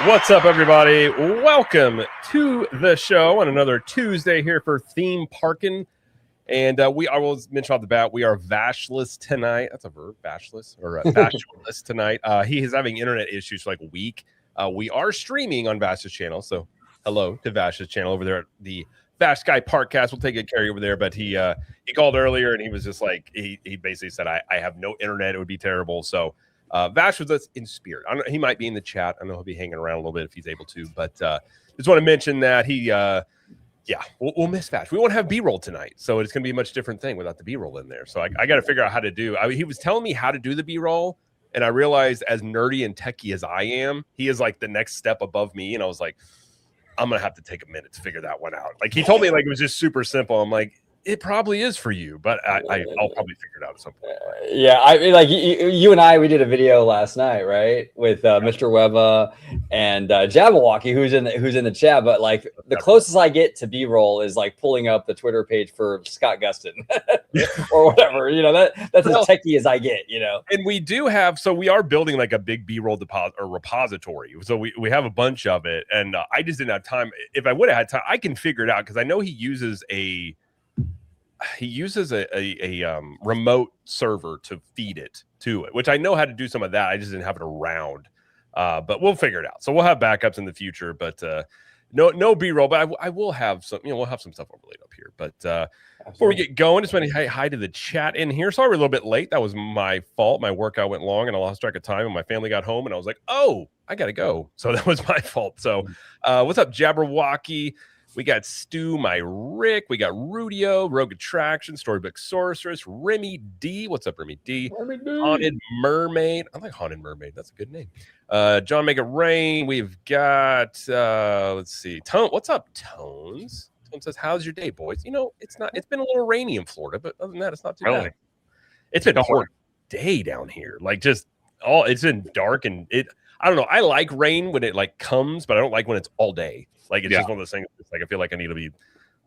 What's up, everybody? Welcome to the show on another Tuesday here for Theme Parkin'. And I will mention off the bat, we are vashless tonight. That's a verb, vashless, or vashless tonight. He is having internet issues for like a week. We are streaming on Vash's channel, so hello to Vash's channel over there at the Vash Guy Parkcast. We'll take good care of you over there. But he called earlier, and he was just like, he basically said, I have no internet. It would be terrible. So Vash was us in spirit. I don't know, he might be in the chat. I know he'll be hanging around a little bit if he's able to. But just want to mention that he we'll miss Vash. We won't have B-roll tonight, so it's going to be a much different thing without the B-roll in there. So I got to figure out how to do. He was telling me how to do the B-roll, and I realized as nerdy and techie as I am, he is like the next step above me. And I was like, I'm going to have to take a minute to figure that one out. Like he told me like it was just super simple. I'm like, it probably is for you, but I'll probably figure it out at some point. Yeah, I mean, like you and I, we did a video last night, right, with Mr. Webba and Jabberwocky, who's in the chat. But like the closest I get to B-roll is like pulling up the Twitter page for Scott Gustin or whatever. You know, that's as techie as I get. You know, and we do have, so we are building like a big B-roll deposit or repository. So we have a bunch of it, and I just didn't have time. If I would have had time, I can figure it out because I know he uses a remote server to feed it to it, which I know how to do some of that. I just didn't have it around, but we'll figure it out. So we'll have backups in the future, but no B-roll. But I will have some. We'll have some stuff overlaid up here. But before we get going, just want to say hi to the chat in here. Sorry we're a little bit late. That was my fault. My workout went long, and I lost track of time. And my family got home, and I was like, "Oh, I gotta go." So that was my fault. So what's up, Jabberwocky? We got Stu, my Rick. We got Rudio, Rogue Attraction, Storybook Sorceress, Remy D. What's up, Remy D? Haunted Mermaid. I like Haunted Mermaid. That's a good name. John Make It Rain. We've got, let's see. Tone. What's up, Tones? Tone says, how's your day, boys? You know, it's been a little rainy in Florida, but other than that, it's not too bad. It's been a hard day down here. Like it's been dark and I don't know. I like rain when it like comes, but I don't like when it's all day. Like, it's just one of those things. It's like, I feel like I need to be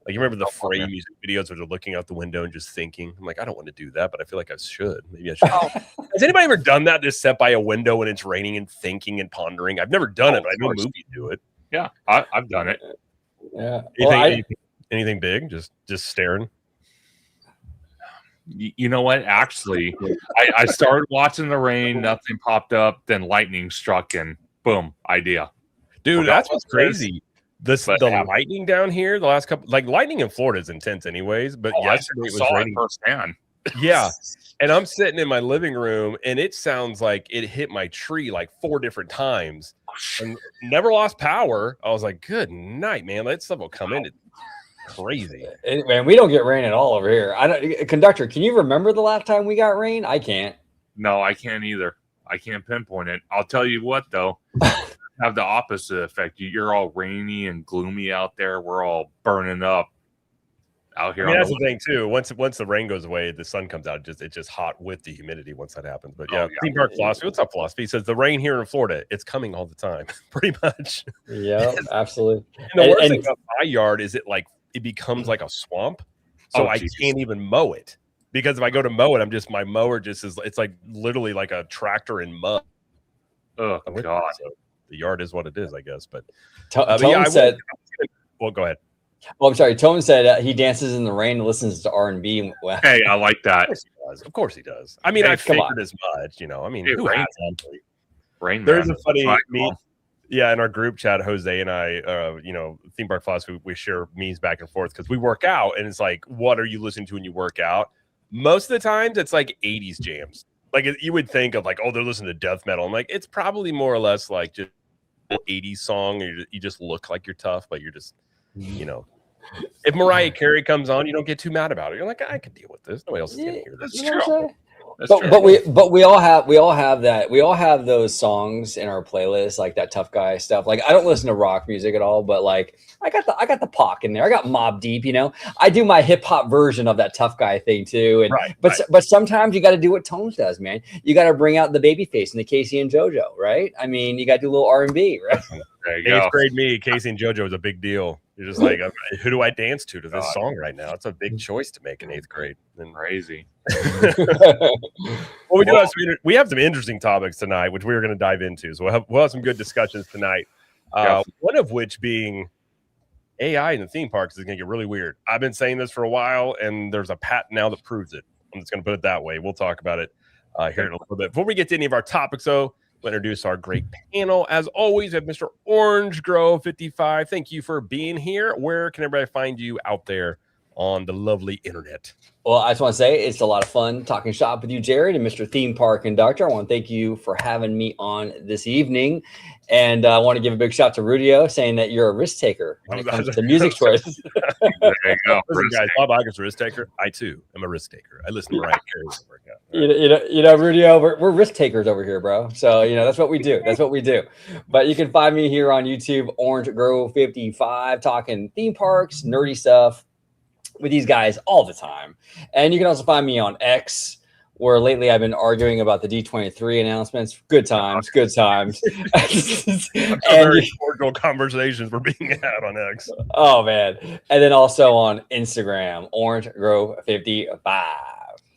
like, you remember the Frey music videos where they're looking out the window and just thinking? I'm like, I don't want to do that, but I feel like I should. Maybe I should. Has anybody ever done that? Just sit by a window when it's raining and thinking and pondering? I've never done it, but I know movies do it. Yeah, I've done it. Yeah. Anything big? Just staring. You know what? Actually, I started watching the rain. Nothing popped up. Then lightning struck, and boom, idea. Dude, that's what's crazy. The lightning down here, the last couple, like lightning in Florida is intense anyways, but yesterday it was raining firsthand. Yeah. And I'm sitting in my living room and it sounds like it hit my tree like 4 different times and never lost power. I was like, good night, man. That stuff will come in. It's crazy. Man, we don't get rain at all over here. Conductor, can you remember the last time we got rain? I can't. No, I can't either. I can't pinpoint it. I'll tell you what, though. Have the opposite effect. You're all rainy and gloomy out there. We're all burning up out here. I mean, that's the thing too. Once the rain goes away, the sun comes out. It's just hot with the humidity once that happens. But Theme Park Philosophy. What's up, Philosophy? He says the rain here in Florida, it's coming all the time, pretty much. Yeah, absolutely. And the worst thing about my yard is it becomes like a swamp, so I can't even mow it because if I go to mow it, my mower just is. It's like literally like a tractor in mud. Oh God. So the yard is what it is, I guess. But Tone said, well, go ahead. Oh, I'm sorry. Tone said he dances in the rain and listens to R&B. Hey, I like that. Of course he does. I mean, I figured as much, I mean, who has rain? There's a funny meme. Yeah, in our group chat, Jose and I, Theme Park Philosophy, we share memes back and forth because we work out, and it's like, what are you listening to when you work out? Most of the times, it's like 80s jams. Like you would think of like, oh, they're listening to death metal. I'm like, it's probably more or less like just an 80s song. You just look like you're tough, but you're just, if Mariah Carey comes on, you don't get too mad about it. You're like, I can deal with this. Nobody else is gonna hear this. That's true. But we all have that. We all have those songs in our playlist, like that tough guy stuff. Like I don't listen to rock music at all, but like I got the Pac in there. I got Mobb Deep. I do my hip hop version of that tough guy thing too. And but sometimes you got to do what Tones does, man. You got to bring out the baby face and the Casey and JoJo, right? I mean, you got to do a little R&B, right? There you go. 8th grade me, Casey and JoJo was a big deal. You're just like, who do I dance to this song right now? It's a big choice to make in 8th grade. And crazy. Well, we have some interesting topics tonight, which we're going to dive into. So we'll have some good discussions tonight. One of which being AI in the theme parks is going to get really weird. I've been saying this for a while, and there's a patent now that proves it. I'm just going to put it that way. We'll talk about it here in a little bit. Before we get to any of our topics, though, we'll introduce our great panel. As always, we have Mr. Orange Grove 55. Thank you for being here. Where can everybody find you out there on the lovely internet? Well, I just want to say it's a lot of fun talking shop with you, Jared, and Mr. Theme Park Conductor. I want to thank you for having me on this evening. And I want to give a big shout out to Rudio, saying that you're a risk taker when it comes to music choice. There you go. Listen, guys, Bob Iger's a risk taker. I, too, am a risk taker. I listen to Mariah Carey's workout. You know, Rudio, we're risk takers over here, bro. So, that's what we do. That's what we do. But you can find me here on YouTube, Orange Grove 55, talking theme parks, nerdy stuff with these guys all the time. And you can also find me on X, where lately I've been arguing about the D23 announcements. Good times. And very cordial conversations were being had on X. Oh, man. And then also on Instagram, Orange Grove 55.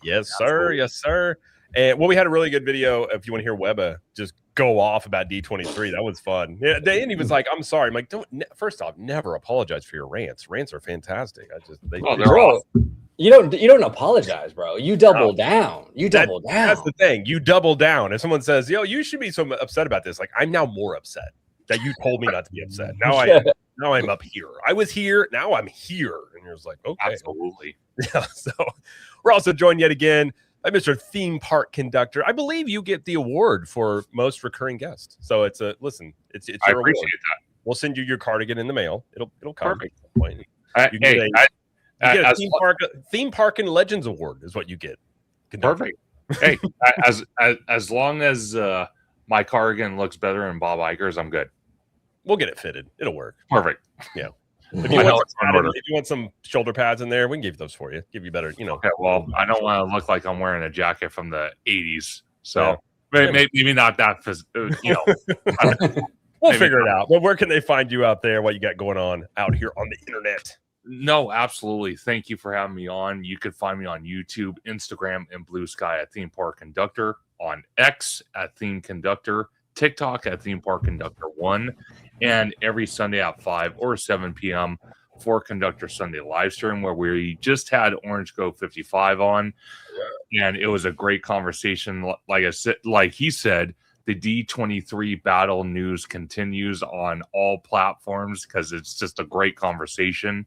Yes, sir. Yes, sir. And we had a really good video. If you want to hear Webba just go off about D23, that was fun. Yeah, and he was like, "I'm sorry." I'm like, first off, never apologize for your rants. Rants are fantastic. They're bro, you don't apologize, bro. You double down. That's the thing. You double down. If someone says, "Yo, you should be so upset about this," like, I'm now more upset that you told me not to be upset. Now I'm up here. I was here. Now I'm here. And you're just like, okay, absolutely. Yeah. So we're also joined yet again by Mr. Theme Park Conductor. I believe you get the award for most recurring guest. So it's your I appreciate award. that. We'll send you your cardigan in the mail. It'll come. Perfect. At some point. You get a theme park and legends award is what you get. Conductor. Perfect. Hey, as long as my cardigan looks better than Bob Iger's, I'm good. We'll get it fitted. It'll work. Perfect. Yeah. If you want some shoulder pads in there, we can give those for you. Give you better, Okay, well, I don't want to look like I'm wearing a jacket from the 80s. So maybe not that, we'll figure it out. But where can they find you out there? What you got going on out here on the internet? No, absolutely. Thank you for having me on. You can find me on YouTube, Instagram, and Blue Sky at Theme Park Conductor, on X at Theme Conductor, TikTok at Theme Park Conductor 1, and every Sunday at 5 or 7 p.m. for Conductor Sunday live stream, where we just had Orange Go 55 on, and it was a great conversation. Like I said, like he said, the D23 battle news continues on all platforms because it's just a great conversation.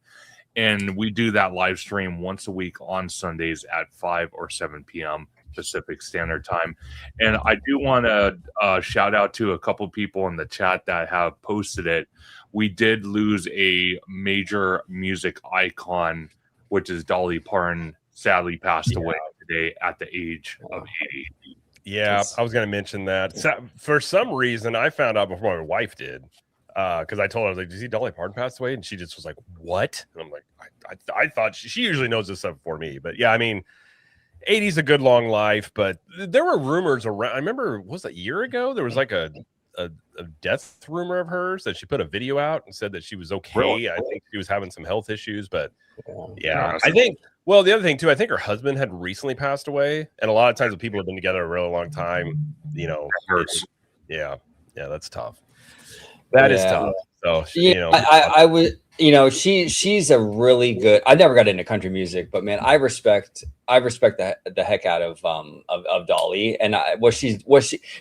And we do that live stream once a week on Sundays at 5 or 7 p.m. Pacific Standard Time. And I do want to shout out to a couple people in the chat that have posted it. We did lose a major music icon, which is Dolly Parton, sadly passed away today at the age of 80. Yeah, I was going to mention that. So, for some reason, I found out before my wife did, because I told her, I was like, "Did you see Dolly Parton pass away?" And she just was like, "What?" And I'm like, I thought she usually knows this stuff for me. But yeah, I mean, 80's a good long life, but there were rumors around. I remember, was it a year ago? There was like a death rumor of hers that she put a video out and said that she was okay. Really? I think she was having some health issues, but yeah, I think. Well, the other thing too, I think her husband had recently passed away, and a lot of times when people have been together a really long time, it hurts. Yeah, that's tough. That is tough. So I would, she's a really good. I never got into country music, but man, I respect the heck out of Dolly and what she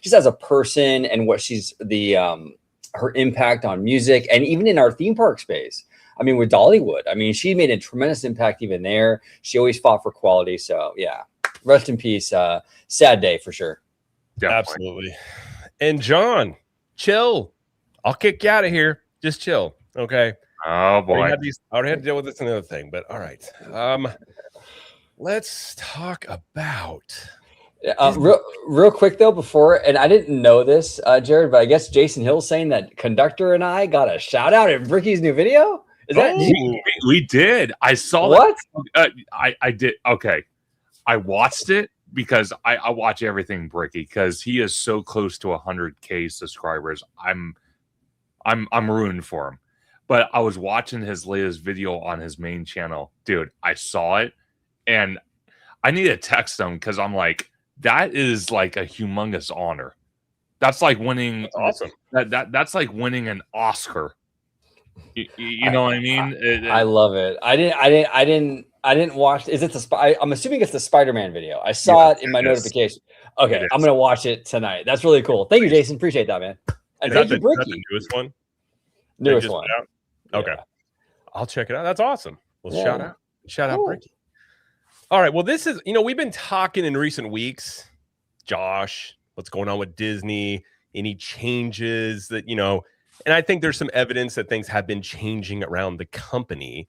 just as a person and what she's her impact on music and even in our theme park space. I mean, with Dollywood, I mean, she made a tremendous impact even there. She always fought for quality. So yeah, rest in peace. Sad day for sure. Definitely. Absolutely. And John, chill. I'll kick you out of here. Just chill. Okay. Oh boy. I already had to deal with this another thing, but all right. Let's talk about real quick though before, and I didn't know this, Jared, but I guess Jason Hill's saying that Conductor and I got a shout out at Ricky's new video. Is that we did? I saw what? That. I did. Okay, I watched it because I watch everything Bricky because he is so close to 100K subscribers. I'm ruined for him. But I was watching his latest video on his main channel, dude. I saw it, and I need to text him because I'm like, that is like a humongous honor That's like winning. That's awesome. That's like winning an Oscar. You know what I mean? I love it. I didn't watch. Is it the? I'm assuming it's the Spider-Man video. I saw it in my notification. Okay, I'm gonna watch it tonight. That's really cool. Thank you, Jason. Appreciate that, man. And thank you, Bricky. The newest one. Newest one. Okay, I'll check it out. That's awesome. Well, shout out, Bricky. All right. Well, this is, we've been talking in recent weeks, Josh, what's going on with Disney, any changes that, and I think there's some evidence that things have been changing around the company.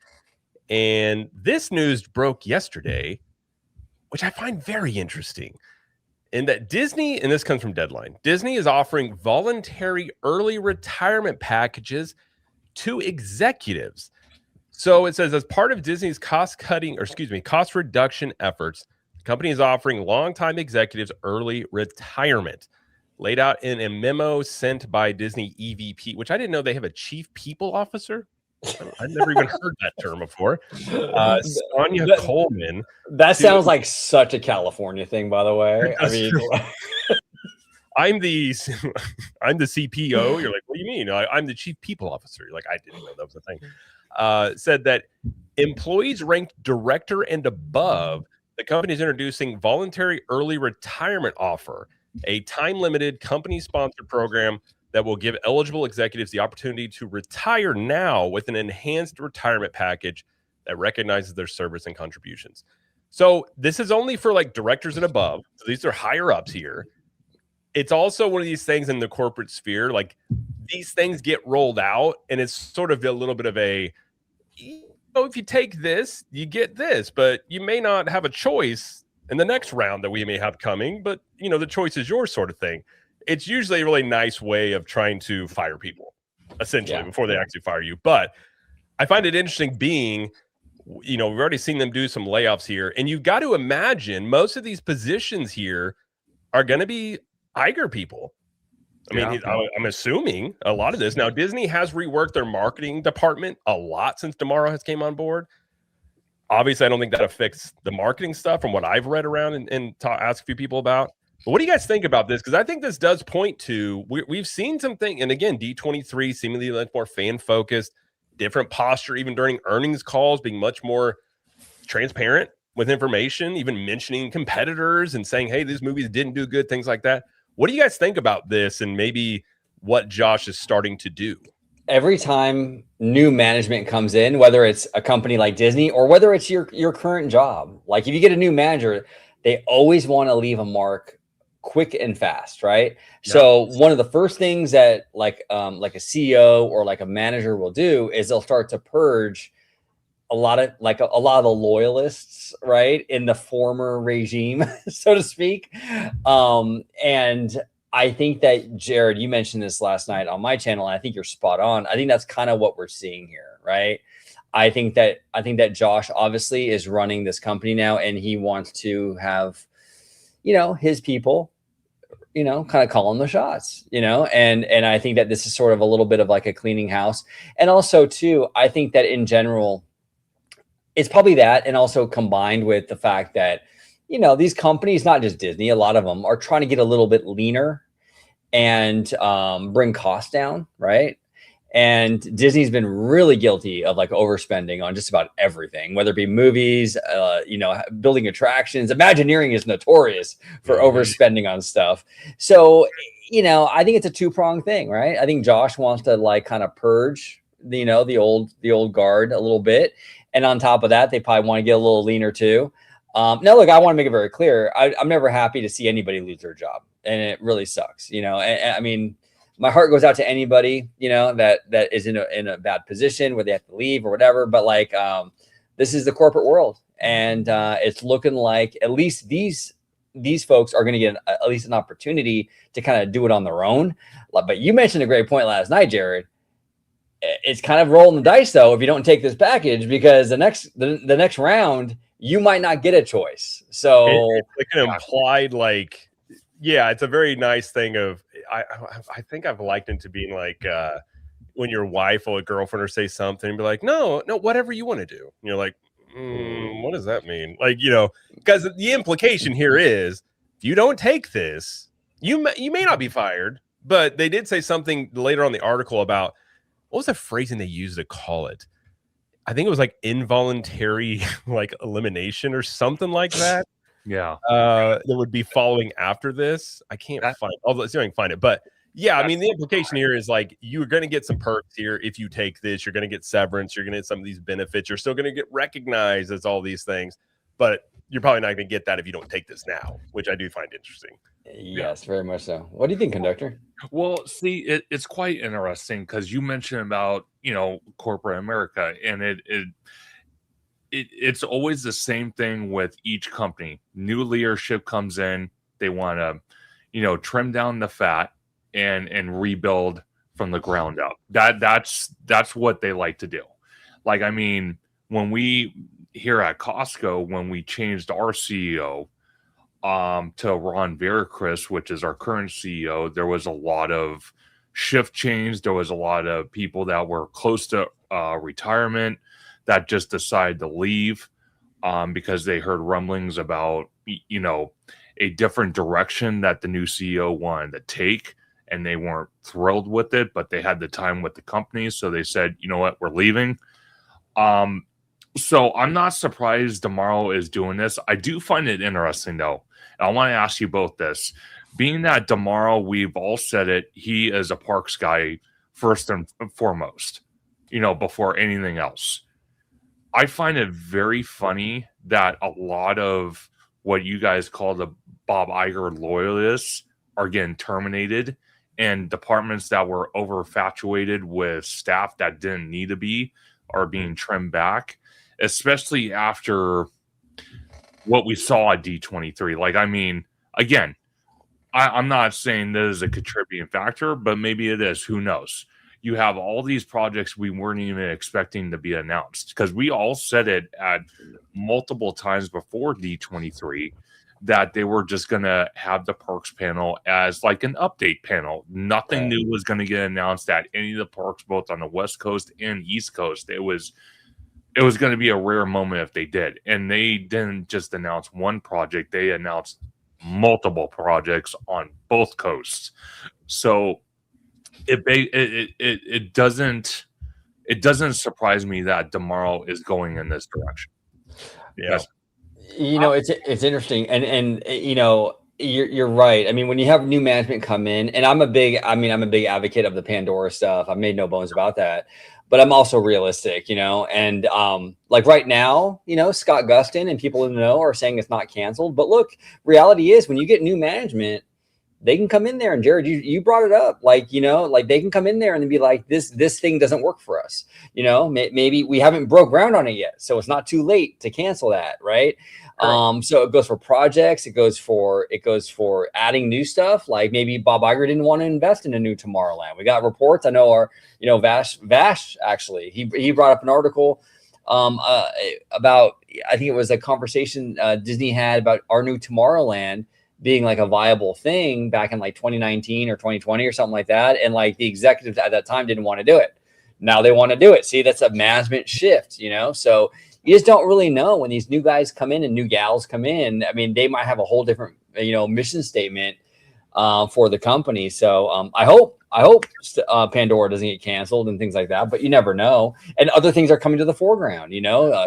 And this news broke yesterday, which I find very interesting, in that Disney, and this comes from Deadline, Disney is offering voluntary early retirement packages to executives. So it says, as part of Disney's cost reduction efforts, the company is offering longtime executives early retirement. Laid out in a memo sent by Disney EVP, which I didn't know they have a chief people officer. I've never even heard that term before. Sonia Coleman. That sounds like such a California thing, by the way. I mean, I'm the CPO. You're like, what do you mean? I'm the chief people officer. You're like, I didn't know that was a thing. Said that employees ranked director and above, the company is introducing voluntary early retirement offer, a time-limited company-sponsored program that will give eligible executives the opportunity to retire now with an enhanced retirement package that recognizes their service and contributions. So this is only for like directors and above. So these are higher ups here. It's also one of these things in the corporate sphere, like these things get rolled out and it's sort of a little bit of a, if you take this, you get this, but you may not have a choice in the next round that we may have coming, but the choice is yours sort of thing. It's usually a really nice way of trying to fire people, essentially, before they actually fire you. But I find it interesting being, we've already seen them do some layoffs here, and you've got to imagine most of these positions here are going to be Iger people. I mean, I'm assuming a lot of this. Now, Disney has reworked their marketing department a lot since Tomorrow has came on board. Obviously, I don't think that affects the marketing stuff from what I've read around and asked a few people about. But what do you guys think about this? Because I think this does point to, we've seen something, and again, D23 seemingly much more fan-focused, different posture, even during earnings calls, being much more transparent with information, even mentioning competitors and saying, hey, these movies didn't do good, things like that. What do you guys think about this and maybe what Josh is starting to do? Every time new management comes in, whether it's a company like Disney or whether it's your current job, like if you get a new manager, they always want to leave a mark quick and fast, right? Yeah. So one of the first things that like a CEO or like a manager will do is they'll start to purge a lot of the loyalists, right, in the former regime, so to speak. And I think that, Jared, you mentioned this last night on my channel, and I think you're spot on. I think that's kind of what we're seeing here, right? I think that Josh obviously is running this company now, and he wants to have, his people, kind of calling the shots, and I think that this is sort of a little bit of like a cleaning house. And also too, I think that in general, it's probably that, and also combined with the fact that, these companies, not just Disney, a lot of them are trying to get a little bit leaner and bring costs down, right? And Disney's been really guilty of like overspending on just about everything, whether it be movies, building attractions. Imagineering is notorious for overspending on stuff. So, I think it's a two-pronged thing, right? I think Josh wants to like kind of purge, the old guard a little bit. And on top of that, they probably want to get a little leaner too. Now, look, I want to make it very clear. I'm never happy to see anybody lose their job, and it really sucks. And I mean, my heart goes out to anybody, that is in a bad position where they have to leave or whatever. But like, this is the corporate world, and it's looking like at least these folks are going to get at least an opportunity to kind of do it on their own. But you mentioned a great point last night, Jared. It's kind of rolling the dice though if you don't take this package, because the next round you might not get a choice. So it's like an implied, like, yeah, it's a very nice thing of, I think I've likened it to being like when your wife or a girlfriend or say something and be like, no, whatever you want to do. And you're like, what does that mean? Like, because the implication here is if you don't take this, You may not be fired, but they did say something later on in the article about what was the phrasing they used to call it? I think it was like involuntary like elimination or something like that. Yeah. That would be following after this. I can't find. I'll see if I can find it, but yeah, I mean, the implication here is like you're going to get some perks here if you take this. You're going to get severance. You're going to get some of these benefits. You're still going to get recognized as all these things, but you're probably not going to get that if you don't take this now, which I do find interesting. Yes, very much so. What do you think, Conductor? Well, see, it's quite interesting because you mentioned about corporate America, and it's always the same thing with each company. New leadership comes in, they want to trim down the fat and rebuild from the ground up. That's what they like to do. Like, I mean, when we here at Costco, when we changed our CEO to Ron Veracruz, which is our current CEO, there was a lot of shift change. There was a lot of people that were close to retirement that just decided to leave because they heard rumblings about a different direction that the new CEO wanted to take, and they weren't thrilled with it, but they had the time with the company, so they said, you know what, we're leaving. So I'm not surprised DeMauro is doing this. I do find it interesting, though. And I want to ask you both this. Being that DeMauro, we've all said it, he is a parks guy first and foremost, before anything else. I find it very funny that a lot of what you guys call the Bob Iger loyalists are getting terminated, and departments that were overfatuated with staff that didn't need to be are being trimmed back, especially after what we saw at D23. Like, I mean, again, I'm not saying this is a contributing factor, but maybe it is. Who knows? You have all these projects we weren't even expecting to be announced, because we all said it at multiple times before D23 that they were just going to have the parks panel as like an update panel. Nothing new was going to get announced at any of the parks, both on the West Coast and East Coast. It was going to be a rare moment if they did. And they didn't just announce one project. They announced multiple projects on both coasts. So it doesn't surprise me that DeMauro is going in this direction. Yeah. It's interesting, and you're right. I mean, when you have new management come in, and I'm a big advocate of the Pandora stuff. I've made no bones about that, but I'm also realistic, and like right now, Scott Gustin and people in the know are saying it's not canceled. But look, reality is when you get new management, they can come in there, and Jared, you brought it up, like they can come in there and be like, this thing doesn't work for us. Maybe we haven't broke ground on it yet, so it's not too late to cancel that, right? So it goes for projects, it goes for adding new stuff. Like maybe Bob Iger didn't want to invest in a new Tomorrowland. We got reports. I know our Vash actually he brought up an article about, I think it was a conversation Disney had about our new Tomorrowland being like a viable thing back in like 2019 or 2020 or something like that. And like the executives at that time didn't want to do it. Now they want to do it. See, that's a management shift, so you just don't really know when these new guys come in and new gals come in. I mean, they might have a whole different, mission statement for the company. So I hope Pandora doesn't get canceled and things like that, but you never know. And other things are coming to the foreground,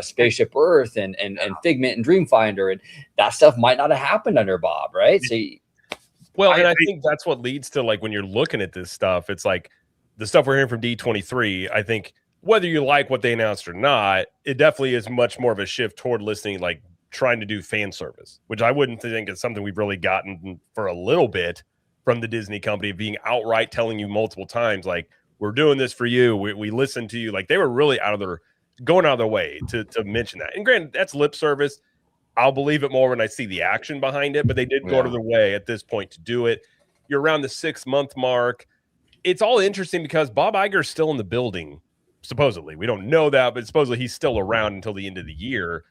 Spaceship Earth and Figment and Dreamfinder, and that stuff might not have happened under Bob, right? So, and I think that's what leads to, like, when you're looking at this stuff, it's like the stuff we're hearing from D23. I think whether you like what they announced or not, it definitely is much more of a shift toward listening, like trying to do fan service, which I wouldn't think is something we've really gotten for a little bit from the Disney company, being outright telling you multiple times, like, we're doing this for you. We listen to you. Like, they were really going out of their way to mention that. And granted, that's lip service. I'll believe it more when I see the action behind it, but they did go out of their way at this point to do it. You're around the 6-month mark. It's all interesting because Bob Iger is still in the building. Supposedly, we don't know that, but supposedly he's still around until the end of the year.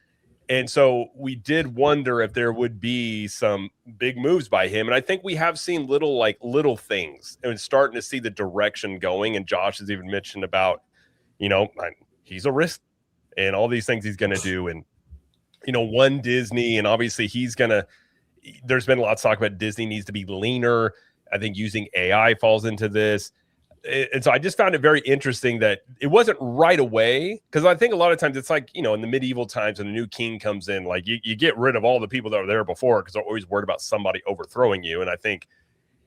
And so we did wonder if there would be some big moves by him. And I think we have seen little things and starting to see the direction going. And Josh has even mentioned about, he's a risk and all these things he's going to do. And, One Disney, and obviously he's going to, there's been lots of talk about Disney needs to be leaner. I think using AI falls into this. And so I just found it very interesting that it wasn't right away, because I think a lot of times it's like, in the medieval times when a new king comes in, like you get rid of all the people that were there before because they're always worried about somebody overthrowing you. And I think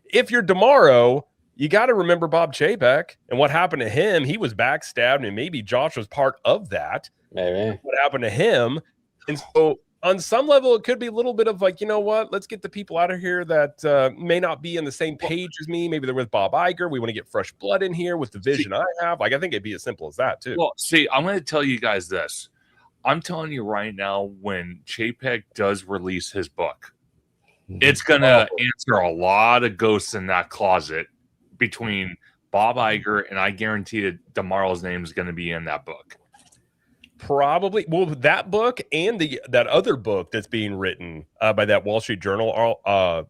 if you're DeMauro, you got to remember Bob Chapek and what happened to him. He was backstabbed, and maybe Josh was part of that. Maybe what happened to him. And so on some level, it could be a little bit of like, let's get the people out of here that may not be on the same page as me. Maybe they're with Bob Iger. We want to get fresh blood in here with the vision I have. Like, I think it'd be as simple as that too. Well, see, I'm going to tell you guys this. I'm telling you right now, when Chapek does release his book, it's going to answer a lot of ghosts in that closet between Bob Iger, and I guarantee that DeMauro's name is going to be in that book. Probably. Well, that book and that other book that's being written by that Wall Street Journal author.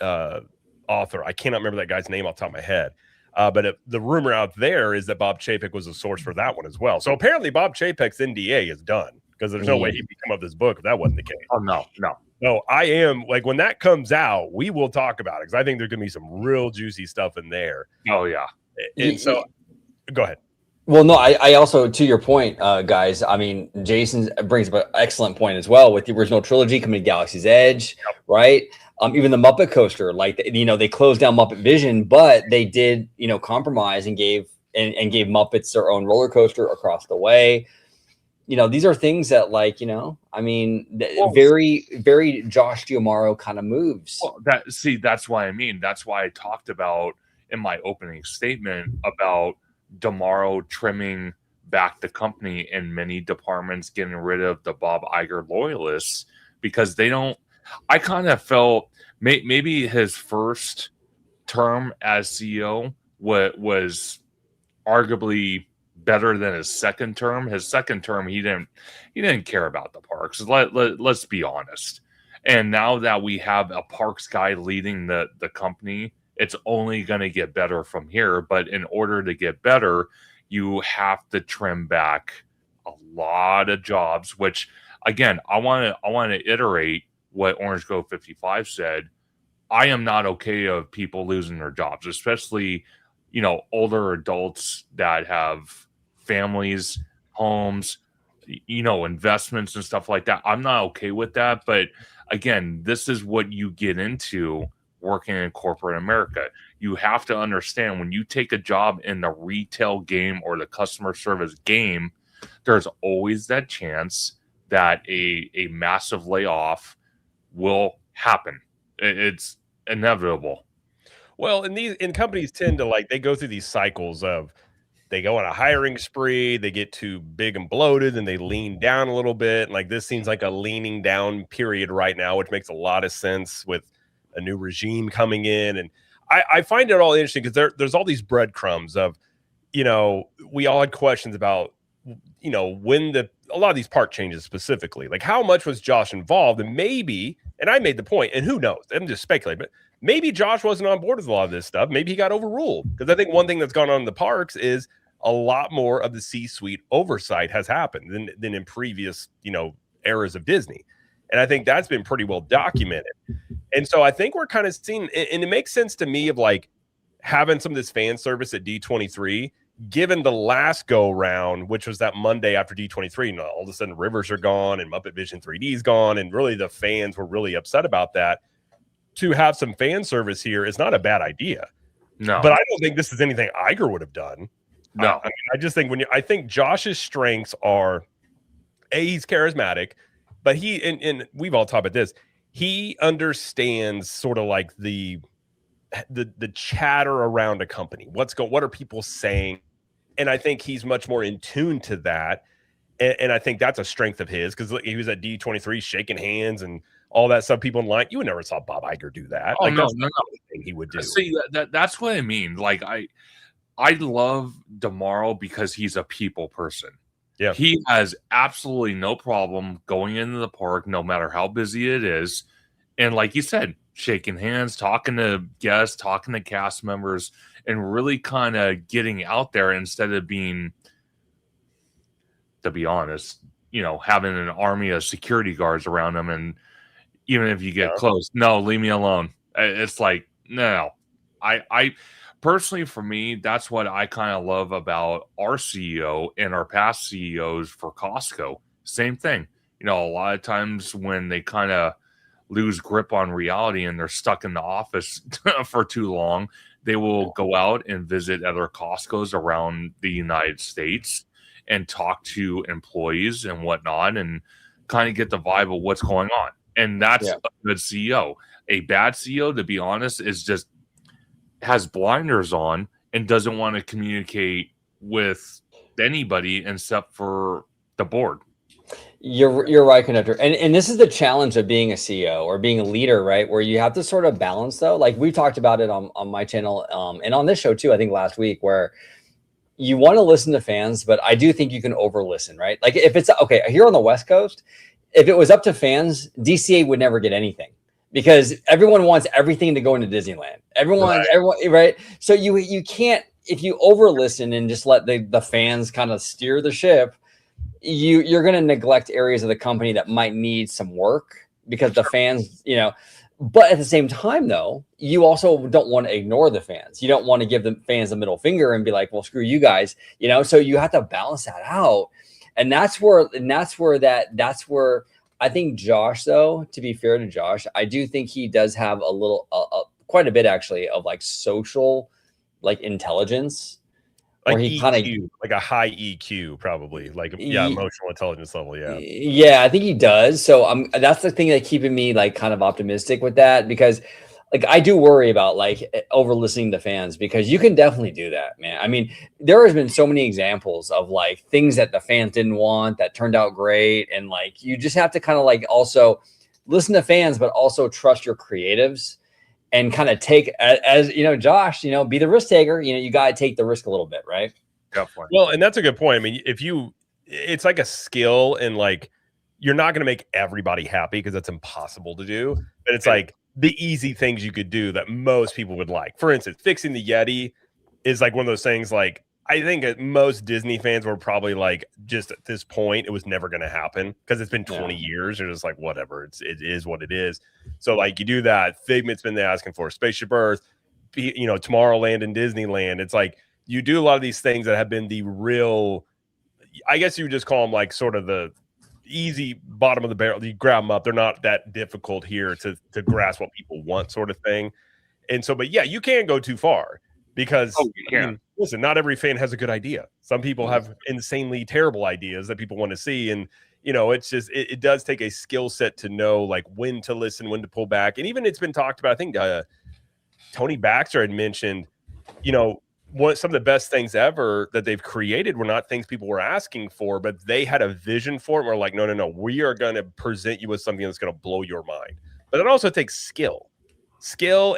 I cannot remember that guy's name off the top of my head. But the rumor out there is that Bob Chapek was a source for that one as well. So apparently Bob Chapek's NDA is done, because there's no way he'd come up with this book if that wasn't the case. Oh, no. No, I am like, when that comes out, we will talk about it, because I think there's going to be some real juicy stuff in there. Oh, yeah. And so go ahead. Well, no, I also, to your point, guys, I mean, Jason brings up an excellent point as well with the original trilogy coming to Galaxy's Edge, right? Even the Muppet Coaster, like, they closed down Muppet Vision, but they did, compromise and gave Muppets their own roller coaster across the way. These are things that, like, very, very Josh D'Amaro kind of moves. Well, that's why that's why I talked about in my opening statement about DeMauro trimming back the company in many departments, getting rid of the Bob Iger loyalists, because I kind of felt maybe his first term as CEO was arguably better than his second term. His second term, he didn't care about the parks. Let's be honest. And now that we have a parks guy leading the company, it's only going to get better from here. But in order to get better, you have to trim back a lot of jobs, which, again, I want to iterate what Orange Grove 55 said. I am not okay of people losing their jobs, especially, older adults that have families, homes, investments and stuff like that. I'm not okay with that. But again, this is what you get into working in corporate America. You have to understand, when you take a job in the retail game or the customer service game, there's always that chance that a massive layoff will happen. It's inevitable. Well, and companies tend to, like, they go through these cycles of, they go on a hiring spree, they get too big and bloated, and they lean down a little bit. Like, this seems like a leaning down period right now, which makes a lot of sense with a new regime coming in. And I find it all interesting, because there's all these breadcrumbs of, we all had questions about, when a lot of these park changes specifically, like how much was Josh involved? And maybe, and I made the point, and who knows, I'm just speculating, but maybe Josh wasn't on board with a lot of this stuff. Maybe he got overruled, because I think one thing that's gone on in the parks is a lot more of the C-suite oversight has happened than in previous, eras of Disney. And I think that's been pretty well documented. And so I think we're kind of seeing, and it makes sense to me, of like having some of this fan service at D23, given the last go round, which was that Monday after D23, all of a sudden Rivers are gone and Muppet Vision 3D is gone. And really the fans were really upset about that. To have some fan service here is not a bad idea. No, but I don't think this is anything Iger would have done. No, I just think I think Josh's strengths are, he's charismatic, but and we've all talked about this. He understands sort of like the chatter around a company. What are people saying? And I think he's much more in tune to that. And I think that's a strength of his, because he was at D23 shaking hands and all that stuff. People in line, you never saw Bob Iger do that. Oh, like, no, that's no. Thing he would do. See, that's what I mean. Like, I love DeMauro because he's a people person. Yeah. He has absolutely no problem going into the park, no matter how busy it is. And like you said, shaking hands, talking to guests, talking to cast members, and really kind of getting out there instead of being, to be honest, having an army of security guards around him. And even if you get close. No, leave me alone. It's like, no. I personally, for me, that's what I kind of love about our CEO and our past CEOs for Costco. Same thing. You know, a lot of times when they kind of lose grip on reality and they're stuck in the office for too long, they will go out and visit other Costco's around the United States and talk to employees and whatnot and kind of get the vibe of what's going on. And that's a good CEO. A bad CEO, to be honest, is just has blinders on and doesn't want to communicate with anybody except for the board. You're right, conductor. And this is the challenge of being a CEO or being a leader, right? Where you have to sort of balance though. Like we talked about it on my channel and on this show too, I think last week, where you want to listen to fans, but I do think you can over listen, right? Like if it's okay, here on the West Coast, if it was up to fans, DCA would never get anything because everyone wants everything to go into Disneyland. Everyone, right? So you can't, if you over listen and just let the fans kind of steer the ship, you're going to neglect areas of the company that might need some work because the fans, you know, but at the same time though, you also don't want to ignore the fans. You don't want to give the fans the middle finger and be like, well, screw you guys, you know, so you have to balance that out. And that's where I think Josh, though, to be fair to Josh, I do think he does have a little, quite a bit actually of like social, like intelligence. Like EQ, like a high EQ, probably like emotional intelligence level. Yeah, I think he does. So that's the thing that keeping me like kind of optimistic with that because like I do worry about like over listening to fans because you can definitely do that, man. I mean, there has been so many examples of like things that the fans didn't want that turned out great, and like you just have to kind of like also listen to fans, but also trust your creatives. And kind of take, as you know, Josh, you know, be the risk taker. You know, you got to take the risk a little bit, right? Definitely. Well, and that's a good point. I mean, it's like a skill, and like you're not going to make everybody happy because that's impossible to do. But it's like the easy things you could do that most people would like. For instance, fixing the Yeti is like one of those things. Like I think most Disney fans were probably like, just at this point, it was never going to happen because it's been 20 years. They're just like, whatever, it is what it is. So like you do that. Figment's been asking for Spaceship Earth, you know, Tomorrowland and Disneyland. It's like you do a lot of these things that have been the real, I guess you would just call them like sort of the easy bottom of the barrel. You grab them up. They're not that difficult here to grasp what people want, sort of thing. And so, but yeah, you can't go too far. Because I mean, listen, not every fan has a good idea. Some people have insanely terrible ideas that people want to see. And, you know, it's just, it does take a skill set to know like when to listen, when to pull back. And even it's been talked about, I think Tony Baxter had mentioned, you know, some of the best things ever that they've created were not things people were asking for, but they had a vision for it. And we're like, no, we are going to present you with something that's going to blow your mind. But it also takes skill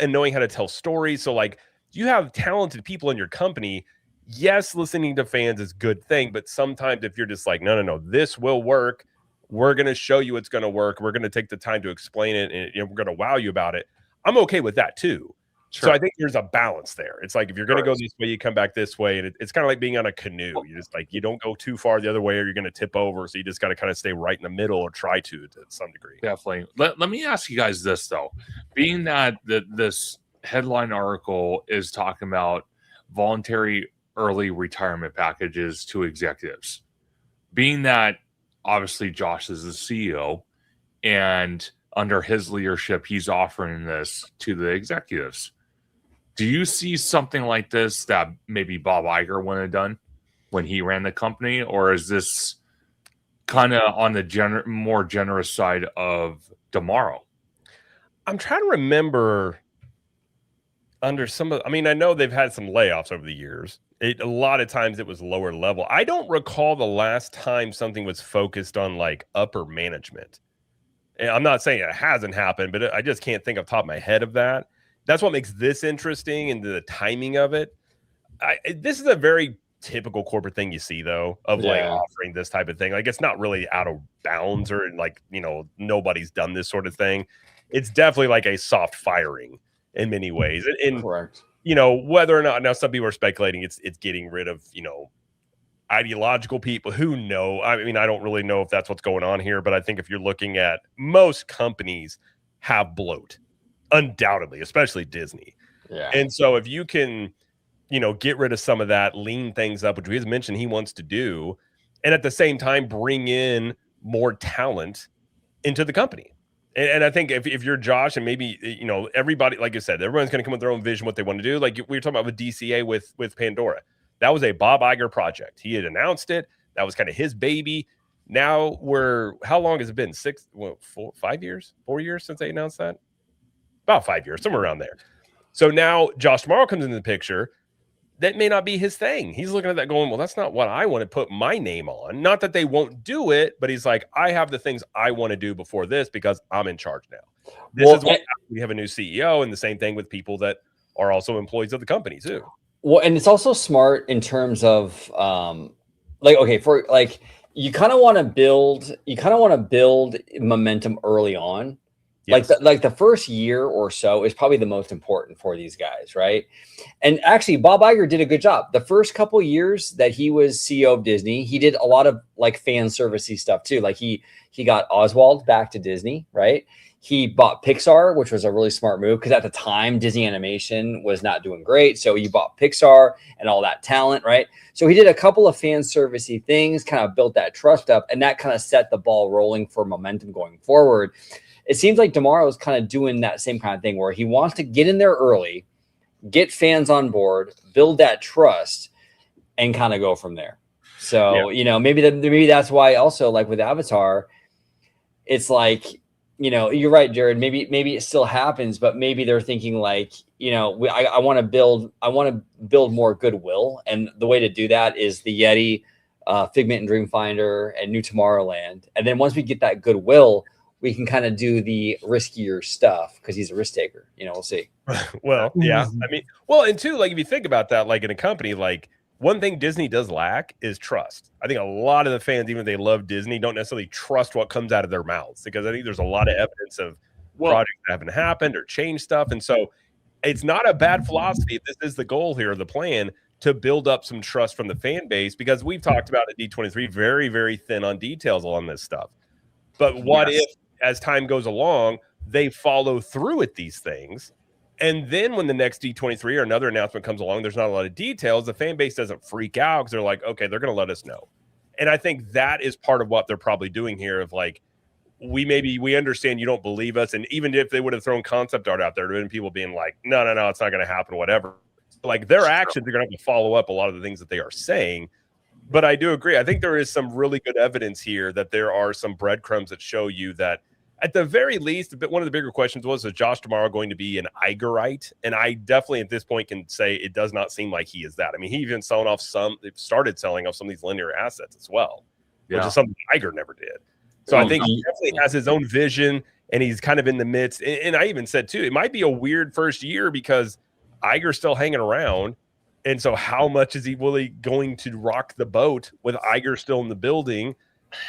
and knowing how to tell stories. So like, you have talented people in your company. Yes, listening to fans is a good thing, but sometimes if you're just like, no, this will work. We're going to show you it's going to work. We're going to take the time to explain it, and you know, we're going to wow you about it. I'm okay with that too. Sure. So I think there's a balance there. It's like if you're going to go this way, you come back this way, and it's kind of like being on a canoe. You just like you don't go too far the other way, or you're going to tip over. So you just got to kind of stay right in the middle, or try to some degree. Definitely. Let me ask you guys this though, being that this headline article is talking about voluntary early retirement packages to executives. Being that obviously Josh is the CEO and under his leadership, he's offering this to the executives. Do you see something like this that maybe Bob Iger would have done when he ran the company? Or is this kind of on the more generous side of tomorrow? I'm trying to remember under some of, I mean, I know they've had some layoffs over the years. A lot of times it was lower level. I don't recall the last time something was focused on like upper management. And I'm not saying it hasn't happened, but I just can't think off the top of my head of that. That's what makes this interesting, and the timing of it. This is a very typical corporate thing you see though, of like offering this type of thing. Like it's not really out of bounds, or like, you know, nobody's done this sort of thing. It's definitely like a soft firing in many ways. And correct. You know, whether or not, now some people are speculating it's getting rid of, you know, ideological people. Who know? I mean, I don't really know if that's what's going on here, but I think if you're looking at most companies, have bloat, undoubtedly, especially Disney. Yeah. And so if you can, get rid of some of that, lean things up, which he has mentioned he wants to do, and at the same time bring in more talent into the company. And I think if you're Josh and maybe, everybody, like I said, everyone's going to come with their own vision, what they want to do. Like we were talking about with DCA with Pandora. That was a Bob Iger project. He had announced it. That was kind of his baby. Now how long has it been? 5 years, 4 years since they announced that? About 5 years, somewhere around there. So now Josh Tomorrow comes into the picture. That may not be his thing. He's looking at that going, well, that's not what I want to put my name on. Not that they won't do it, but he's like, I have the things I want to do before this because I'm in charge now. This is why we have a new CEO, and the same thing with people that are also employees of the company too. Well, and it's also smart in terms of you kind of want to build momentum early on. Yes. Like the first year or so is probably the most important for these guys, right? And actually, Bob Iger did a good job. The first couple years that he was CEO of Disney, he did a lot of like fan servicey stuff too. Like he got Oswald back to Disney, right? He bought Pixar, which was a really smart move because at the time Disney Animation was not doing great. So he bought Pixar and all that talent, right? So he did a couple of fan servicey things, kind of built that trust up, and that kind of set the ball rolling for momentum going forward. It seems like Tomorrow is kind of doing that same kind of thing where he wants to get in there early, get fans on board, build that trust, and kind of go from there. So, maybe that's why also like with Avatar, it's like, you're right, Jared, maybe it still happens, but maybe they're thinking like, I want to build more goodwill. And the way to do that is the Yeti, Figment and Dreamfinder and New Tomorrowland. And then once we get that goodwill, we can kind of do the riskier stuff because he's a risk taker. We'll see. Well, yeah. I mean, and two, like if you think about that, like in a company, like one thing Disney does lack is trust. I think a lot of the fans, even if they love Disney, don't necessarily trust what comes out of their mouths because I think there's a lot of evidence of projects that haven't happened or changed stuff. And so it's not a bad philosophy if this is the goal here, the plan, to build up some trust from the fan base, because we've talked about at D23 very, very thin on details on this stuff. But what if, as time goes along, they follow through with these things, and then when the next D23 or another announcement comes along, there's not a lot of details, the fan base doesn't freak out because they're like, okay, they're going to let us know. And I think that is part of what they're probably doing here of like, we understand you don't believe us. And even if they would have thrown concept art out there, there would have been people being like, no, it's not going to happen, whatever. Like their actions are going to have to follow up a lot of the things that they are saying. But I do agree. I think there is some really good evidence here that there are some breadcrumbs that show you that at the very least, one of the bigger questions was, is Josh Tomorrow going to be an Igerite? And I definitely at this point can say it does not seem like he is that. I mean, he even started selling off some of these linear assets as well, which is something Iger never did. So I think he definitely has his own vision, and he's kind of in the midst. And I even said, too, it might be a weird first year because Iger's still hanging around. And so how much is he really going to rock the boat with Iger still in the building?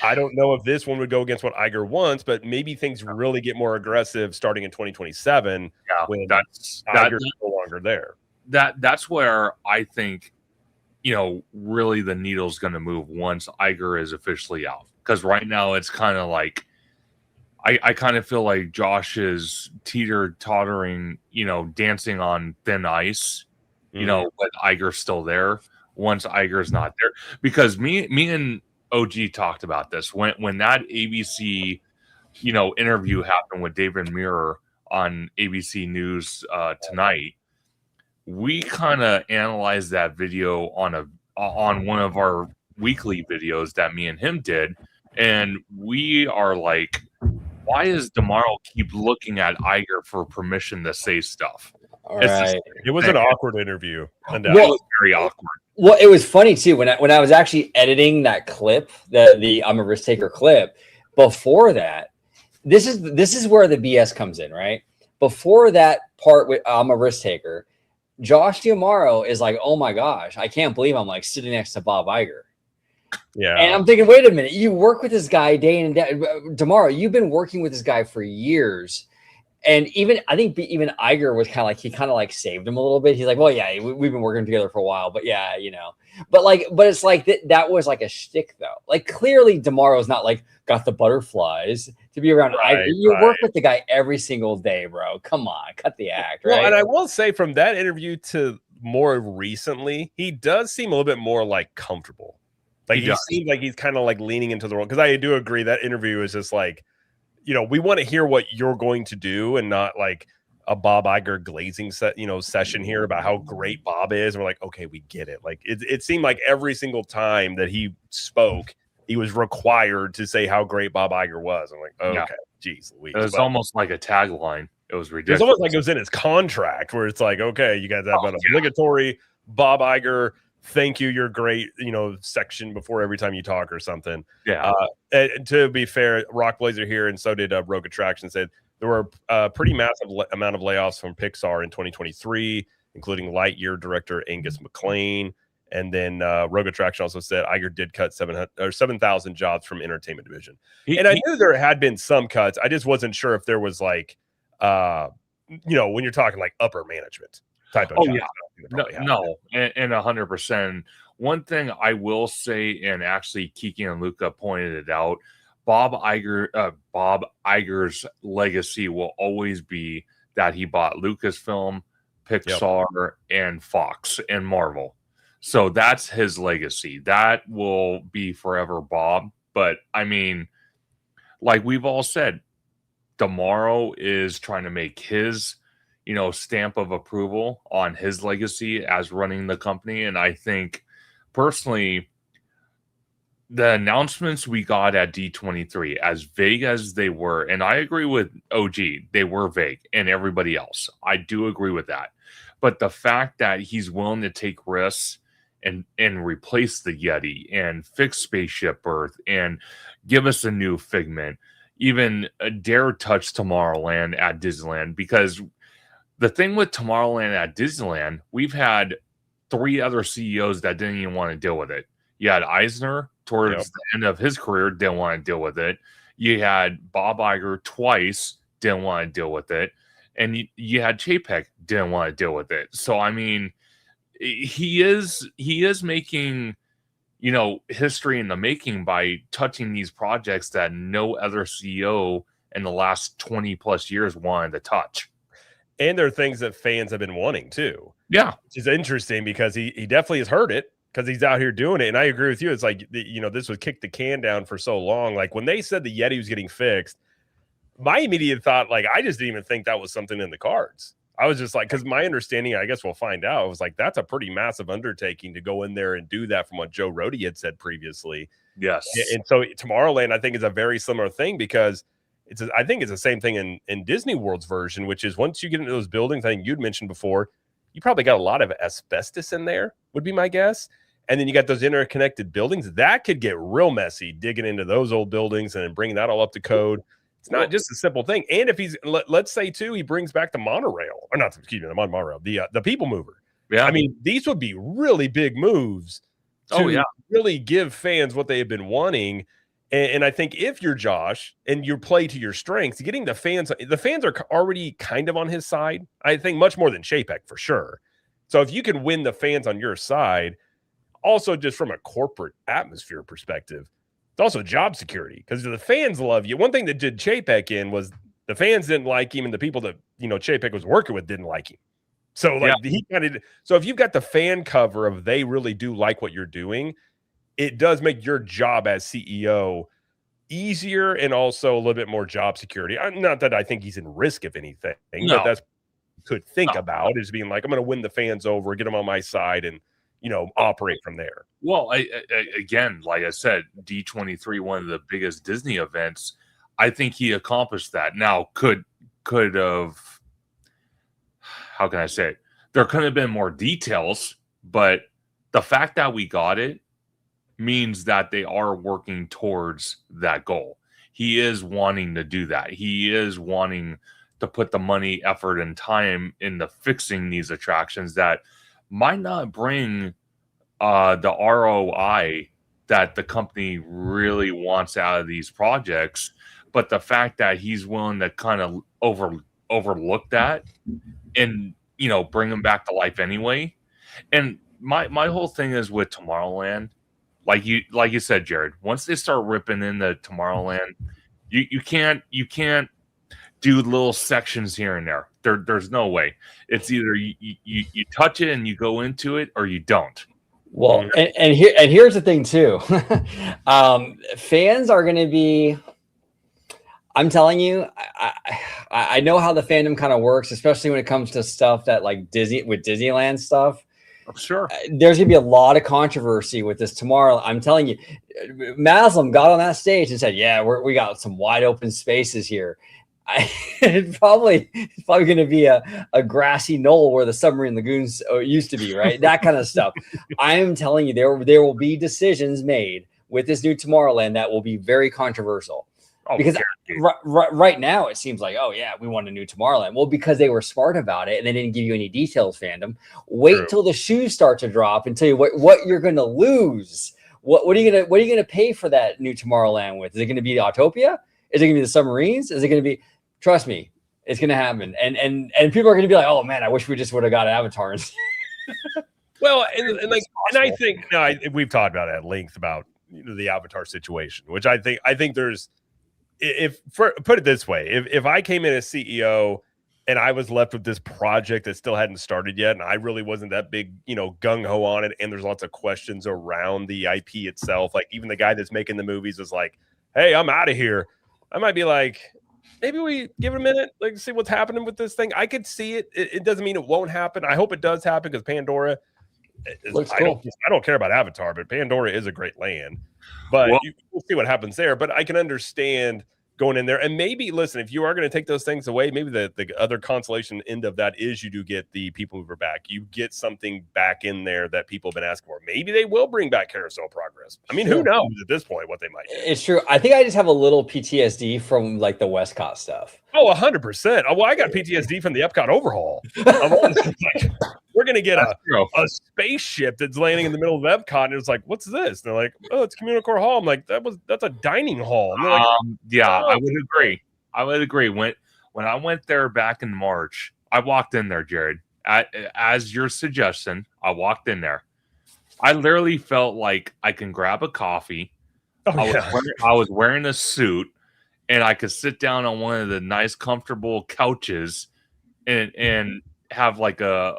I don't know if this one would go against what Iger wants, but maybe things really get more aggressive starting in 2027 when Iger's no longer there. That's where I think, really the needle's going to move once Iger is officially out. Because right now it's kind of like, I kind of feel like Josh is teeter-tottering, dancing on thin ice, with Iger still there. Once Iger's not there, because me and OG talked about this when that ABC, interview happened with David Muir on ABC News tonight. We kind of analyzed that video on one of our weekly videos that me and him did, and we are like, why does Tomorrow keep looking at Iger for permission to say stuff? It was an awkward interview. It was very awkward. Well, it was funny too when I was actually editing that clip, the I'm a risk taker clip. Before that, this is where the BS comes in, right? Before that part with I'm a risk taker, Josh Tomorrow is like, oh my gosh, I can't believe I'm like sitting next to Bob Iger. Yeah, and I'm thinking, wait a minute, you work with this guy day in and day. Tomorrow, you've been working with this guy for years. And even I think even Iger was kind of like he kind of like saved him a little bit. He's like, well, yeah, we've been working together for a while, but yeah, but it's like that was like a shtick though. Like clearly, Tomorrow's not like got the butterflies to be around Iger. You work with the guy every single day, bro. Come on, cut the act, right? Well, and I will say from that interview to more recently, he does seem a little bit more like comfortable. Like he seems like he's kind of like leaning into the role. Because I do agree that interview is just like, we want to hear what you're going to do and not like a Bob Iger glazing session here about how great Bob is. And we're like, okay, we get it. Like it seemed like every single time that he spoke, he was required to say how great Bob Iger was. I'm like, okay, geez Louise. It was almost like a tagline. It was ridiculous. It's almost like it was in his contract where it's like, okay, you guys have an obligatory Bob Iger, thank you, you're great, section before every time you talk or something. Yeah. And to be fair, Rock Blazer here, and so did Rogue Attraction, said there were a pretty massive amount of layoffs from Pixar in 2023, including Lightyear director Angus McLean. And then Rogue Attraction also said Iger did cut 7,000 jobs from entertainment division. And I knew there had been some cuts. I just wasn't sure if there was like, when you're talking like upper management type of job. No, and 100%. One thing I will say, and actually Kiki and Luca pointed it out, Bob Iger's legacy will always be that he bought Lucasfilm, Pixar, and Fox and Marvel. So that's his legacy. That will be forever Bob. But I mean, like we've all said, Tomorrow is trying to make his, stamp of approval on his legacy as running the company. And I think personally, the announcements we got at D23, as vague as they were, and I agree with OG, they were vague, and everybody else. I do agree with that. But the fact that he's willing to take risks and replace the Yeti and fix Spaceship Earth and give us a new Figment, even dare touch Tomorrowland at Disneyland, because the thing with Tomorrowland at Disneyland, we've had 3 other CEOs that didn't even want to deal with it. You had Eisner towards the end of his career, didn't want to deal with it. You had Bob Iger twice, didn't want to deal with it. And you had Chapek, didn't want to deal with it. So, I mean, he is making, history in the making by touching these projects that no other CEO in the last 20 plus years wanted to touch. And there are things that fans have been wanting too. Yeah. Which is interesting because he definitely has heard it because he's out here doing it. And I agree with you. It's like, this would kick the can down for so long. Like when they said the Yeti was getting fixed, my immediate thought, like, I just didn't even think that was something in the cards. I was just like, because my understanding, I guess we'll find out, was like, that's a pretty massive undertaking to go in there and do that from what Joe Rohde had said previously. Yes. And so Tomorrowland, I think, is a very similar thing because I think it's the same thing in Disney World's version, which is once you get into those buildings, I think you'd mentioned before, you probably got a lot of asbestos in there, would be my guess. And then you got those interconnected buildings. That could get real messy digging into those old buildings and bringing that all up to code. It's not just a simple thing. And if he's, let's say too, he brings back the monorail, or not, excuse me, the monorail, the people mover. Yeah. I mean, these would be really big moves to really give fans what they have been wanting. And I think if you're Josh and you play to your strengths, getting the fans are already kind of on his side. I think much more than Chapek for sure. So if you can win the fans on your side, also just from a corporate atmosphere perspective, it's also job security because the fans love you. One thing that did Chapek in was the fans didn't like him and the people that, Chapek was working with didn't like him. So he kind of, so if you've got the fan cover of they really do like what you're doing, it does make your job as CEO easier and also a little bit more job security. Not that I think he's in risk of anything, but that's what you could think about is being like, I'm going to win the fans over, get them on my side and, operate from there. Well, again, like I said, D23, one of the biggest Disney events, I think he accomplished that. Now, could have, how can I say it? There could have been more details, but the fact that we got it means that they are working towards that goal. He is wanting to do that. He is wanting to put the money, effort, and time into fixing these attractions that might not bring the ROI that the company really wants out of these projects. But the fact that he's willing to kind of overlook that and bring them back to life anyway. And my whole thing is with Tomorrowland, like you said, Jared. Once they start ripping into Tomorrowland, you can't do little sections here and there. There's no way. It's either you touch it and you go into it, or you don't. Well, and here's the thing too. Fans are going to be. I'm telling you, I know how the fandom kind of works, especially when it comes to stuff that like Disneyland stuff. Sure. There's going to be a lot of controversy with this tomorrow. I'm telling you, Maslam got on that stage and said, yeah, we got some wide open spaces here. It's probably going to be a grassy knoll where the submarine lagoons used to be, right? That kind of stuff. I am telling you, there will be decisions made with this new Tomorrowland that will be very controversial. Because right now it seems like, oh yeah, we want a new Tomorrowland. Well, because they were smart about it and they didn't give you any details, fandom. Wait till the shoes start to drop and tell you what you're going to lose. What are you gonna pay for that new Tomorrowland with? Is it going to be the Autopia? Is it going to be the submarines? Is it going to be? Trust me, it's going to happen. And people are going to be like, oh man, I wish we just would have got Avatar. Well, and I think we've talked about it at length about the Avatar situation, which I think there's. Put it this way, if I came in as CEO and I was left with this project that still hadn't started yet, and I really wasn't that big, gung-ho on it, and there's lots of questions around the IP itself, like even the guy that's making the movies is like, hey, I'm out of here. I might be like, maybe we give it a minute, like see what's happening with this thing. I could see it. It doesn't mean it won't happen. I hope it does happen because Pandora looks cool. I don't care about Avatar, but Pandora is a great land. But we'll see what happens there. But I can understand going in there. And maybe, listen, if you are going to take those things away, maybe the other consolation end of that is you do get the People Mover back. You get something back in there that people have been asking for. Maybe they will bring back Carousel Progress. I mean, who knows at this point what they might do. It's true. I think I just have a little PTSD from like the Westcott stuff. Oh, 100%. Well, I got PTSD from the Epcot overhaul. We're going to get a spaceship that's landing in the middle of Epcot. And it's like, what's this? And they're like, oh, it's Communicore Hall. I'm like, that's a dining hall. And they're like, yeah, I would agree. When I went there back in March, I walked in there, Jared, as your suggestion. I walked in there. I literally felt like I can grab a coffee. I was wearing a suit, and I could sit down on one of the nice, comfortable couches and have like a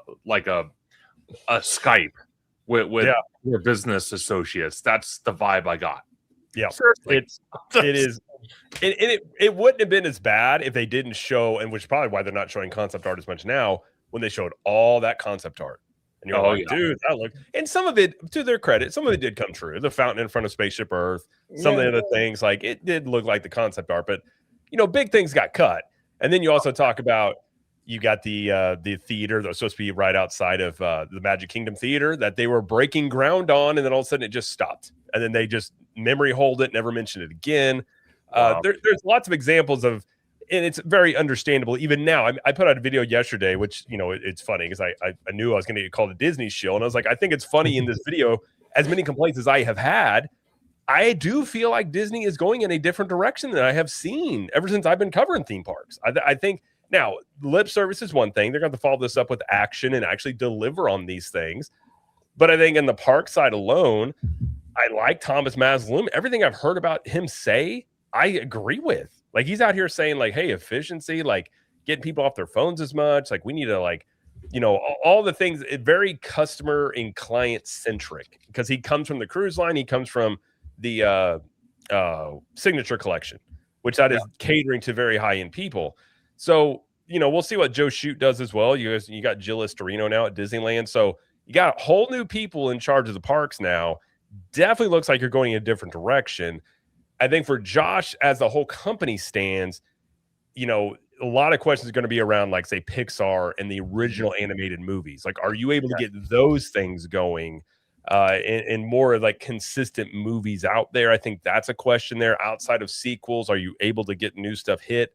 Skype with your business associates. That's the vibe I got. Yeah, it is. It wouldn't have been as bad if they didn't show, and which is probably why they're not showing concept art as much now, when they showed all that concept art. And you're like, dude, that looked, and some of it, to their credit, some of it did come true. The fountain in front of Spaceship Earth, some of the other things, like it did look like the concept art, but big things got cut. And then you also talk about, you got the theater that was supposed to be right outside of the Magic Kingdom Theater that they were breaking ground on, and then all of a sudden it just stopped. And then they just memory hold it, never mention it again. There's lots of examples of, and it's very understandable even now. I put out a video yesterday, which, it's funny because I knew I was going to get called a Disney shill. And I was like, I think it's funny in this video, as many complaints as I have had, I do feel like Disney is going in a different direction than I have seen ever since I've been covering theme parks. I think now lip service is one thing. They're going to follow this up with action and actually deliver on these things. But I think in the park side alone, I like Thomas Masloom. Everything I've heard about him say, I agree with. Like, he's out here saying, like, hey, efficiency, like getting people off their phones as much. Like, we need to, like, all the things, very customer and client centric, because he comes from the cruise line. He comes from the Signature Collection, which that is catering to very high end people. So, we'll see what Joe Shoot does as well. You got Jill Estorino now at Disneyland. So you got whole new people in charge of the parks now. Definitely looks like you're going in a different direction. I think for Josh, as the whole company stands, a lot of questions are going to be around, like, say, Pixar and the original animated movies. Like, are you able to get those things going and more like consistent movies out there? I think that's a question there. Outside of sequels, are you able to get new stuff hit?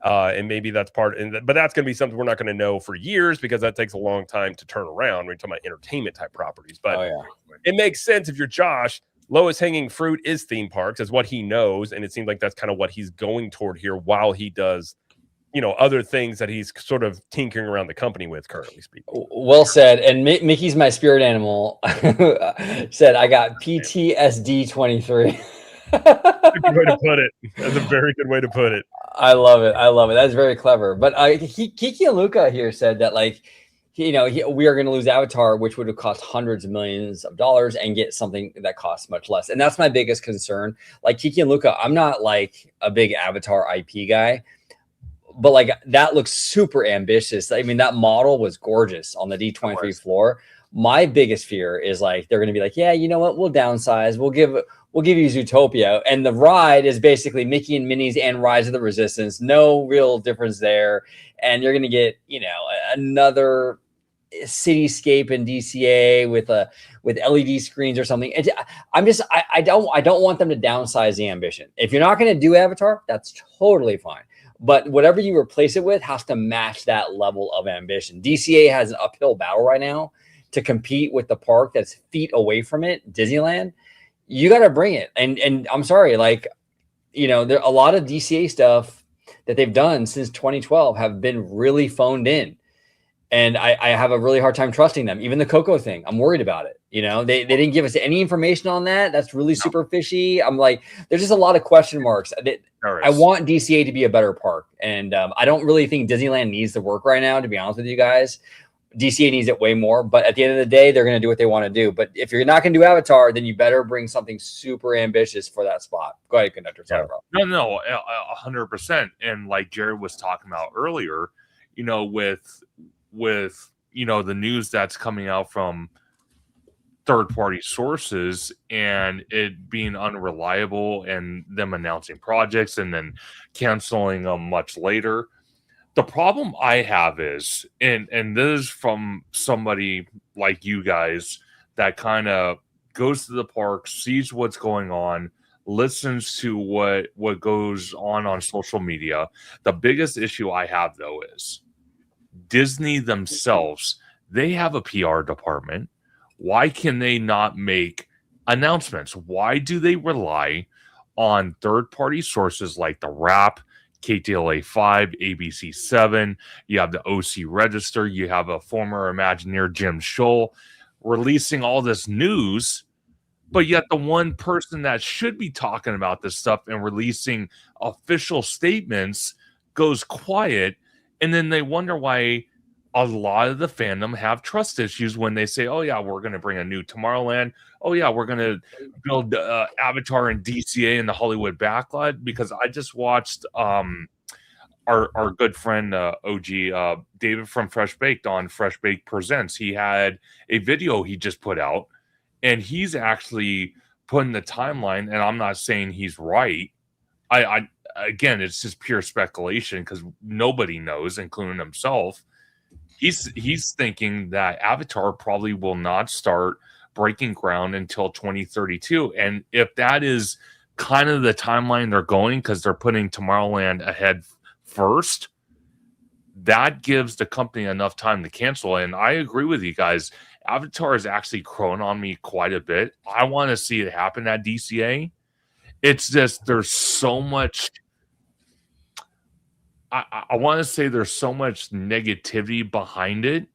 And maybe that's but that's going to be something we're not going to know for years, because that takes a long time to turn around. We're talking about entertainment type properties, but it makes sense if you're Josh. Lowest hanging fruit is theme parks, is what he knows, and it seems like that's kind of what he's going toward here while he does, other things that he's sort of tinkering around the company with currently speaking. Well said. And Mickey's my spirit animal. Said I got PTSD 23. That's a good way to put it. That's a very good way to put it. I love it. That's very clever. But Kiki and Luca here said that we are going to lose Avatar, which would have cost hundreds of millions of dollars, and get something that costs much less. And that's my biggest concern. Like Kiki and Luca, I'm not like a big Avatar IP guy, but like that looks super ambitious. I mean, that model was gorgeous on the D23 floor. My biggest fear is like they're going to be like, yeah, you know what? We'll downsize. We'll give you Zootopia, and the ride is basically Mickey and Minnie's and Rise of the Resistance. No real difference there, and you're going to get another cityscape in DCA with LED screens or something. I don't want them to downsize the ambition. If you're not going to do Avatar, that's totally fine. But whatever you replace it with has to match that level of ambition. DCA has an uphill battle right now to compete with the park that's feet away from it, Disneyland. You got to bring it. And I'm sorry, there a lot of DCA stuff that they've done since 2012 have been really phoned in. And I have a really hard time trusting them. Even the Coco thing, I'm worried about it. They didn't give us any information on that. That's really super fishy. I'm like, there's just a lot of question marks. I want DCA to be a better park. And I don't really think Disneyland needs the work right now, to be honest with you guys. DCA needs it way more. But at the end of the day, they're going to do what they want to do. But if you're not going to do Avatar, then you better bring something super ambitious for that spot. Go ahead, Conductor. Sorry, bro. No, 100%. And like Jared was talking about earlier, with the news that's coming out from third-party sources and it being unreliable and them announcing projects and then canceling them much later. The problem I have is, and this is from somebody like you guys that kind of goes to the park, sees what's going on, listens to what goes on social media. The biggest issue I have, though, is Disney themselves, they have a PR department. Why can they not make announcements? Why do they rely on third-party sources like the Wrap, KTLA 5, ABC 7? You have the OC Register. You have a former Imagineer, Jim Scholl, releasing all this news, but yet the one person that should be talking about this stuff and releasing official statements goes quiet. And then they wonder why a lot of the fandom have trust issues when they say, oh, yeah, we're going to bring a new Tomorrowland. Oh, yeah, we're going to build Avatar and DCA in the Hollywood backlot. Because I just watched our good friend, OG, David from Fresh Baked on Fresh Baked Presents. He had a video he just put out, and he's actually putting the timeline, and I'm not saying he's right. Again, it's just pure speculation because nobody knows, including himself. He's thinking that Avatar probably will not start breaking ground until 2032. And if that is kind of the timeline they're going, because they're putting Tomorrowland ahead first, that gives the company enough time to cancel. And I agree with you guys. Avatar has actually grown on me quite a bit. I want to see it happen at DCA. It's just there's so much... I want to say there's so much negativity behind it,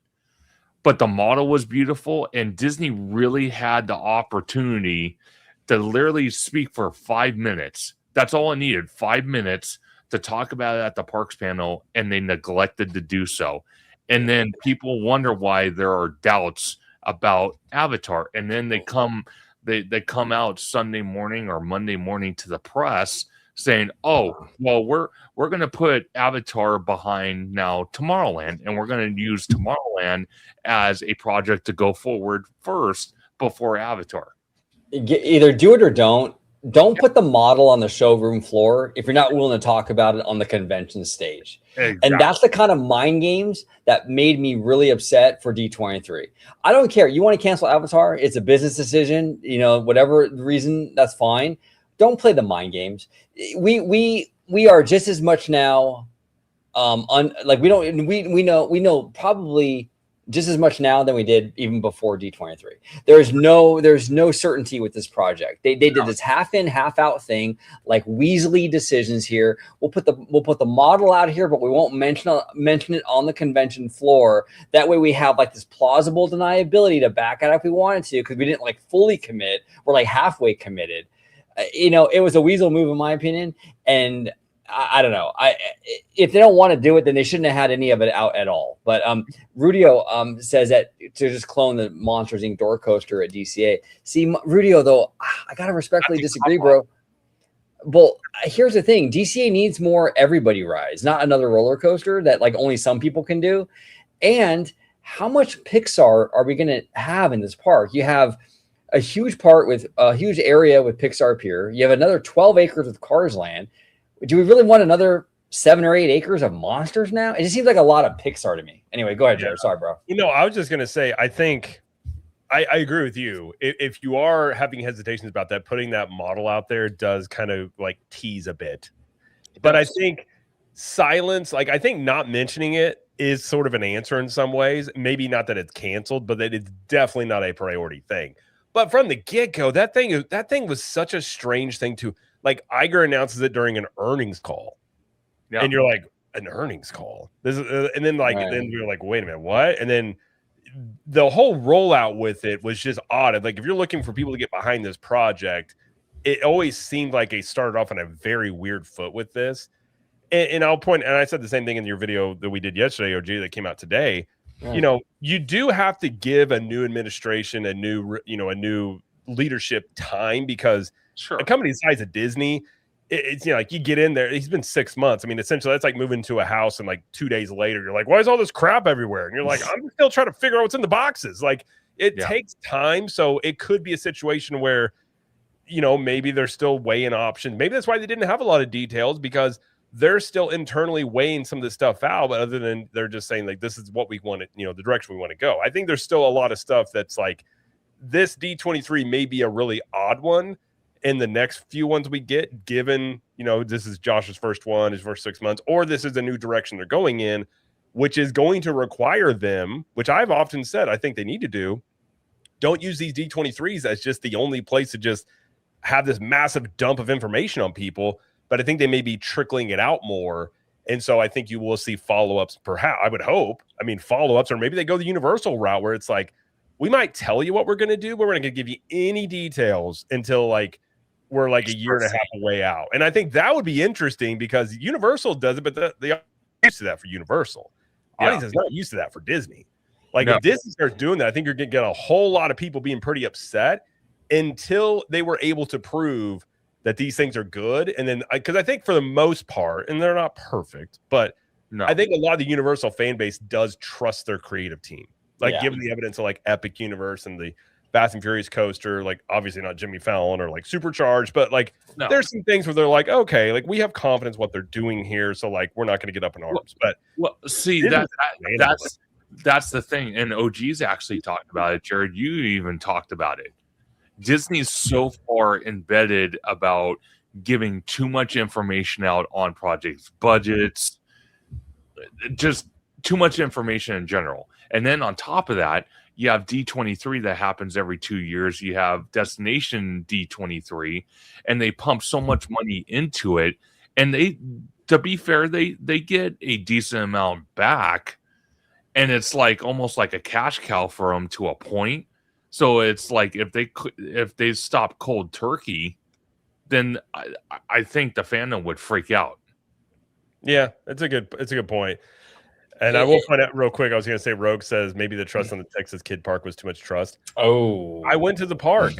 but the model was beautiful, and Disney really had the opportunity to literally speak for 5 minutes. That's all it needed, 5 minutes to talk about it at the parks panel, and they neglected to do so. And then people wonder why there are doubts about Avatar, and then they come out Sunday morning or Monday morning to the press saying, oh, well, we're going to put Avatar behind now Tomorrowland, and we're going to use Tomorrowland as a project to go forward first before Avatar. Either do it or don't. Don't put the model on the showroom floor if you're not willing to talk about it on the convention stage. Exactly. And that's the kind of mind games that made me really upset for D23. I don't care. You want to cancel Avatar? It's a business decision. Whatever the reason, that's fine. Don't play the mind games. We are just as much now. We know probably just as much now than we did even before D23. There's no certainty with this project. They did this half in, half out thing, like Weasley decisions here. We'll put the model out here, but we won't mention it on the convention floor. That way we have like this plausible deniability to back out if we wanted to, because we didn't like fully commit. We're like halfway committed. It was a weasel move in my opinion, and I don't know. If they don't want to do it, then they shouldn't have had any of it out at all. But Rudio says that to just clone the Monsters Inc. door coaster at DCA. See, Rudio, though, I gotta respectfully disagree, bro. Well, here's the thing: DCA needs more everybody rides, not another roller coaster that like only some people can do. And how much Pixar are we going to have in this park? You have a huge part with a huge area with Pixar Pier. You have another 12 acres with Cars Land. Do we really want another 7 or 8 acres of monsters now? It just seems like a lot of Pixar to me. Anyway, go ahead, Jared. Sorry, bro. I was just going to say, I think I agree with you. If you are having hesitations about that, putting that model out there does kind of like tease a bit. But I think silence, like I think not mentioning it is sort of an answer in some ways. Maybe not that it's canceled, but that it's definitely not a priority thing. But from the get-go, that thing was such a strange thing to, like, Iger announces it during an earnings call. Yeah. And you're like, an earnings call? This is, and then like, right. Then you're like, wait a minute, what? And then the whole rollout with it was just odd. Like, if you're looking for people to get behind this project, it always seemed like it started off on a very weird foot with this. And I'll point, and I said the same thing in your video that we did yesterday, OG, that came out today. Right. You do have to give a new administration, a new leadership time, because a company the size of Disney, it's like you get in there. He's been 6 months. I mean, essentially, that's like moving to a house and like 2 days later, you're like, why is all this crap everywhere? And you're like, I'm still trying to figure out what's in the boxes. Like, it takes time. So it could be a situation where, maybe they're still weighing options. Maybe that's why they didn't have a lot of details, because they're still internally weighing some of this stuff out. But other than they're just saying like, this is what we want to, the direction we want to go. I think there's still a lot of stuff that's like, this D23 may be a really odd one in the next few ones we get, given, this is Josh's first one, his first 6 months, or this is a new direction they're going in, which is going to require them, which I've often said I think they need to do. Don't use these D23s as just the only place to just have this massive dump of information on people. But I think they may be trickling it out more. And so I think you will see follow-ups, perhaps, I would hope. I mean, follow-ups, or maybe they go the Universal route where it's like, we might tell you what we're going to do, but we're not going to give you any details until like we're like a year and a half away out. And I think that would be interesting, because Universal does it, but they are used to that for Universal. Audience is not used to that for Disney. Like, if Disney starts doing that, I think you're going to get a whole lot of people being pretty upset until they were able to prove that these things are good. And then, because I think for the most part, and they're not perfect, but I think a lot of the Universal fan base does trust their creative team. Like, given the evidence of like Epic Universe and the Fast and Furious coaster, like obviously not Jimmy Fallon or like Supercharged, but like there's some things where they're like, okay, like we have confidence what they're doing here, so like we're not going to get up in arms. But see, that's the thing, and OG's actually talked about it. Jared, you even talked about it. Disney's so far embedded about giving too much information out on projects, budgets, just too much information in general. And then on top of that, you have D23 that happens every 2 years. You have Destination D23, and they pump so much money into it. And to be fair, they get a decent amount back. And it's like almost like a cash cow for them to a point. So it's like if they stop cold turkey, then I think the fandom would freak out. Yeah, it's a good point. And I will find out real quick. I was going to say, Rogue says maybe the trust on the Texas Kid Park was too much trust. Oh, I went to the park.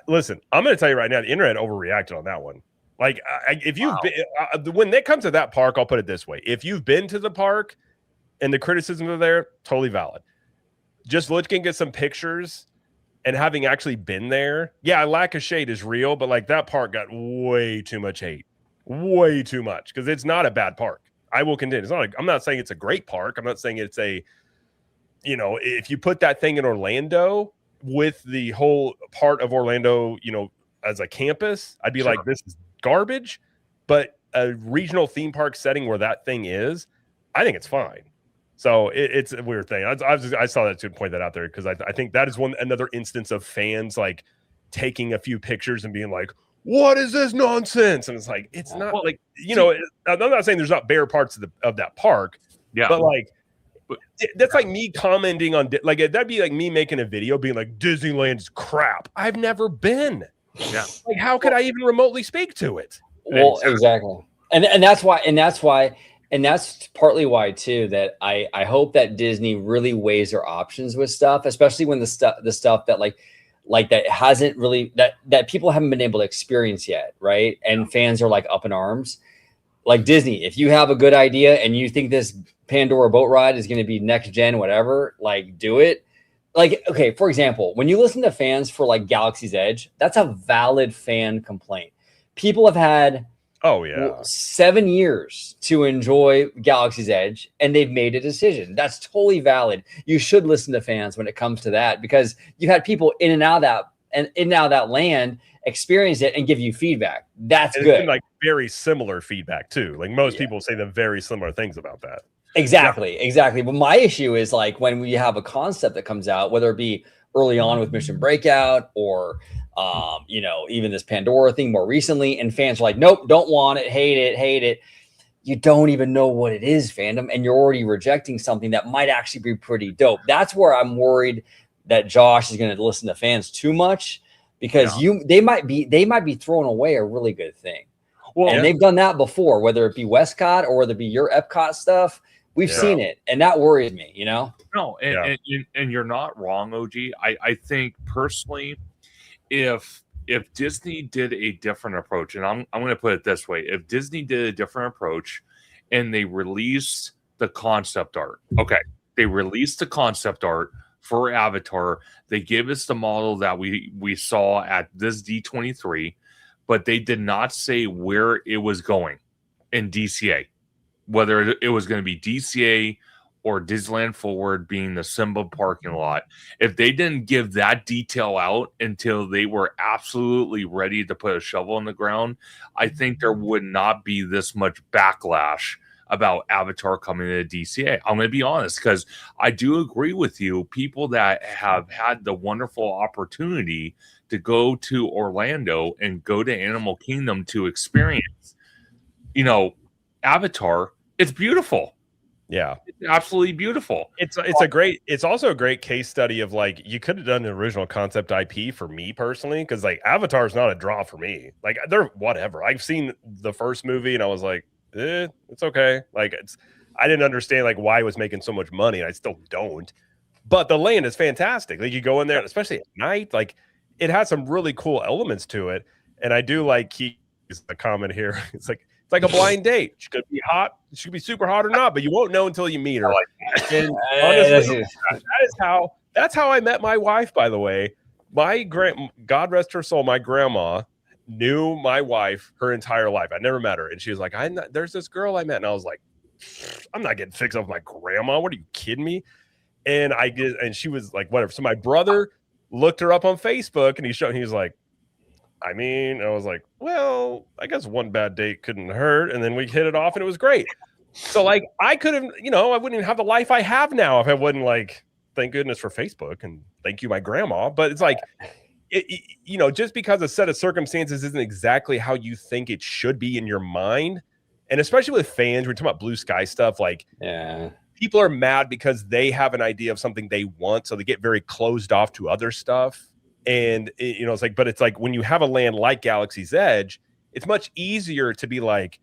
Listen, I'm going to tell you right now, the internet overreacted on that one. Like, if you've been, when it comes to that park, I'll put it this way: if you've been to the park and the criticisms are there, totally valid. Just looking at some pictures and having actually been there, lack of shade is real, but like that park got way too much hate, way too much, because it's not a bad park. I will contend it's not. I'm not saying it's a great park. I'm not saying it's a, if you put that thing in Orlando with the whole part of Orlando, as a campus, I'd be like, this is garbage. But a regional theme park setting where that thing is, I think it's fine. So it's a weird thing. I saw that to point that out there because I think that is another instance of fans like taking a few pictures and being like, "What is this nonsense?" And it's like, it's not like, you know, I'm not saying there's not bare parts of that park, but like that's like me commenting on like that'd be like me making a video being like Disneyland's crap. I've never been. Yeah. Like how could I even remotely speak to it? Well, exactly. And that's partly why too that I hope that Disney really weighs their options with stuff, especially when the stuff that like that hasn't really that people haven't been able to experience yet, right? And fans are like up in arms. Like Disney, if you have a good idea and you think this Pandora boat ride is going to be next gen, whatever, like do it. Like, okay, for example, when you listen to fans for like Galaxy's Edge, that's a valid fan complaint. People have had 7 years to enjoy Galaxy's Edge, and they've made a decision. That's totally valid. You should listen to fans when it comes to that, because you had people in and out of that land experience it and give you feedback. That's good. Been like very similar feedback too. Like most people say the very similar things about that. Exactly. But my issue is like when we have a concept that comes out, whether it be early on with Mission Breakout or you know, even this Pandora thing more recently, and fans are like, nope, don't want it, hate it. You don't even know what it is, fandom, and you're already rejecting something that might actually be pretty dope. That's where I'm worried that Josh is going to listen to fans too much, because they might be throwing away a really good thing. Well, and they've done that before, whether it be Westcott or whether it be your Epcot stuff. We've seen it, and that worries me, you know? No, and you're not wrong, OG. I think personally, if Disney did a different approach, and I'm going to put it this way, if Disney did a different approach and they released the concept art, they released the concept art for Avatar, they gave us the model that we saw at this D23, but they did not say where it was going in DCA. Whether it was going to be DCA or Disneyland Forward being the Simba parking lot, if they didn't give that detail out until they were absolutely ready to put a shovel in the ground, I think there would not be this much backlash about Avatar coming to DCA. I'm going to be honest, because I do agree with you. People that have had the wonderful opportunity to go to Orlando and go to Animal Kingdom to experience, you know, Avatar, it's beautiful. Yeah, it's absolutely beautiful. It's also a great case study of like, you could have done an original concept IP for me personally, because like Avatar is not a draw for me. Like they're whatever. I've seen the first movie and I was like, it's okay. Like I didn't understand like why it was making so much money, and I still don't. But the land is fantastic. Like you go in there, especially at night, like it has some really cool elements to it. And I do like the comment here. It's like a blind date. She could be hot. She could be super hot or not, but you won't know until you meet her. And honestly, that's how I met my wife, by the way. God rest her soul, my grandma knew my wife her entire life. I never met her. And she was like, there's this girl I met. And I was like, I'm not getting fixed up with my grandma. What are you kidding me? And she was like, whatever. So my brother looked her up on Facebook, and he was like, I mean, I was like, well, I guess one bad date couldn't hurt. And then we hit it off and it was great. So like I could have, I wouldn't even have the life I have now if I wasn't like, thank goodness for Facebook and thank you, my grandma. But it's like, just because a set of circumstances isn't exactly how you think it should be in your mind. And especially with fans, we're talking about blue sky stuff. Like people are mad because they have an idea of something they want. So they get very closed off to other stuff. And it's like when you have a land like Galaxy's Edge, it's much easier to be like,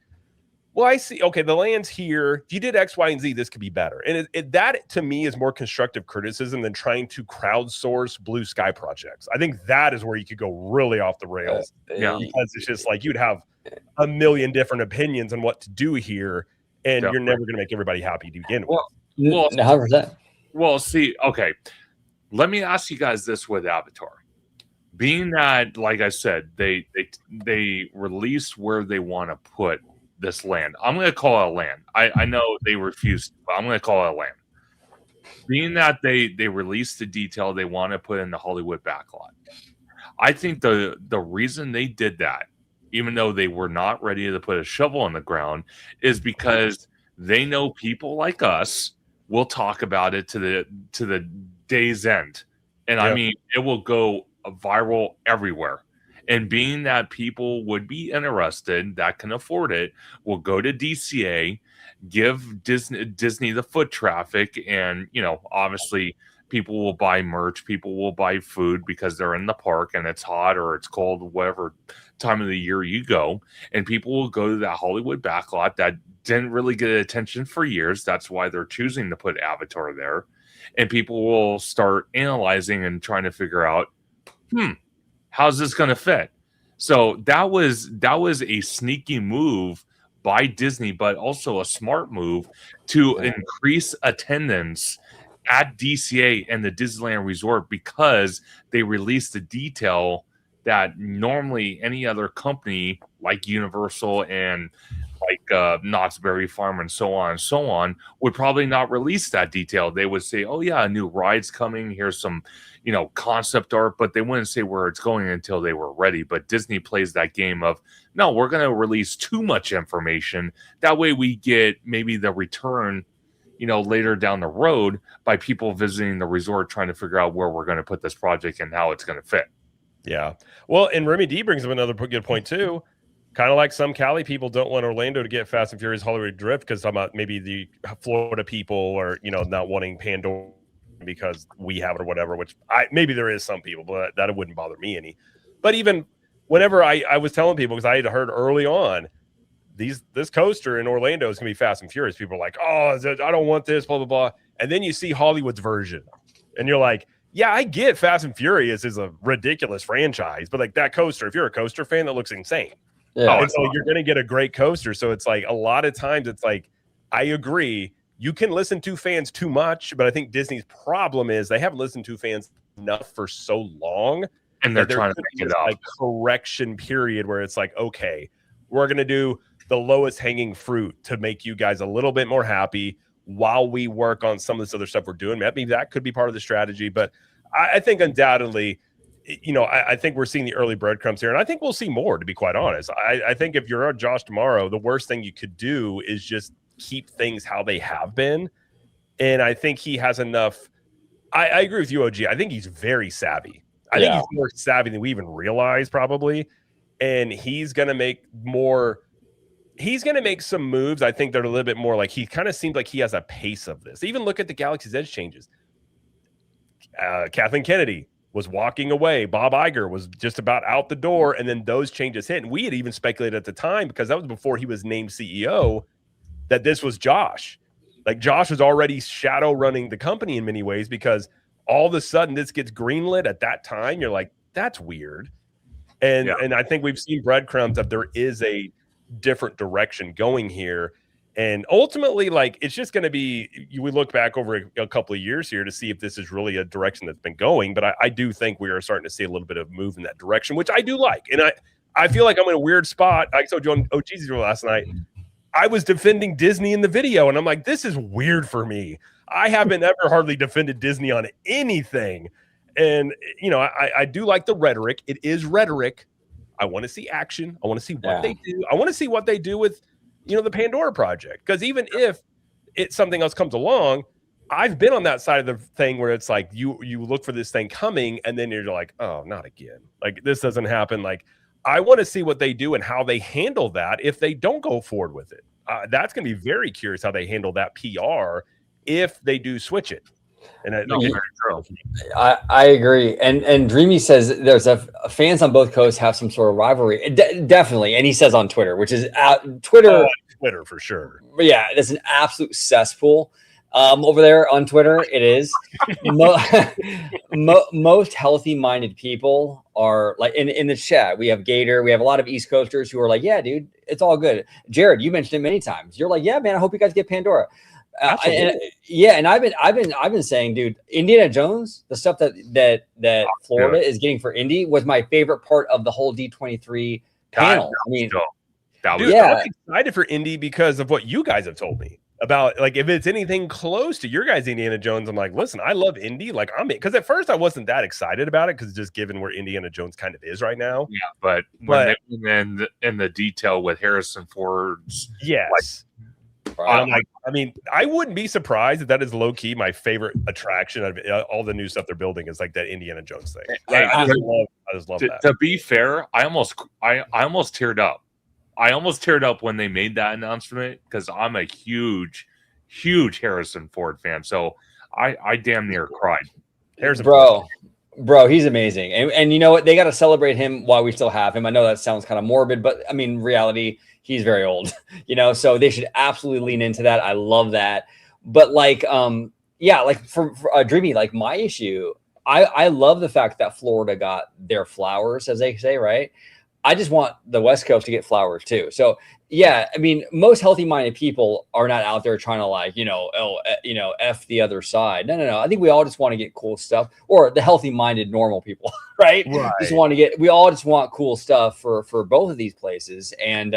well, I see. Okay, the land's here. If you did X, Y, and Z, this could be better. And that to me is more constructive criticism than trying to crowdsource blue sky projects. I think that is where you could go really off the rails. Because it's just like you'd have a million different opinions on what to do here, and you're never going to make everybody happy to begin with. Well, 100%. Well, see, okay. Let me ask you guys this with Avatar. Being that, like I said, they released where they want to put this land. I'm going to call it a land. I know they refused, but I'm going to call it a land. Being that they released the detail they want to put in the Hollywood backlot, I think the reason they did that, even though they were not ready to put a shovel in the ground, is because they know people like us we'll talk about it to the day's end. And I Yeah. mean, it will go viral everywhere. And being that people would be interested that can afford it, will go to DCA, give Disney the foot traffic, and obviously people will buy merch, people will buy food because they're in the park and it's hot or it's cold, whatever time of the year you go, and people will go to that Hollywood backlot that didn't really get attention for years. That's why they're choosing to put Avatar there, and people will start analyzing and trying to figure out, how's this going to fit? So that was a sneaky move by Disney, but also a smart move to increase attendance at DCA and the Disneyland Resort, because they released a detail that normally any other company like Universal and like Knott's Berry Farm and so on would probably not release that detail. They would say, oh yeah, a new ride's coming, here's some concept art, but they wouldn't say where it's going until they were ready. But Disney plays that game of, no, we're going to release too much information, that way we get maybe the return later down the road by people visiting the resort trying to figure out where we're going to put this project and how it's going to fit. Yeah. Well, and Remy D brings up another good point too. Kind of like some Cali people don't want Orlando to get Fast and Furious Hollywood Drift because about maybe the Florida people or not wanting Pandora because we have it or whatever, which maybe there is some people, but that wouldn't bother me any. But even whenever I was telling people, because I had heard early on, this coaster in Orlando is going to be Fast and Furious. People are like, oh, I don't want this, blah, blah, blah. And then you see Hollywood's version and you're like, yeah, I get Fast and Furious is a ridiculous franchise, but like that coaster, if you're a coaster fan, that looks insane. Yeah. And so you're going to get a great coaster. So it's like a lot of times it's like, I agree. You can listen to fans too much, but I think Disney's problem is they haven't listened to fans enough for so long. And they're trying to make it up. Like correction period where it's like, okay, we're going to do the lowest hanging fruit to make you guys a little bit more happy while we work on some of this other stuff we're doing. Maybe that could be part of the strategy, but I think undoubtedly, I think we're seeing the early breadcrumbs here, and I think we'll see more, to be quite honest. I think if you're Josh tomorrow, the worst thing you could do is just keep things how they have been. And I think he has enough. I agree with you, OG. I think he's very savvy. I think he's more savvy than we even realize, probably. And he's going to make more. He's going to make some moves, I think, that are a little bit more like he kind of seems like he has a pace of this. Even look at the Galaxy's Edge changes. Kathleen Kennedy was walking away. Bob Iger was just about out the door, and then those changes hit. And we had even speculated at the time, because that was before he was named CEO, that this was Josh. Like Josh was already shadow running the company in many ways, because all of a sudden this gets greenlit at that time. You're like, that's weird. And I think we've seen breadcrumbs that there is a different direction going here. And ultimately, like, it's just going to be, we look back over a couple of years here to see if this is really a direction that's been going. But I do think we are starting to see a little bit of move in that direction, which I do like. And I feel like I'm in a weird spot. I told you on OG's last night, I was defending Disney in the video, and I'm like, this is weird for me. I haven't ever hardly defended Disney on anything. And, I do like the rhetoric. It is rhetoric. I want to see action. I want to see what they do. I want to see what they do with the Pandora project, because even if something else comes along, I've been on that side of the thing where it's like you look for this thing coming and then you're like, oh, not again. Like, this doesn't happen. Like, I want to see what they do and how they handle that if they don't go forward with it. That's going to be very curious how they handle that PR if they do switch it. And I agree. And Dreamy says there's fans on both coasts have some sort of rivalry. Definitely. And he says on Twitter, which is Twitter for sure. Yeah, it's an absolute cesspool over there on Twitter. It is. Most healthy-minded people are like in the chat. We have Gator. We have a lot of East Coasters who are like, yeah, dude, it's all good. Jared, you mentioned it many times. You're like, yeah, man, I hope you guys get Pandora. And I've been saying, dude, Indiana Jones, the stuff that Florida is getting for Indy was my favorite part of the whole D23 panel. I'm excited for Indy because of what you guys have told me about. Like, if it's anything close to your guys' Indiana Jones, I'm like, listen, I love Indy. Like, because at first I wasn't that excited about it, because just given where Indiana Jones kind of is right now. Yeah, but when in the detail with Harrison Ford's I'm like, I mean, I wouldn't be surprised if that is low key my favorite attraction of all the new stuff they're building is like that Indiana Jones thing. Hey, I just love that. To be fair, I almost teared up. I almost teared up when they made that announcement because I'm a huge Harrison Ford fan. So I damn near cried. Harrison Ford. Bro, he's amazing. And you know what? They got to celebrate him while we still have him. I know that sounds kind of morbid, but I mean, reality, he's very old, you know, so they should absolutely lean into that. I love that. But like, yeah, like for Dreamy, like my issue, I love the fact that Florida got their flowers, as they say, right? I just want the West Coast to get flowers too. So yeah, I mean, most healthy-minded people are not out there trying to like, F the other side. No. I think we all just want to get cool stuff, or the healthy-minded normal people, right? We all just want cool stuff for both of these places. And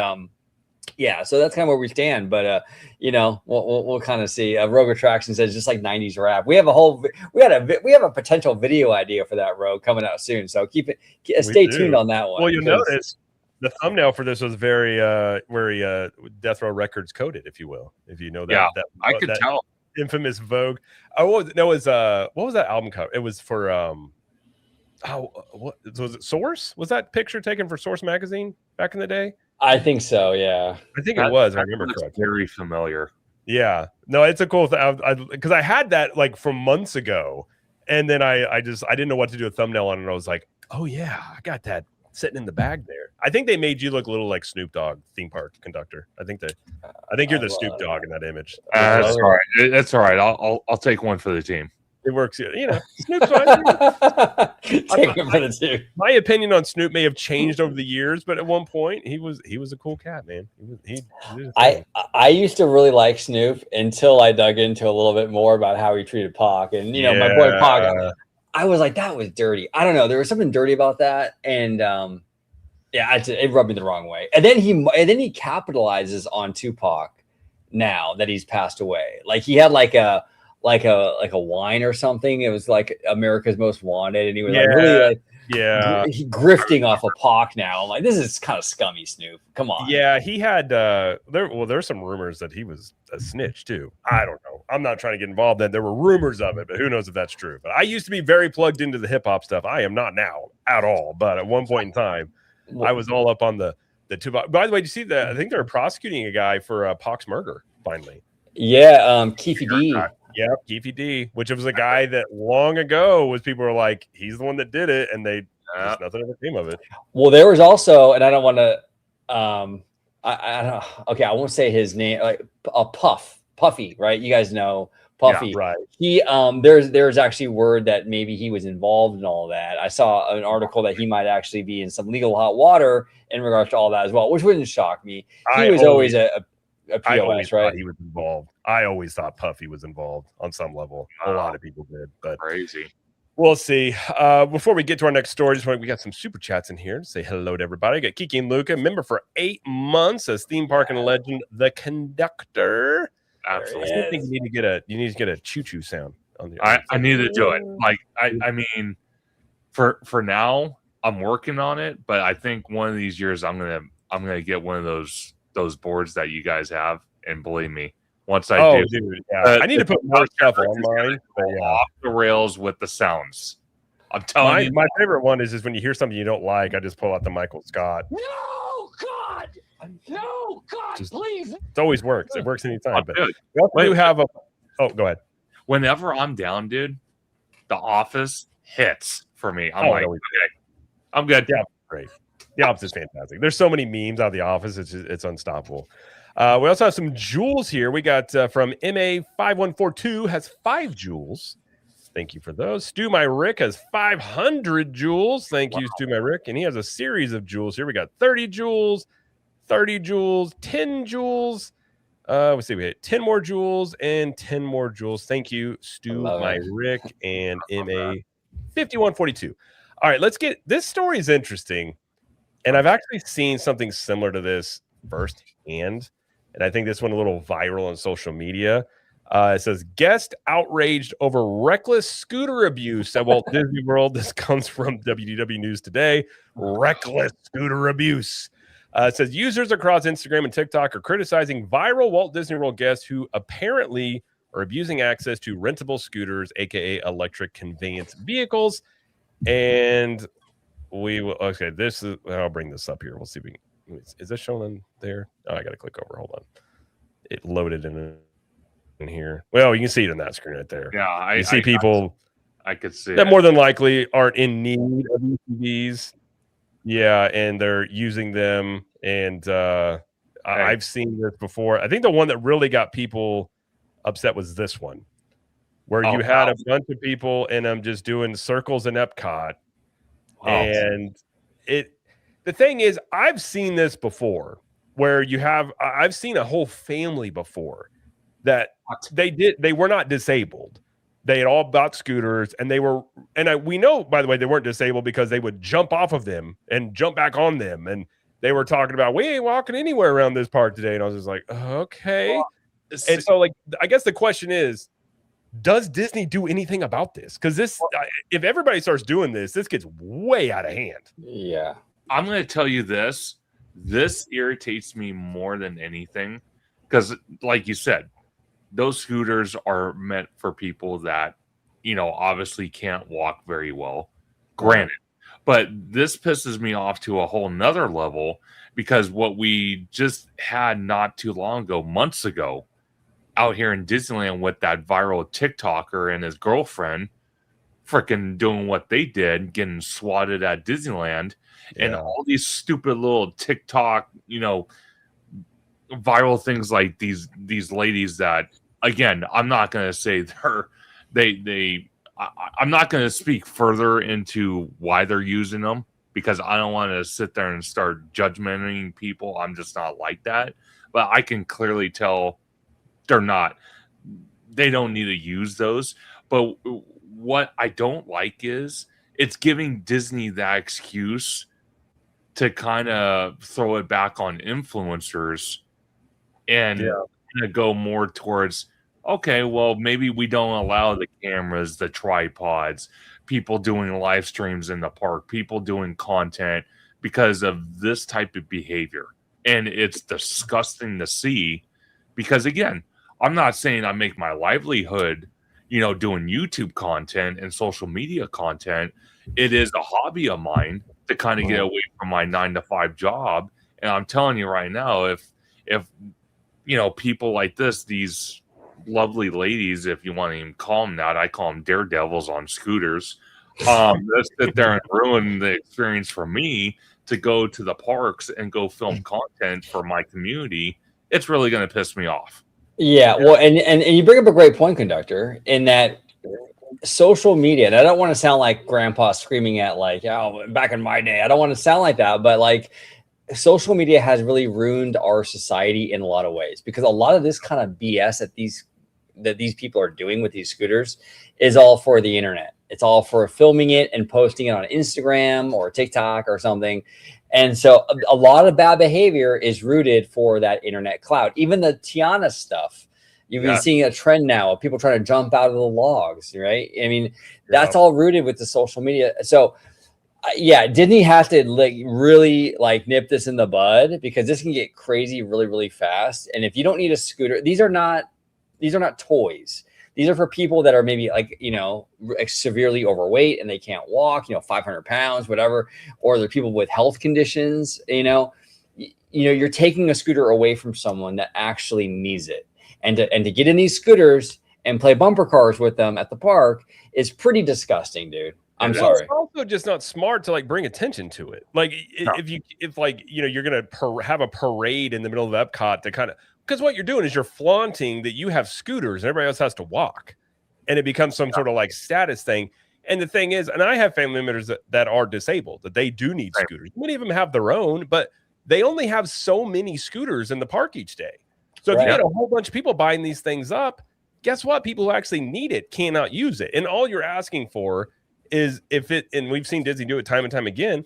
yeah, so that's kind of where we stand. But we'll kind of see. Rogue Attraction says just like 90s rap. We have a potential video idea for that, Rogue, coming out soon. So stay tuned on that one. Well, you'll notice the thumbnail for this was very Death Row Records coded, if you will. If you know that. Yeah, that I could tell. Infamous Vogue. What was that album cover? It was for what was it? Source? Was that picture taken for Source magazine back in the day? I think so, yeah. I think it was. I remember correctly. Very familiar. Yeah. No, it's a cool thing. Because I had that like from months ago, and then I didn't know what to do a thumbnail on, and I was like, oh yeah, I got that sitting in the bag there. I think they made you look a little like Snoop Dogg, theme park conductor. I think you're the Snoop Dogg in that image. That's all right. That's all right. I'll take one for the team. It works, Snoop's fine. Take him for the team. My opinion on Snoop may have changed over the years, but at one point he was a cool cat, man. I used to really like Snoop until I dug into a little bit more about how he treated Pac, and my boy Pac. I was like, that was dirty. I don't know. There was something dirty about that, and it rubbed me the wrong way. And then he capitalizes on Tupac now that he's passed away. Like he had like a wine or something. It was like America's Most Wanted, and he was like really grifting off of Pac now. I'm like, this is kind of scummy, Snoop. Come on. Yeah, he had there's some rumors that he was a snitch too. I don't know. I'm not trying to get involved in. There were rumors of it, but who knows if that's true. But I used to be very plugged into the hip hop stuff. I am not now at all. But at one point in time, I was all up on the Tupac. By the way, did you see that? I think they're prosecuting a guy for Pac's murder finally. Yeah, Keefe D. Yeah, Keefe D, which was a guy that long ago people were like, he's the one that did it, and just nothing ever came of it. Well, there was also, and I don't want to, I don't. Okay, I won't say his name. Like Puffy, right? You guys know Puffy, yeah, right? He, there's actually word that maybe he was involved in all that. I saw an article that he might actually be in some legal hot water in regards to all that as well, which wouldn't shock me. He was always a POS, right? He was involved. I always thought Puffy was involved on some level. A lot of people did, but crazy. We'll see. Before we get to our next story, we got some super chats in here to say hello to everybody. Got Kiki and Luca, member for 8 months as theme park and legend, the conductor. Absolutely. I think you need to get a choo choo sound on the. I need to do it. Like I mean, for now, I'm working on it, but I think one of these years I'm gonna get one of those boards that you guys have, and believe me, once I do, dude, yeah. I need to put more stuff on mine. Off the rails with the sounds. I'm telling you, my favorite one is when you hear something you don't like, I just pull out the Michael Scott. No, God, please. It always works. It works anytime. But dude, we also do have a. Oh, go ahead. Whenever I'm down, dude, The Office hits for me. I'm okay, I'm good. Yeah, great. The Office is fantastic. There's so many memes out of The Office. It's unstoppable. We also have some jewels here. We got from MA5142 has 5 jewels. Thank you for those. Stu My Rick has 500 jewels. Thank you, Stu My Rick. And he has a series of jewels here. We got 30 jewels, 30 jewels, 10 jewels. Let's see, we had 10 more jewels and 10 more jewels. Thank you, Stu My Rick and MA5142. All right, let's get this story is interesting. And I've actually seen something similar to this firsthand. And I think this one a little viral on social media. It says, guest outraged over reckless scooter abuse at Walt Disney World. This comes from WDW News Today. Reckless scooter abuse. It says users across Instagram and TikTok are criticizing viral Walt Disney World guests who apparently are abusing access to rentable scooters, aka electric conveyance vehicles. And we will. Okay, this is. I'll bring this up here. We'll see if we can. Is this shown in there? Oh, I got to click over. Hold on. It loaded in here. Well, you can see it on that screen right there. Yeah, you see people. I could see that it. more than likely aren't in need of UTVs. Yeah, and they're using them. And I've seen this before. I think the one that really got people upset was this one, where you had a bunch of people and I'm just doing circles in Epcot. And the thing is, I've seen this before where I've seen a whole family before that they were not disabled. They had all bought scooters and we know, by the way, they weren't disabled because they would jump off of them and jump back on them. And they were talking about, we ain't walking anywhere around this park today. And I was just like, okay. And so like, I guess the question is, does Disney do anything about this? Because if everybody starts doing this gets way out of hand. Yeah. I'm going to tell you this. This irritates me more than anything because, like you said, those scooters are meant for people that, obviously can't walk very well. Granted. But this pisses me off to a whole nother level because what we just had not too long ago, months ago, out here in Disneyland with that viral TikToker and his girlfriend freaking doing what they did, getting swatted at Disneyland, and all these stupid little TikTok, viral things like these ladies that, again, I'm not going to say I'm not going to speak further into why they're using them because I don't want to sit there and start judgmenting people. I'm just not like that. But I can clearly tell they don't need to use those. But what I don't like is it's giving Disney that excuse to kind of throw it back on influencers and go more towards, okay, well, maybe we don't allow the cameras, the tripods, people doing live streams in the park, people doing content because of this type of behavior. And it's disgusting to see because, again, I'm not saying I make my livelihood, doing YouTube content and social media content. It is a hobby of mine to kind of get away from my 9-to-5 job. And I'm telling you right now, if people like these lovely ladies, if you want to even call them that, I call them daredevils on scooters, let's sit there and ruin the experience for me to go to the parks and go film content for my community. It's really going to piss me off. Yeah, well, and you bring up a great point, Conductor, in that social media, and I don't want to sound like grandpa screaming at like, oh, back in my day. I don't want to sound like that, but like social media has really ruined our society in a lot of ways because a lot of this kind of BS that these people are doing with these scooters is all for the internet. It's all for filming it and posting it on Instagram or TikTok or something. And so a lot of bad behavior is rooted for that internet cloud. Even the Tiana stuff, you've been seeing a trend now of people trying to jump out of the logs, right? I mean, that's all rooted with the social media. So Disney has to really nip this in the bud because this can get crazy really, really fast. And if you don't need a scooter, these are not toys. These are for people that are maybe severely overweight and they can't walk, 500 pounds, whatever, or they're people with health conditions, you're taking a scooter away from someone that actually needs it. And to get in these scooters and play bumper cars with them at the park is pretty disgusting, dude. I'm sorry. It's also just not smart to bring attention to it. If you're going to have a parade in the middle of Epcot to kind of, because what you're doing is you're flaunting that you have scooters and everybody else has to walk. And it becomes some sort of status thing. And the thing is, and I have family members that are disabled, that they do need scooters. Many of them have their own, but they only have so many scooters in the park each day. So if you get a whole bunch of people buying these things up, guess what? People who actually need it cannot use it. And all you're asking for is and we've seen Disney do it time and time again,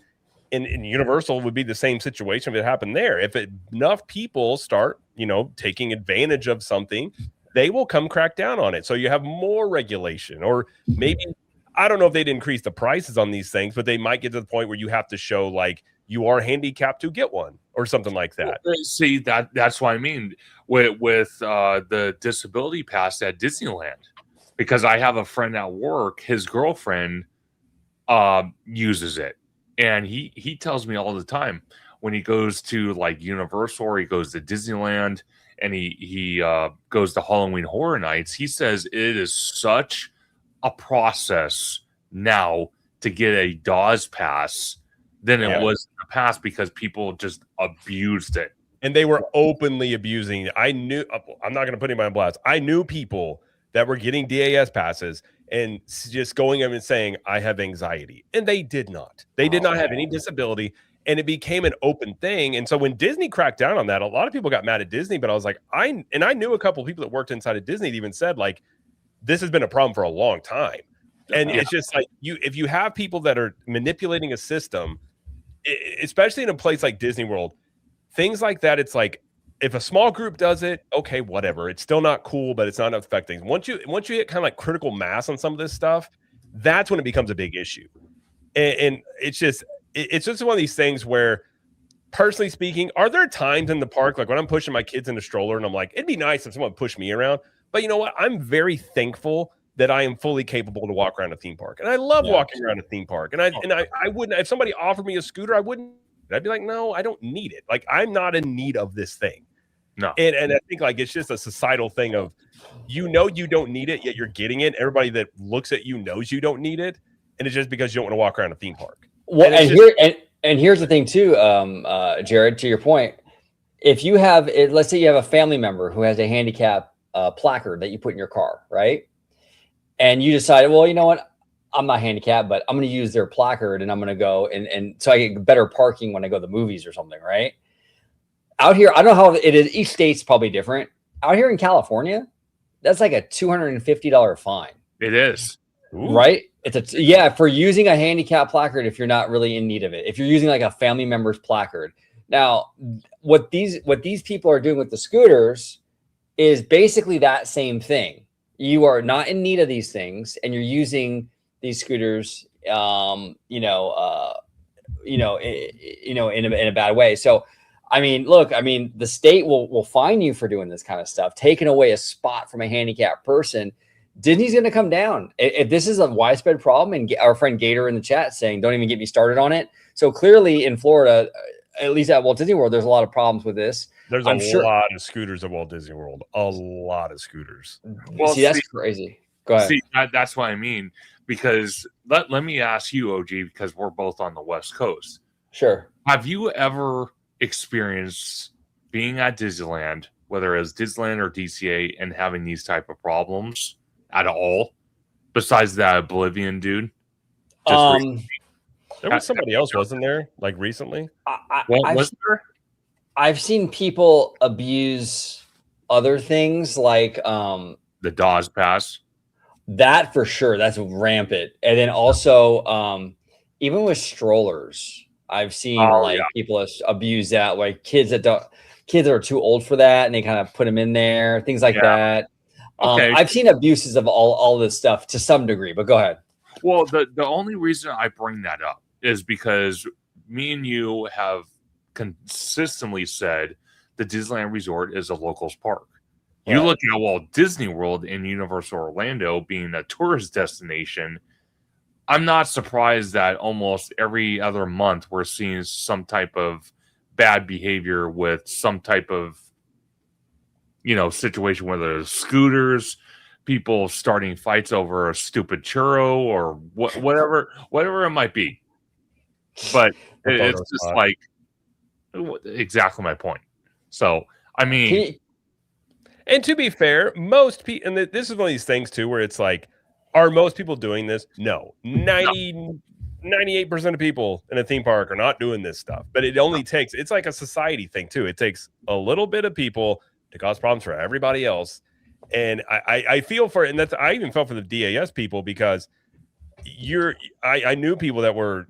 and Universal would be the same situation if it happened there. If enough people start, taking advantage of something, they will come crack down on it. So you have more regulation, or maybe, I don't know if they'd increase the prices on these things, but they might get to the point where you have to show you are handicapped to get one or something like that. See, that's what I mean with the disability pass at Disneyland, because I have a friend at work, his girlfriend uses it, and he tells me all the time when he goes to like Universal or he goes to Disneyland and he goes to Halloween Horror Nights, he says it is such a process now to get a Dawes pass than it was in the past, because people just abused it. And they were openly abusing it. I'm not going to put anybody on blast. I knew people that were getting DAS passes and just going up and saying, I have anxiety. And they did not. They did not have any disability. And it became an open thing. And so when Disney cracked down on that, a lot of people got mad at Disney. But I was like, I knew a couple of people that worked inside of Disney that even said, like, this has been a problem for a long time. And it's just like, if you have people that are manipulating a system, especially in a place like Disney World, things like that, it's like, if a small group does it, okay, whatever. It's still not cool, but it's not affecting. Once you hit kind of like critical mass on some of this stuff, that's when it becomes a big issue. And it's just one of these things where, personally speaking, are there times in the park, like when I'm pushing my kids in a stroller and I'm like, it'd be nice if someone pushed me around. But you know what? I'm very thankful that I am fully capable to walk around a theme park. And I love walking around a theme park. And I wouldn't, if somebody offered me a scooter, I wouldn't. I'd be like, no, I don't need it. Like, I'm not in need of this thing. No. And I think like it's just a societal thing of, you don't need it, yet you're getting it. Everybody that looks at you knows you don't need it. And it's just because you don't want to walk around a theme park. Well, and here's the thing too, Jared, to your point, if you have, let's say you have a family member who has a handicap placard that you put in your car, right? And you decided, well, you know what? I'm not handicapped, but I'm going to use their placard and I'm going to go and so I get better parking when I go to the movies or something, right? Out here, I don't know how it is. Each state's probably different. Out here in California, that's like a $250 fine. It is. Ooh. Right? For using a handicap placard if you're not really in need of it. If you're using like a family member's placard. Now, what these people are doing with the scooters is basically that same thing. You are not in need of these things, and you're using these scooters, in a bad way. So, I mean, look, the state will fine you for doing this kind of stuff, taking away a spot from a handicapped person. Disney's going to come down. If this is a widespread problem, and our friend Gator in the chat saying, don't even get me started on it. So clearly in Florida, at least at Walt Disney World, there's a lot of problems with this. There's a lot of scooters at Walt Disney World. A lot of scooters. Well, see, that's crazy. Go ahead. See, that's what I mean. Because let me ask you, OG, because we're both on the West Coast. Sure. Have you ever experienced being at Disneyland, whether it's Disneyland or DCA, and having these type of problems at all? Besides that Oblivion dude? There was somebody else, wasn't there? Like recently? Was there? I've seen people abuse other things like the Dawes pass. That for sure. That's rampant. And then also even with strollers, I've seen people abuse that, like kids that are too old for that, and they kind of put them in there, things like that. Okay. I've seen abuses of all this stuff to some degree, but go ahead. Well, the only reason I bring that up is because me and you have consistently said the Disneyland Resort is a locals park. You look at Walt Disney World and Universal Orlando being a tourist destination, I'm not surprised that almost every other month we're seeing some type of bad behavior with some type of, situation, whether it's scooters, people starting fights over a stupid churro or whatever it might be. But it's just like exactly my point. So, I mean, and to be fair, most people, and this is one of these things too, where it's like, are most people doing this? No, 98% of people in a theme park are not doing this stuff. But it only takes, it's like a society thing too. It takes a little bit of people to cause problems for everybody else. And I feel for it, and I even felt for the DAS people, because I knew people that were,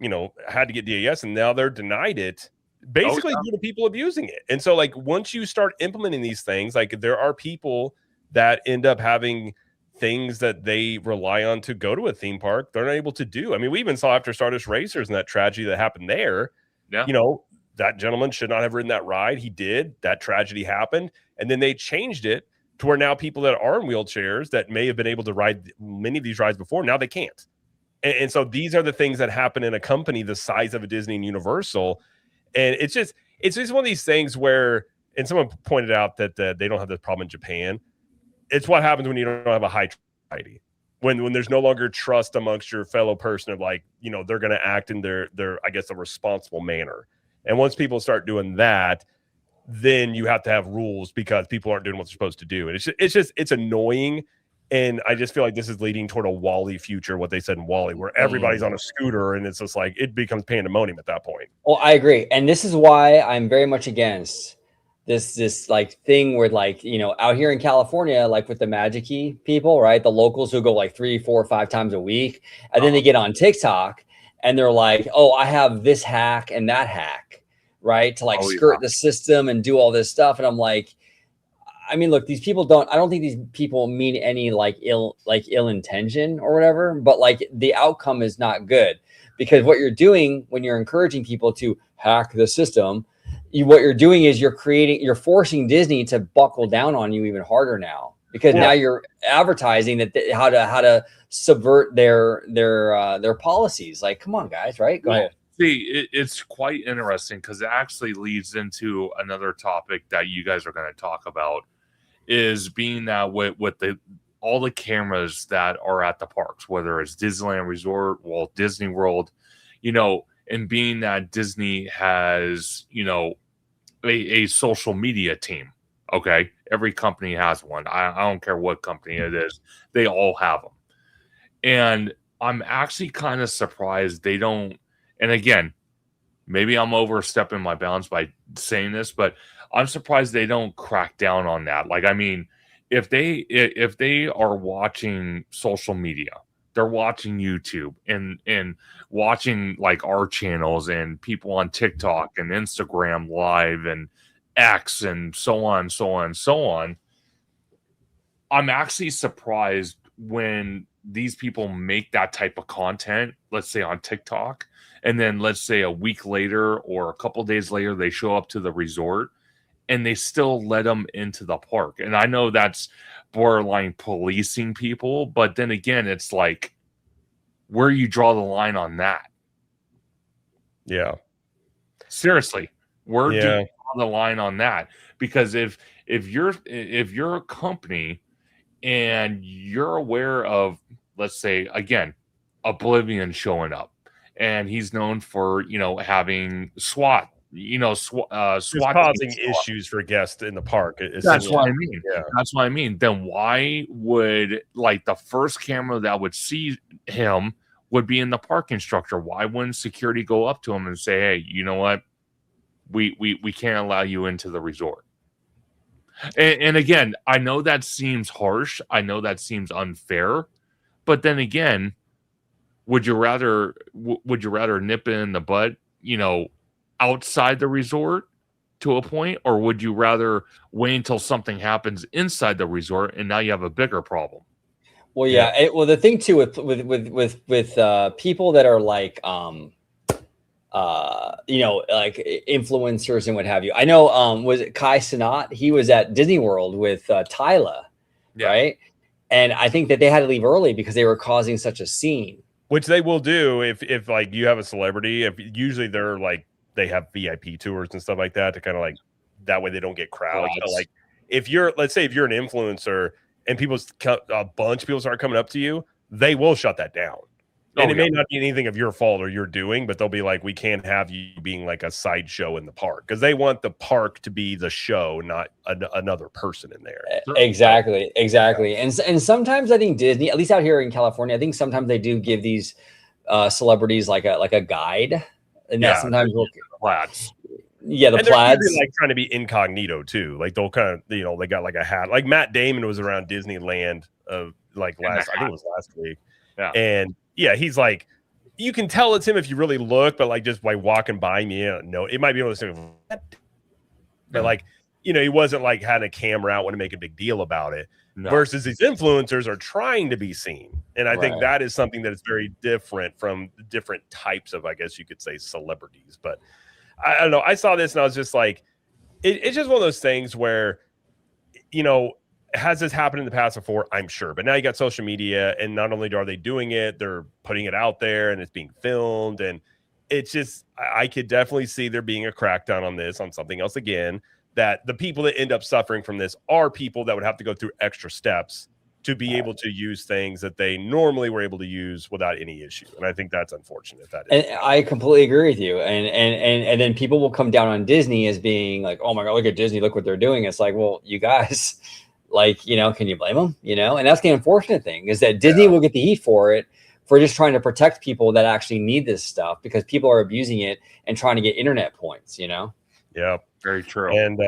had to get DAS, and now they're denied it, basically due to people abusing it. And so, like, once you start implementing these things, like, there are people that end up having things that they rely on to go to a theme park they're not able to do. I mean, we even saw after Stardust Racers and that tragedy that happened there, Yeah. you know, that gentleman should not have ridden that ride. He did. That tragedy happened. And then they changed it to where now people that are in wheelchairs that may have been able to ride many of these rides before, now they can't. And so these are the things that happen in a company the size of a Disney and Universal. And it's just one of these things where, and someone pointed out that they don't have this problem in Japan. It's what happens when you don't have a high society. When there's no longer trust amongst your fellow person of like, you know, they're going to act in their, I guess, a responsible manner. And once people start doing that, then you have to have rules because people aren't doing what they're supposed to do. And it's annoying. And I just feel like this is leading toward a Wall-E future, what they said in Wall-E, where everybody's on a scooter and it's just like, it becomes pandemonium at that point. Well, I agree. And this is why I'm very much against this like thing where, like, you know, out here in California, like with the Magic Key people, right? The locals who go like 3, 4, 5 times a week. And then they get on TikTok and they're like, oh, I have this hack and that hack, right? To like skirt the system and do all this stuff. And I'm like, I mean, look, these people I don't think these people mean any like ill intention or whatever, but like the outcome is not good, because what you're doing when you're encouraging people to hack the system, what you're doing is you're forcing Disney to buckle down on you even harder now, because now you're advertising that how to subvert their policies. Like, come on, guys, right? Go ahead. See, it's quite interesting because it actually leads into another topic that you guys are going to talk about, is being that with all the cameras that are at the parks, whether it's Disneyland Resort, Walt Disney World, you know, and being that Disney has, you know, a social media team. Okay. Every company has one. I don't care what company it is. They all have them. And I'm actually kind of surprised they don't. And again, maybe I'm overstepping my bounds by saying this, but I'm surprised they don't crack down on that. Like, I mean, if they are watching social media, they're watching YouTube and watching like our channels and people on TikTok and Instagram Live and X and so on. I'm actually surprised when these people make that type of content, let's say on TikTok, and then let's say a week later or a couple days later, they show up to the resort and they still let them into the park. And I know that's borderline policing people, but then again, it's like, where you draw the line on that? Yeah. Seriously, where do you draw the line on that? Because if you're a company and you're aware of, let's say, again, Oblivion showing up, and he's known for, you know, having SWAT, you know, SWAT causing issues for guests in the park. That's what I mean. Yeah. That's what I mean. Then why would, like, the first camera that would see him would be in the park instructor? Why wouldn't security go up to him and say, hey, you know what? We can't allow you into the resort. And again, I know that seems harsh. I know that seems unfair. But then again, would you rather nip it in the butt, you know, outside the resort to a point, or would you rather wait until something happens inside the resort and now you have a bigger problem? Well, yeah. Well, the thing too with people that are like, you know, like influencers and what have you. I know, was it Kai Cenat? He was at Disney World with Tyla, right? And I think that they had to leave early because they were causing such a scene. Which they will do if like you have a celebrity. If usually they're like, they have VIP tours and stuff like that to kind of like, that way they don't get crowds. But like, if you're, let's say if you're an influencer and a bunch of people start coming up to you, they will shut that down. And it may not be anything of your fault or you're doing, but they'll be like, we can't have you being like a sideshow in the park, because they want the park to be the show, not another person in there. Exactly. And sometimes I think Disney, at least out here in California, I think sometimes they do give these celebrities like a guide, and that sometimes the plaids. Yeah, the and plaids. They're like trying to be incognito too. Like they'll kind of, you know, they got like a hat. Like Matt Damon was around Disneyland like I think it was last week. Yeah. And yeah, he's like, you can tell it's him if you really look, but like just by walking by me, no, it might be one of those things. But like, you know, he wasn't like had a camera out, want to make a big deal about it. No. Versus these influencers are trying to be seen. And I think that is something that is very different from different types of, I guess you could say, celebrities. But I don't know. I saw this and I was just like, it's just one of those things where, you know, has this happened in the past before? I'm sure. But now you got social media, and not only are they doing it, they're putting it out there and it's being filmed. And it's just, I could definitely see there being a crackdown on this, on something else again, that the people that end up suffering from this are people that would have to go through extra steps to be able to use things that they normally were able to use without any issue. And I think that's unfortunate. That is. And I completely agree with you. And then people will come down on Disney as being like, oh my God, look at Disney, look what they're doing. It's like, well, you guys, like, you know, can you blame them? You know, and that's the unfortunate thing, is that Disney will get the heat for it, for just trying to protect people that actually need this stuff, because people are abusing it and trying to get internet points, you know? Yeah, very true. And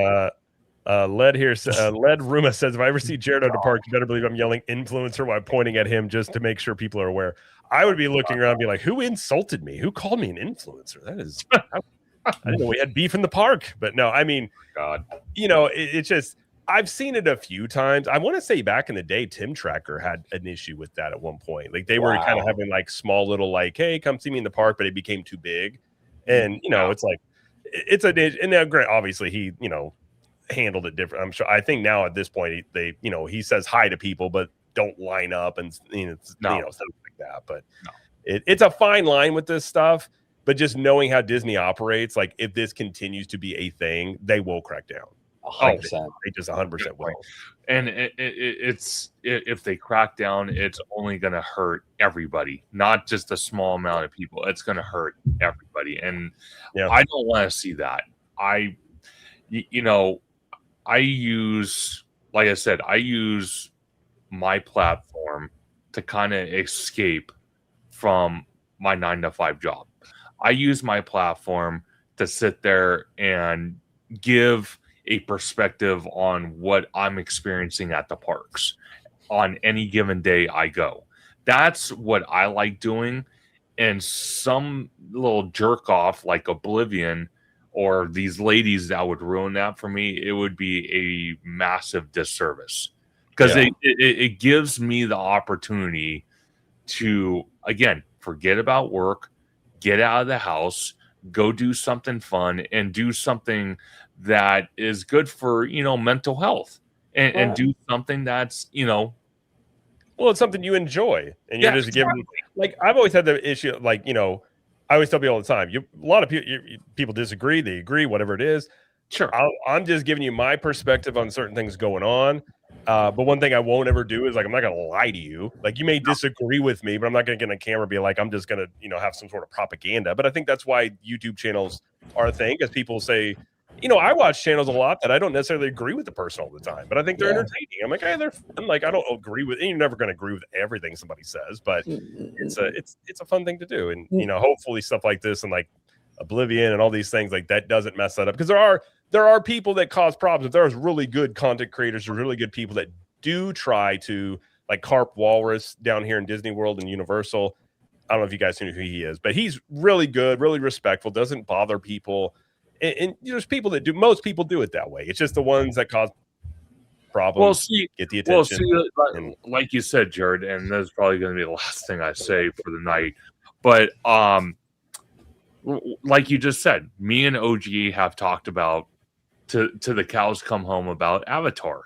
Led Ruma says, if I ever see Jared at a park, you better believe I'm yelling influencer while pointing at him just to make sure people are aware. I would be looking around and be like, who insulted me? Who called me an influencer? That is, I didn't know we had beef in the park. But no, I mean, God, you know, it's just, I've seen it a few times. I want to say back in the day, Tim Tracker had an issue with that at one point. Like they were kind of having like small little like, hey, come see me in the park, but it became too big. And, you know, it's like, it's a, and now great, obviously he, you know, handled it different. I'm sure. I think now at this point, they, you know, he says hi to people, but don't line up and, you know, you know, stuff like that. But it's a fine line with this stuff. But just knowing how Disney operates, like if this continues to be a thing, they will crack down. 100%. They just 100% will. And it's if they crack down, it's only going to hurt everybody, not just a small amount of people. It's going to hurt everybody, and I don't want to see that. You know, I use, like I said, I use my platform to kind of escape from my 9-to-5 job. I use my platform to sit there and give a perspective on what I'm experiencing at the parks on any given day I go. That's what I like doing. And some little jerk off like Oblivion or these ladies that would ruin that for me, it would be a massive disservice, because it gives me the opportunity to, again, forget about work, get out of the house, go do something fun, and do something that is good for, you know, mental health, and do something that's, you know, well, it's something you enjoy, and you're just giving. Like I've always had the issue, like, you know, I always tell people all the time, a lot of people disagree, they agree, whatever it is. Sure. I'm just giving you my perspective on certain things going on. But one thing I won't ever do is, like, I'm not going to lie to you. Like, you may disagree with me, but I'm not going to get on camera and be like, I'm just going to, you know, have some sort of propaganda. But I think that's why YouTube channels are a thing, because people say, you know, I watch channels a lot that I don't necessarily agree with the person all the time, but I think they're entertaining. I'm like, hey, I don't agree with, and you're never going to agree with everything somebody says, but it's a fun thing to do. And, you know, hopefully stuff like this and like Oblivion and all these things like that doesn't mess that up, because there are people that cause problems. If there's really good content creators or really good people that do try to, like Carp Walrus down here in Disney World and Universal. I don't know if you guys know who he is, but he's really good, really respectful, doesn't bother people. And there's people that do, most people do it that way. It's just the ones that cause problems, get the attention. Like you said, Jared, and this is probably going to be the last thing I say for the night, but like you just said, me and OG have talked about to the cows come home about Avatar,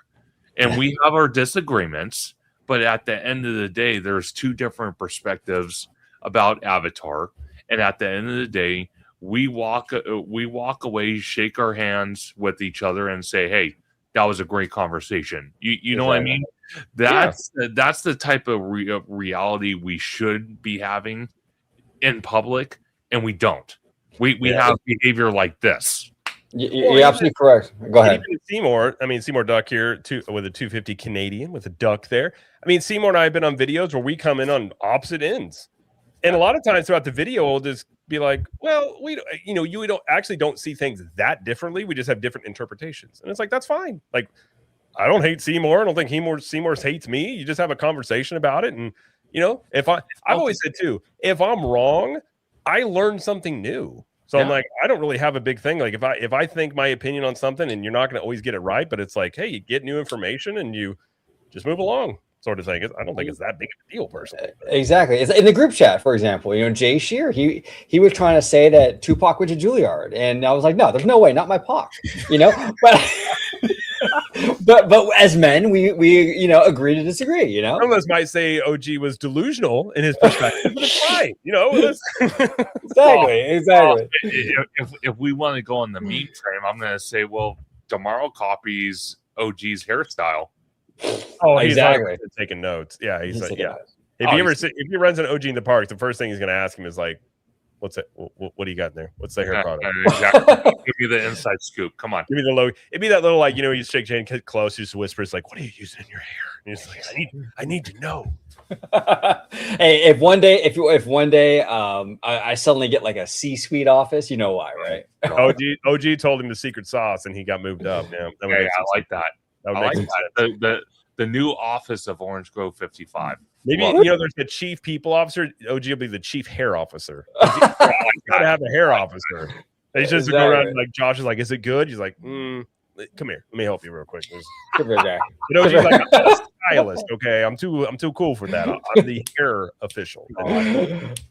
and we have our disagreements, but at the end of the day, there's two different perspectives about Avatar, and at the end of the day, we walk away, shake our hands with each other, and say, "Hey, that was a great conversation." You know what I mean? That's the type of reality we should be having in public, and we don't. We have behavior like this. You're absolutely correct. Go ahead. Seymour Duck here with a 250 Canadian with a duck there. I mean, Seymour and I have been on videos where we come in on opposite ends. And a lot of times throughout the video, we'll just be like, well, you don't see things that differently. We just have different interpretations. And it's like, that's fine. Like, I don't hate Seymour. I don't think Seymour hates me. You just have a conversation about it. And, you know, I've always said too, if I'm wrong, I learn something new. So I'm like, I don't really have a big thing. Like if I think my opinion on something, and you're not going to always get it right, but it's like, hey, you get new information and you just move along. sort of thing. I don't think it's that big of a deal personally. Exactly. It's in the group chat, for example, Jay Shear, he was trying to say that Tupac went to Juilliard, and I was like, no, there's no way, not my Pac, but as men, we agree to disagree, Some of us might say OG was delusional in his perspective, but it's fine, Exactly. If we want to go on the meme train, I'm going to say, well, tomorrow copies OG's hairstyle. Oh, he's exactly taking notes. Yeah, he's like, yeah. If he runs an OG in the park, the first thing he's going to ask him is like, "What's it? What do you got in there? What's the hair product?" Exactly. Give me the inside scoop. Come on. Give me the low. It'd be that little you shake Jane close, you just whisper. It's like, "What are you using in your hair?" And he's like, "I need to know." Hey, if one day I suddenly get like a C-suite office, you know why, right? OG told him the secret sauce, and he got moved up. Yeah, I like that. I like that. The new office of Orange Grove 55. Maybe there's the chief people officer. OG will be the chief hair officer. Gotta have a hair officer. They just go around like Josh is like, "Is it good?" He's like, "Come here, let me help you real quick." Come here, guy. OG's like, "I'm not a stylist, okay? I'm too cool for that. I'm the hair official."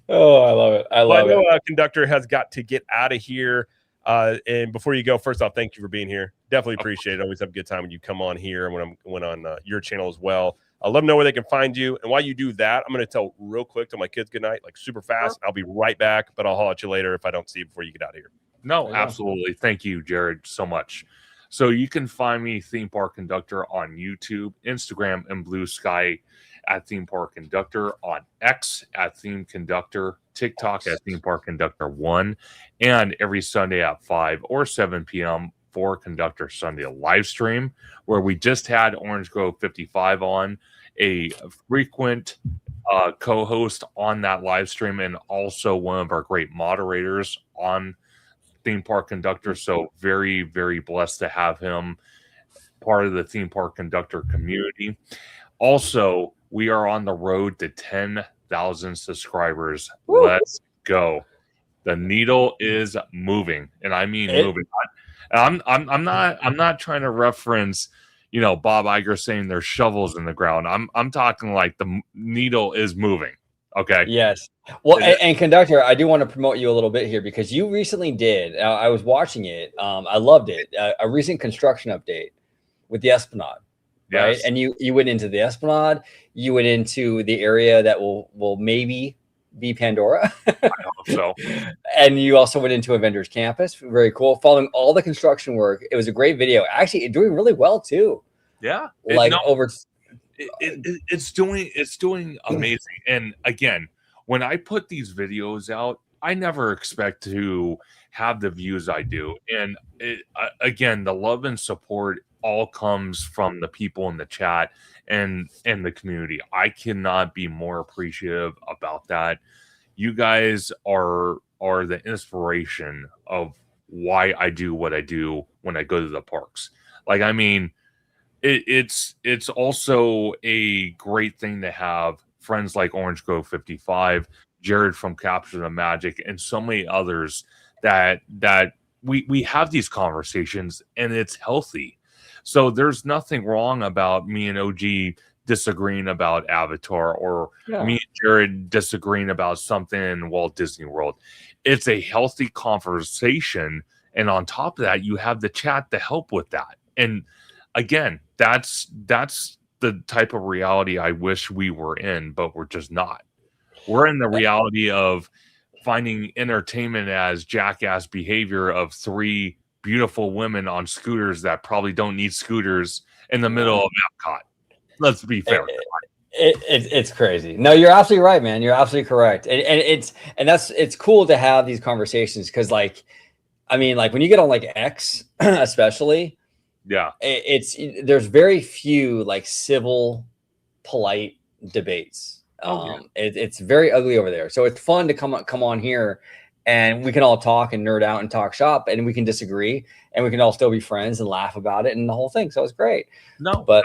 Oh, I love it. I know Conductor has got to get out of here. And before you go, first off, thank you for being here. Definitely appreciate it. Always have a good time when you come on here and when I'm on your channel as well. Let them know where they can find you. And while you do that, I'm going to tell real quick to my kids good night, like super fast. I'll be right back, but I'll holler at you later if I don't see you before you get out of here. No, absolutely. Thank you, Jared, so much. So you can find me, Theme Park Conductor, on YouTube, Instagram, and Blue Sky at Theme Park Conductor, on X at Theme Conductor, TikTok at Theme Park Conductor 1, and every Sunday at 5 or 7 p.m. for Conductor Sunday live stream, where we just had Orange Grove 55 on, a frequent co-host on that live stream, and also one of our great moderators on Theme Park Conductor. So very, very blessed to have him part of the Theme Park Conductor community. Also, we are on the road to 10,000 subscribers. Woo! Let's go. The needle is moving, and I mean moving. I'm not trying to reference, Bob Iger saying there's shovels in the ground. I'm talking like the needle is moving. Okay. Yes. Well, and Conductor, I do want to promote you a little bit here because you recently did. I was watching it. I loved it. A recent construction update with the Esplanade. Yes. Right. And you went into the Esplanade. You went into the area that will maybe be Pandora. I hope so. And you also went into Avengers Campus. Very cool. Following all the construction work. It was a great video. Actually, doing really well too. Yeah. It's doing amazing. And again, when I put these videos out, I never expect to have the views I do. And again, the love and support all comes from the people in the chat and the community. I cannot be more appreciative about that. You guys are the inspiration of why I do what I do when I go to the parks. Like, I mean, it's also a great thing to have friends like Orange Grove 55, Jared from Capture the Magic, and so many others that we have these conversations, and it's healthy. So there's nothing wrong about me and OG disagreeing about Avatar, or me and Jared disagreeing about something in Walt Disney World. It's a healthy conversation, and on top of that, you have the chat to help with that. And again, that's the type of reality I wish we were in, but we're just not. We're in the reality of finding entertainment as jackass behavior of 3 beautiful women on scooters that probably don't need scooters in the middle of Epcot. Let's be fair. It's crazy. No, you're absolutely right, man. You're absolutely correct. And it's cool to have these conversations because, like, I mean, like when you get on like X, especially, there's very few like civil, polite debates. It's very ugly over there. So it's fun to come on here, and we can all talk and nerd out and talk shop, and we can disagree, and we can all still be friends and laugh about it and the whole thing. So it's great. But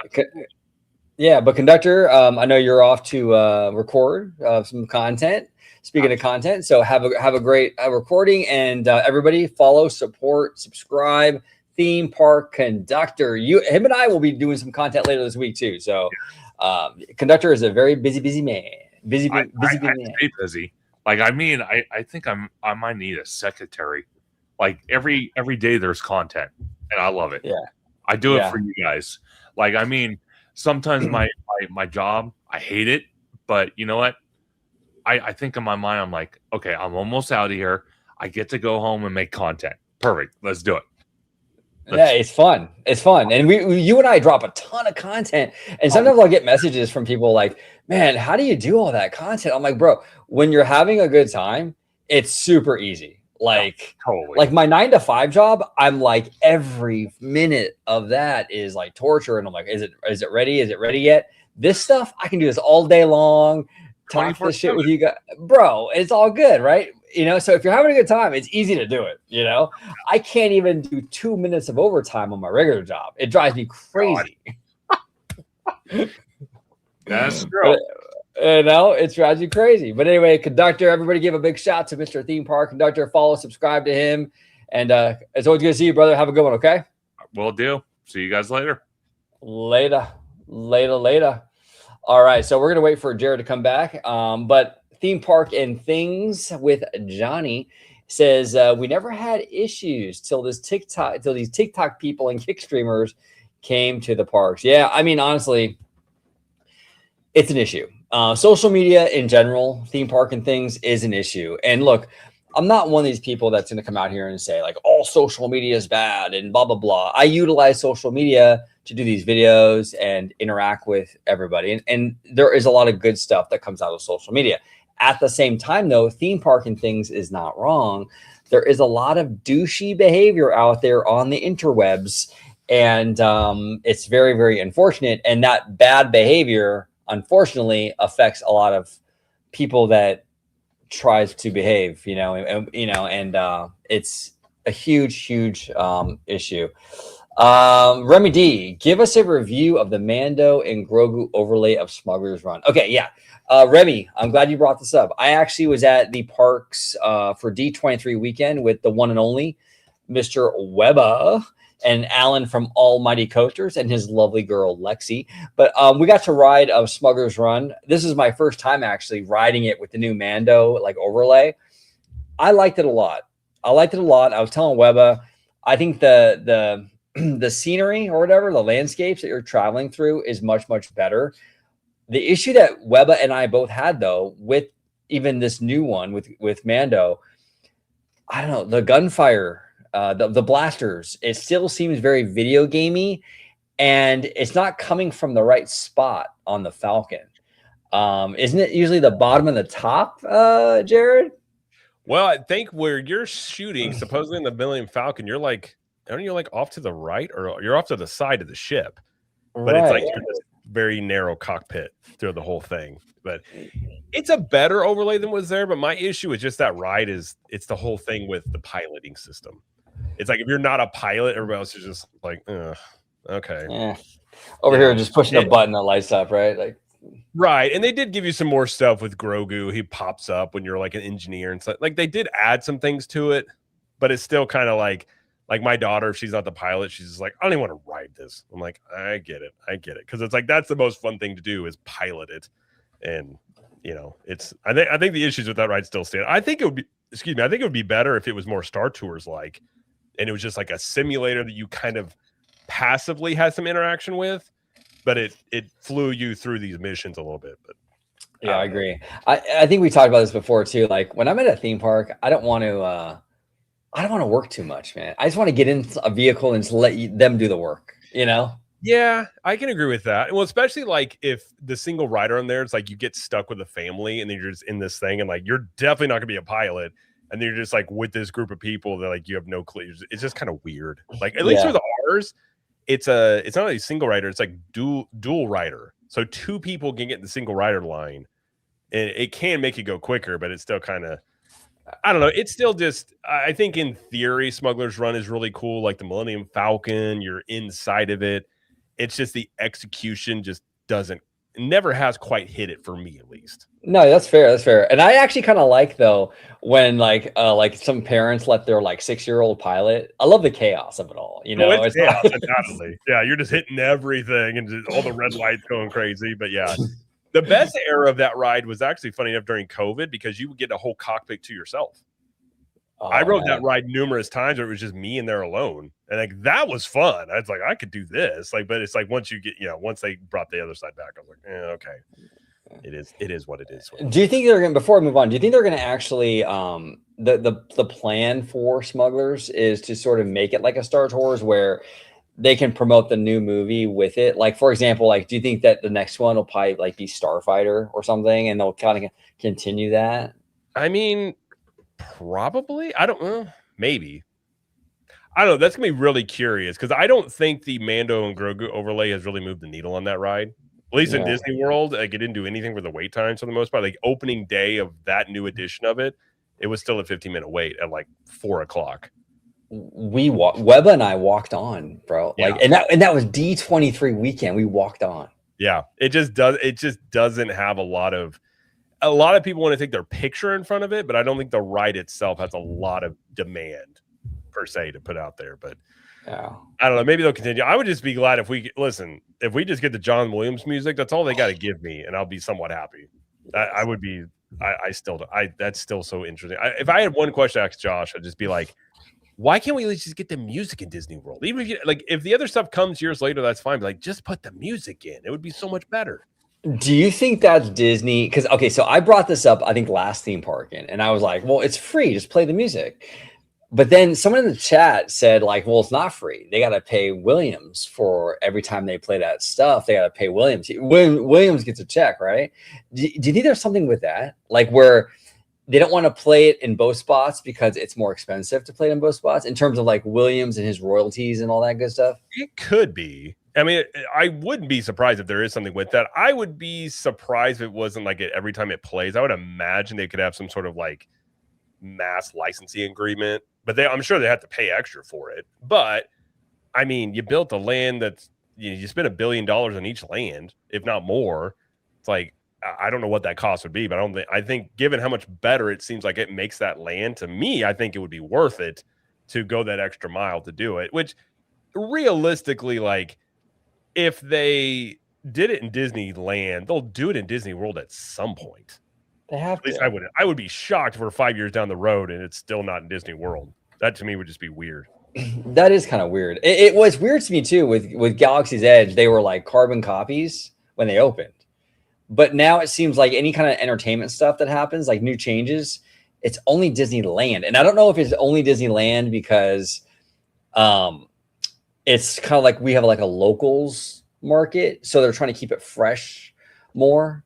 Conductor, I know you're off to record some content. Speaking of content, so have a great recording, and everybody follow, support, subscribe. Theme Park Conductor. Him and I will be doing some content later this week too. So Conductor is a very busy man. Busy I man. stay busy. Like, I mean, I think I might need a secretary. Like every day there's content, and I love it. Yeah. I do it Yeah. for you guys. Like, I mean, sometimes my job, I hate it, but you know what? I think in my mind, I'm like, okay, I'm almost out of here. I get to go home and make content. Perfect. Let's do it. Yeah, it's fun. It's fun. And you and I drop a ton of content. And sometimes I'll get messages from people like, man, how do you do all that content? I'm like, bro, when you're having a good time, it's super easy. Like, Totally. like my 9 to 5 job, I'm like, every minute of that is like torture. And I'm like, is it ready? Is it ready yet? This stuff, I can do this all day long. Talk this shit with you guys, bro. It's all good, right? You know, so if you're having a good time, it's easy to do it. You know, I can't even do 2 minutes of overtime on my regular job. It drives me crazy. That's true. You know, it drives you crazy. But anyway, Conductor, everybody give a big shout to Mr. Theme Park Conductor. Follow, subscribe to him. And it's always good to see you, brother. Have a good one, okay? Will do. See you guys later. Later. All right, so we're going to wait for Jared to come back. But Theme Park and Things with Johnny says, we never had issues till these TikTok people and kick streamers came to the parks. Yeah, I mean, honestly, it's an issue. Social media in general, Theme Park and Things is an issue. And look, I'm not one of these people that's going to come out here and say like all social media is bad and blah, blah, blah. I utilize social media to do these videos and interact with everybody. And there is a lot of good stuff that comes out of social media. At the same time, though, Theme Park and Things is not wrong. There is a lot of douchey behavior out there on the interwebs. And it's very, very unfortunate. And that bad behavior, unfortunately, affects a lot of people that tries to behave, you know, and it's a huge issue. Remy D, give us a review of the Mando and Grogu overlay of Smuggler's Run. Okay, yeah. Remy, I'm glad you brought this up. I actually was at the parks for D23 weekend with the one and only Mr. Webber and Alan from Almighty Coasters and his lovely girl, Lexi. But we got to ride Smuggler's Run. This is my first time actually riding it with the new Mando like overlay. I liked it a lot. I was telling Webber, I think the scenery or whatever, the landscapes that you're traveling through is much, much better. The issue that Webber and I both had, though, with even this new one with Mando, I don't know, the gunfire, the blasters, it still seems very video gamey, and it's not coming from the right spot on the Falcon. Isn't it usually the bottom and the top, Jared? Well, I think where you're shooting, supposedly in the Millennium Falcon, you're like, aren't you like off to the right, or you're off to the side of the ship? But right. It's like you're in this very narrow cockpit through the whole thing. But it's a better overlay than was there. But my issue is just that ride it's the whole thing with the piloting system. It's like if you're not a pilot, everybody else is just like, okay. Yeah. Over here, just pushing a button that lights up, right? Like, right. And they did give you some more stuff with Grogu. He pops up when you're like an engineer and stuff. Like they did add some things to it, but it's still kind of like my daughter, if she's not the pilot, she's just like, I don't even want to ride this. I'm like, I get it. Because it's like that's the most fun thing to do is pilot it. And you know, I think the issues with that ride still stand. I think it would be better if it was more Star Tours like, and it was just like a simulator that you kind of passively had some interaction with, but it flew you through these missions a little bit. But yeah, I agree. I think we talked about this before too. Like when I'm at a theme park, I don't want to work too much, man. I just want to get in a vehicle and just let them do the work, you know? Yeah, I can agree with that. Well, especially like if the single rider on there, it's like you get stuck with a family and then you're just in this thing and like you're definitely not gonna be a pilot. And then you're just like with this group of people that like you have no clue. It's just kind of weird. Like at least with ours, it's not a single rider, it's like dual rider. So two people can get in the single rider line. And it can make it go quicker, but it's still kind of, I don't know. It's still just, I think in theory, Smuggler's Run is really cool. Like the Millennium Falcon, you're inside of it. It's just the execution just never has quite hit it for me, at least. No, that's fair. And I actually kind of like, though, when like some parents let their like 6-year-old pilot. I love the chaos of it all. You Oh, know, it's it's chaos, like, undoubtedly. Yeah, you're just hitting everything and just all the red lights going crazy. But yeah, the best era of that ride was actually funny enough during COVID because you would get a whole cockpit to yourself. I rode that ride numerous times where it was just me in there alone. And like that was fun. I was like, I could do this. Like, but it's like once you get, once they brought the other side back, I was like, okay. It is what it is. Do you think they're gonna, before I move on, do you think they're gonna actually the plan for Smugglers is to sort of make it like a Star Tours where they can promote the new movie with it? Like, for example, like, do you think that the next one will probably like be Starfighter or something, and they'll kind of continue that? I mean, probably. I don't know. Maybe. I don't know. That's gonna be really curious because I don't think the Mando and Grogu overlay has really moved the needle on that ride. At least in Disney World, like it didn't do anything for the wait times for the most part. Like opening day of that new edition of it, it was still a 15-minute wait at like 4:00. Webba and I walked on, bro. Like, and that was D23 weekend. We walked on. Yeah, it just doesn't have a lot of people want to take their picture in front of it, but I don't think the ride itself has a lot of demand per se to put out there. But yeah, I don't know. Maybe they'll continue. I would just be glad if we just get the John Williams music. That's all they got to give me, and I'll be somewhat happy. I would be. That's still so interesting. If I had one question to ask Josh, I'd just be like, why can't we at least just get the music in Disney World? Even if the other stuff comes years later, that's fine. But like, just put the music in. It would be so much better. Do you think that's Disney? Because okay, so I brought this up, I think last theme park in, and I was like, well, it's free, just play the music. But then someone in the chat said, like, well, it's not free. They got to pay Williams for every time they play that stuff. They got to pay Williams. Williams gets a check, right? Do you think there's something with that? Like where they don't want to play it in both spots because it's more expensive to play it in both spots in terms of like Williams and his royalties and all that good stuff? It could be. I mean, I wouldn't be surprised if there is something with that. I would be surprised if it wasn't like it every time it plays. I would imagine they could have some sort of like mass licensing agreement, but I'm sure they have to pay extra for it. But I mean, you built a land that's you spent $1 billion on each land, if not more. It's like I don't know what that cost would be, but I think given how much better it seems like it makes that land to me, I think it would be worth it to go that extra mile to do it. Which realistically, like if they did it in Disneyland, they'll do it in Disney World at some point. They have At least I would be shocked if we're 5 years down the road and it's still not in Disney World. That to me would just be weird. That is kind of weird. It was weird to me too with Galaxy's Edge. They were like carbon copies when they opened, but now it seems like any kind of entertainment stuff that happens, like new changes, it's only Disneyland. And I don't know if it's only Disneyland because it's kind of like we have like a locals market, so they're trying to keep it fresh more.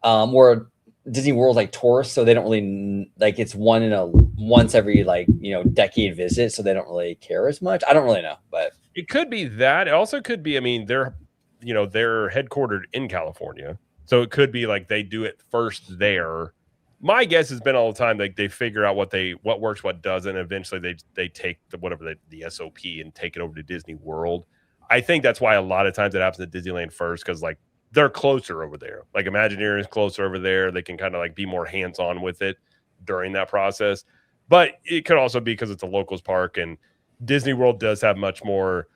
Where Disney World like tourists, so they don't really like it's once every like decade visit, so they don't really care as much. I don't really know, but it could be that. It also could be. I mean, they're headquartered in California, so it could be like they do it first there. My guess has been all the time like they figure out what works, what doesn't. And eventually, they take the SOP and take it over to Disney World. I think that's why a lot of times it happens at Disneyland first because like they're closer over there. Like Imagineering is closer over there. They can kind of like be more hands-on with it during that process. But it could also be because it's a locals park and Disney World does have much more,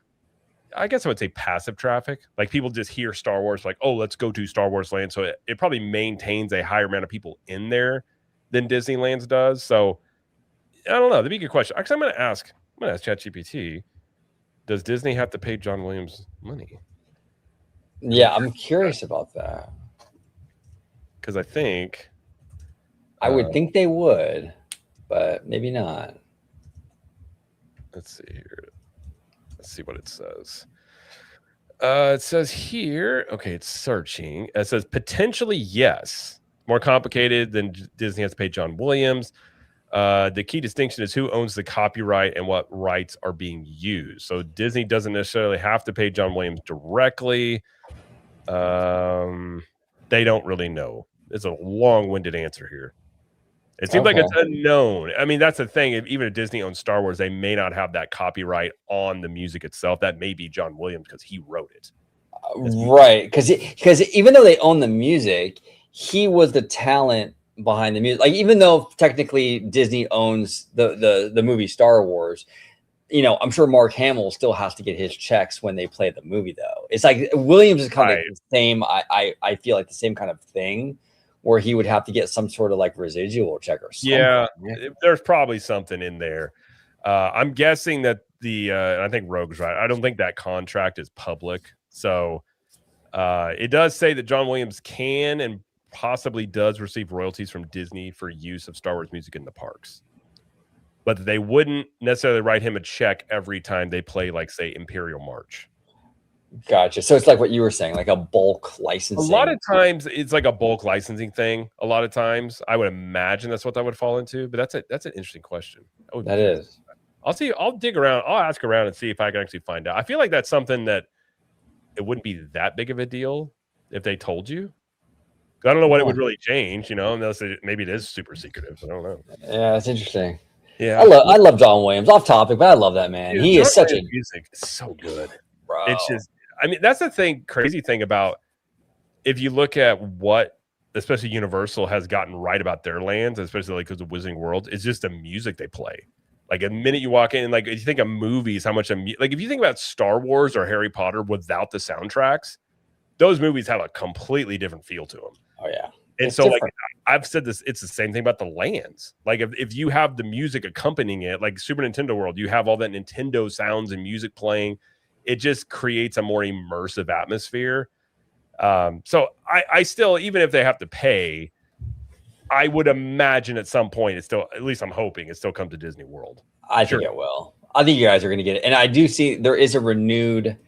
I guess I would say passive traffic. Like people just hear Star Wars like, oh, let's go to Star Wars Land. So it probably maintains a higher amount of people in there than Disneyland's does. So I don't know. That'd be a good question. Actually, I'm going to ask ChatGPT, does Disney have to pay John Williams money? Yeah, I'm curious about that. Because I think I would think they would, but maybe not. Let's see here. Let's see what it says. It says here, okay, it's searching. It says potentially yes. More complicated than Disney has to pay John Williams. The key distinction is who owns the copyright and what rights are being used. So Disney doesn't necessarily have to pay John Williams directly. They don't really know. It's a long-winded answer here. It seems like it's unknown. I mean, that's the thing. Even if Disney owns Star Wars, they may not have that copyright on the music itself. That may be John Williams because he wrote it. Right. Because even though they own the music, he was the talent behind the music. Like, even though technically Disney owns the movie Star Wars, you know, I'm sure Mark Hamill still has to get his checks when they play the movie, though. It's like Williams is kind of Right. like the same. I feel like the same kind of thing, where he would have to get some sort of like residual check or something. Yeah, there's probably something in there. I'm guessing that I think Rogue's right. I don't think that contract is public. So it does say that John Williams can and possibly does receive royalties from Disney for use of Star Wars music in the parks, but they wouldn't necessarily write him a check every time they play, like, say, Imperial March. Gotcha. So it's like what you were saying, like a bulk A licensing. lot of times it's like a bulk licensing thing. A lot of times I would imagine that's what that would fall into, but that's an interesting question. That is. I'll see. I'll dig around. I'll ask around and see if I can actually find out. I feel like that's something that it wouldn't be that big of a deal if they told you. I don't know what it would really change, you know, unless maybe it is super secretive. I don't know. Yeah, it's interesting. Yeah, I love John Williams. Off topic, but I love that man. Dude, he John is such Williams' a music is so good. bro. It's just, I mean, that's the thing. Crazy thing about, if you look at what, especially Universal has gotten right about their lands, especially like because of Wizarding World, it's just the music they play. Like, the minute you walk in, like, if you think of movies, how much like if you think about Star Wars or Harry Potter without the soundtracks, those movies have a completely different feel to them. Oh yeah. And It's so, different. like, I've said this, it's the same thing about the lands. Like, if you have the music accompanying it, like Super Nintendo World, you have all that Nintendo sounds and music playing. It just creates a more immersive atmosphere. So I still, even if they have to pay, I would imagine at some point it's still, at least I'm hoping, it still comes to Disney World. I think it will. I think you guys are going to get it, and I do see there is a renewed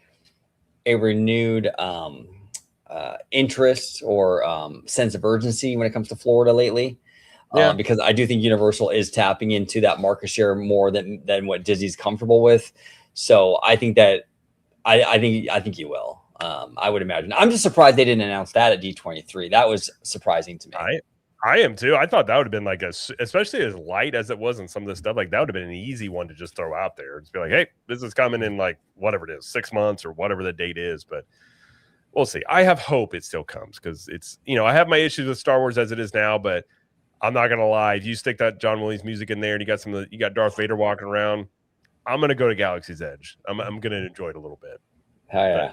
interest or sense of urgency when it comes to Florida lately. Yeah. Because I do think Universal is tapping into that market share more than what Disney's comfortable with. So I think that I think you will. I would imagine. I'm just surprised they didn't announce that at D23. That was surprising to me. I am too. I thought that would have been like especially as light as it was in some of this stuff, like that would have been an easy one to just throw out there. Just be like, hey, this is coming in like whatever it is, 6 months or whatever the date is. But we'll see. I have hope it still comes because it's, you know, I have my issues with Star Wars as it is now, but I'm not gonna lie. If you stick that John Williams music in there and you got Darth Vader walking around, I'm gonna go to Galaxy's Edge. I'm gonna enjoy it a little bit. Hell yeah.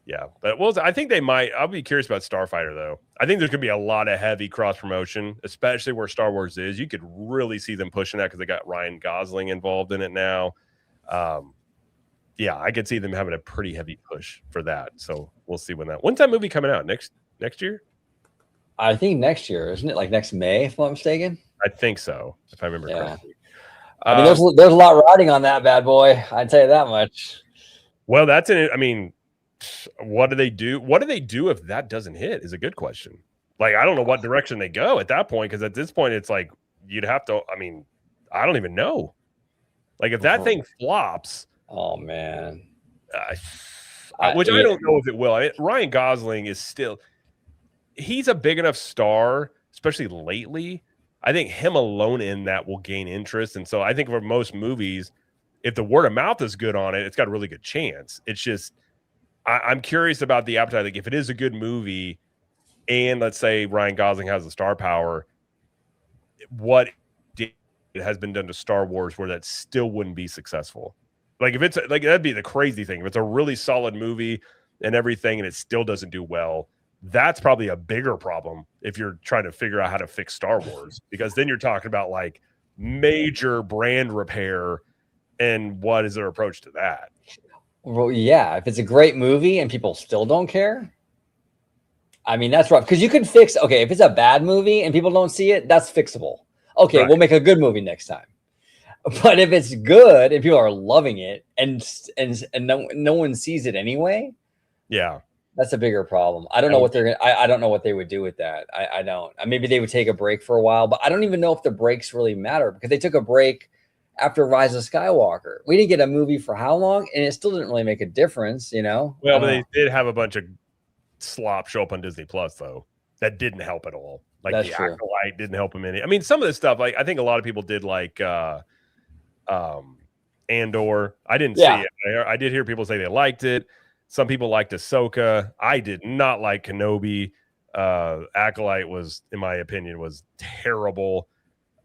Yeah, but I think they might. I'll be curious about Starfighter though. I think there's gonna be a lot of heavy cross promotion, especially where Star Wars is. You could really see them pushing that because they got Ryan Gosling involved in it now. Yeah, I could see them having a pretty heavy push for that. So we'll see when's that movie coming out? Next year? I think next year, isn't it? Like next May, if I'm not mistaken. I think so, if I remember correctly. I mean, there's a lot riding on that bad boy. I'd tell you that much. Well, that's it. I mean, what do they do? What do they do if that doesn't hit? Is a good question. Like, I don't know what direction they go at that point, because at this point, it's like you'd have to. I mean, I don't even know. Like, if that thing flops, oh man, which I don't know if it will. I mean, Ryan Gosling is still. He's a big enough star, especially lately. I think him alone in that will gain interest. And so I think for most movies, if the word of mouth is good on it, it's got a really good chance. It's just, I'm curious about the appetite. Like, if it is a good movie and let's say Ryan Gosling has the star power, what has been done to Star Wars where that still wouldn't be successful? Like, if it's like, that'd be the crazy thing. If it's a really solid movie and everything and it still doesn't do well, that's probably a bigger problem if you're trying to figure out how to fix Star Wars, because then you're talking about like major brand repair, and what is their approach to that? Well, yeah, if it's a great movie and people still don't care, I mean, that's rough. Because you can fix, okay, if it's a bad movie and people don't see it, that's fixable. Okay, Right. We'll make a good movie next time. But if it's good and people are loving it and no one sees it anyway, Yeah. that's a bigger problem. I don't know what they're gonna. I don't know what they would do with that. I don't. Maybe they would take a break for a while, but I don't even know if the breaks really matter, because they took a break after Rise of Skywalker. We didn't get a movie for how long, and it still didn't really make a difference, you know. Well, but they did have a bunch of slop show up on Disney Plus though. That didn't help at all. Like, That's the true. Acolyte didn't help him any. I mean, some of this stuff, like I think a lot of people did like Andor. I didn't see it. I did hear people say they liked it. Some people liked Ahsoka. I did not like Kenobi. Acolyte was, in my opinion, was terrible.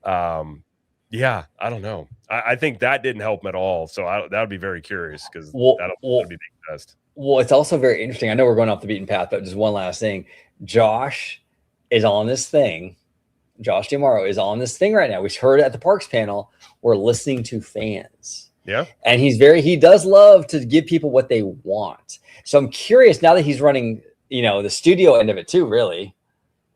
Yeah, I don't know. I think that didn't help him at all. So that would be very curious because that'll be the test. Well, it's also very interesting. I know we're going off the beaten path, but just one last thing. Josh is on this thing. Josh DeMauro is on this thing right now. We heard it at the Parks panel. We're listening to fans. Yeah. And he does love to give people what they want. So I'm curious now that he's running, the studio end of it too, really.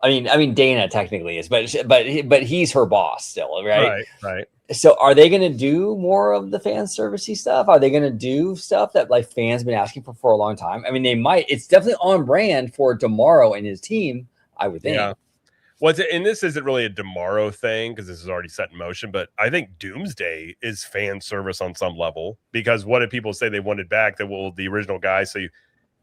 I mean, Dana technically is, but he's her boss still, right? Right. So are they going to do more of the fan servicey stuff? Are they going to do stuff that like fans been asking for a long time? I mean, they might. It's definitely on brand for DeMauro and his team, I would think. Yeah. Well, and this isn't really a DeMauro thing because this is already set in motion, but I think Doomsday is fan service on some level because what did people say they wanted back? The original guy. So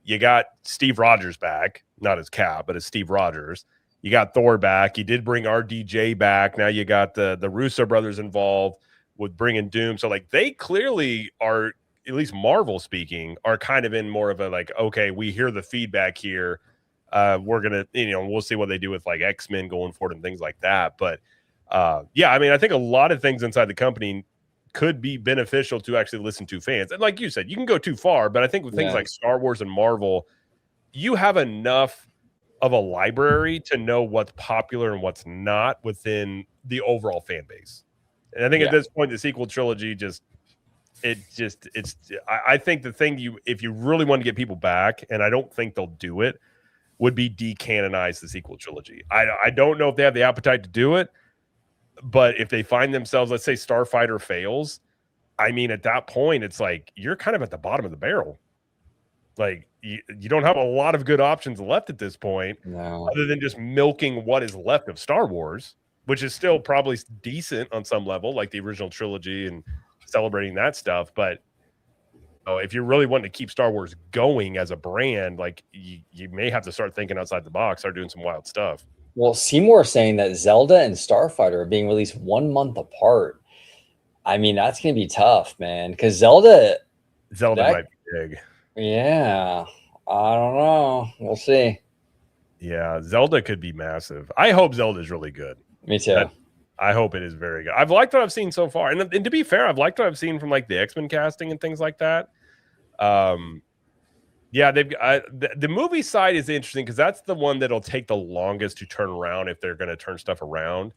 you got Steve Rogers back, not as Cap, but as Steve Rogers. You got Thor back. You did bring RDJ back. Now you got the Russo brothers involved with bringing Doom. So like they clearly are, at least Marvel speaking, are kind of in more of a like, okay, we hear the feedback here. We're gonna, we'll see what they do with like X-Men going forward and things like that. But yeah, I mean, I think a lot of things inside the company could be beneficial to actually listen to fans. And like you said, you can go too far, but I think with things like Star Wars and Marvel, you have enough of a library to know what's popular and what's not within the overall fan base. And I think at this point, the sequel trilogy I think the thing if you really want to get people back, and I don't think they'll do it, would be decanonize the sequel trilogy. I don't know if they have the appetite to do it, but if they find themselves, let's say Starfighter fails, I mean, at that point, it's like, you're kind of at the bottom of the barrel. Like you don't have a lot of good options left at this point, other than just milking what is left of Star Wars, which is still probably decent on some level, like the original trilogy and celebrating that stuff. But if you're really wanting to keep Star Wars going as a brand, like you may have to start thinking outside the box, start doing some wild stuff. Well, Seymour is saying that Zelda and Starfighter are being released 1 month apart. I mean, that's going to be tough, man, because Zelda might be big. Yeah, I don't know. We'll see. Yeah, Zelda could be massive. I hope Zelda is really good. Me too. I hope it is very good. I've liked what I've seen so far, and to be fair, I've liked what I've seen from like the X-Men casting and things like that. Yeah, the movie side is interesting because that's the one that'll take the longest to turn around if they're going to turn stuff around.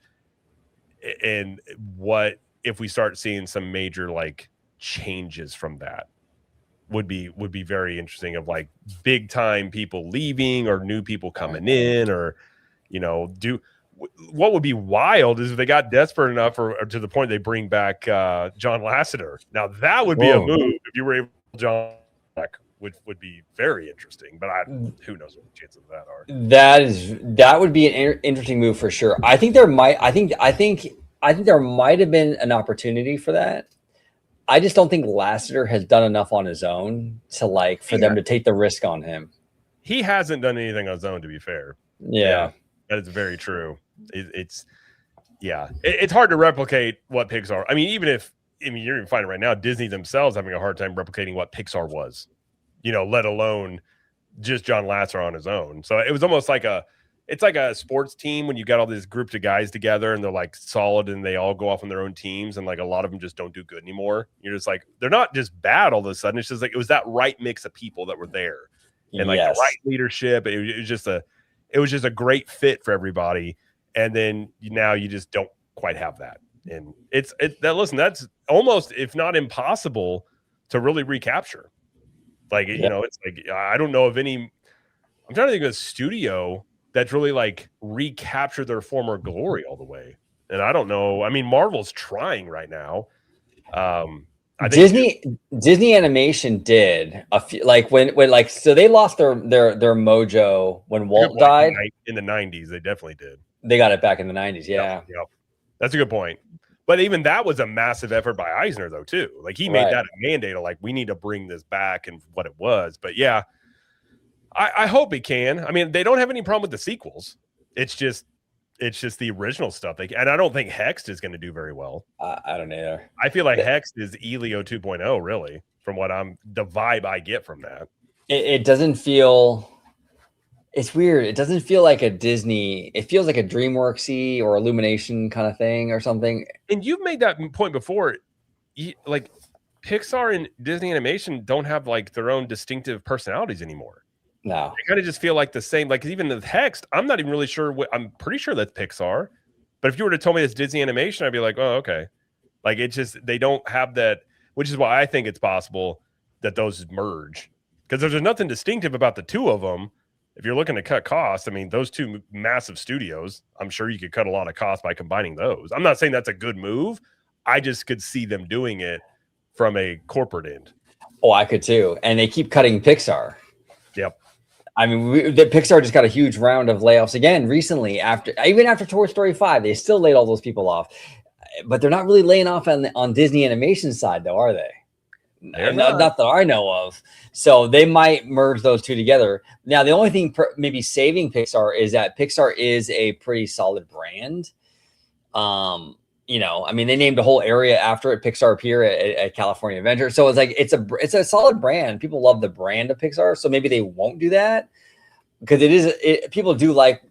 And what if we start seeing some major like changes from that? Would be very interesting, of like big time people leaving or new people coming in, or what would be wild is if they got desperate enough or to the point they bring back John Lasseter. Now that would be a move if you were able to John back, would be very interesting, but who knows what the chances of that are. That would be an interesting move for sure. I think there might have been an opportunity for that. I just don't think Lasseter has done enough on his own to for them to take the risk on him. He hasn't done anything on his own, to be fair. Yeah, that is very true. It's hard to replicate what Pixar. I mean, you're even finding right now Disney themselves having a hard time replicating what Pixar was, let alone just John Lasseter on his own. So it was almost like it's like a sports team when you got all these groups of guys together and they're like solid and they all go off on their own teams, and like a lot of them just don't do good anymore. You're just like, they're not just bad all of a sudden. It's just like it was that right mix of people that were there and like the right leadership. It was just a great fit for everybody. And then now you just don't quite have that. And that's almost, if not impossible, to really recapture. Like, it's like, I don't know of any, I'm trying to think of a studio that's really like recaptured their former glory all the way. And I don't know. I mean, Marvel's trying right now. I think Disney Animation did a few, so they lost their mojo when Walt died in the 90s. They definitely did. They got it back in the 90s. Yeah. Yep. That's a good point. But even that was a massive effort by Eisner, though, too. Like he made that a mandate of like, we need to bring this back and what it was. But yeah, I hope it can. I mean, they don't have any problem with the sequels. It's just the original stuff. And I don't think Hexed is going to do very well. I don't either. I feel like Hexed is Elio 2.0, really, from what the vibe I get from that. It doesn't feel It's weird. It doesn't feel like a Disney. It feels like a DreamWorksy or Illumination kind of thing or something. And you've made that point before. Like Pixar and Disney Animation don't have like their own distinctive personalities anymore. No, They kind of just feel like the same. Like even the text, I'm not even really sure what. I'm pretty sure that's Pixar, but if you were to tell me it's Disney Animation, I'd be like, oh, okay. Like it's just they don't have that, which is why I think it's possible that those merge because there's nothing distinctive about the two of them. If you're looking to cut costs, I mean, those two massive studios, I'm sure you could cut a lot of costs by combining those. I'm not saying that's a good move. I just could see them doing it from a corporate end. oh, I could too. And they keep cutting Pixar. Yep. I mean, the Pixar just got a huge round of layoffs again recently. Even after Toy Story 5, they still laid all those people off. But they're not really laying off on Disney Animation side, though, are they? Not that I know of. So they might merge those two together. Now, the only thing maybe saving Pixar is that Pixar is a pretty solid brand. You know, I mean, they named a whole area after it, Pixar Pier at California Adventure. So it's like it's a solid brand. People love the brand of Pixar, so maybe they won't do that because people do like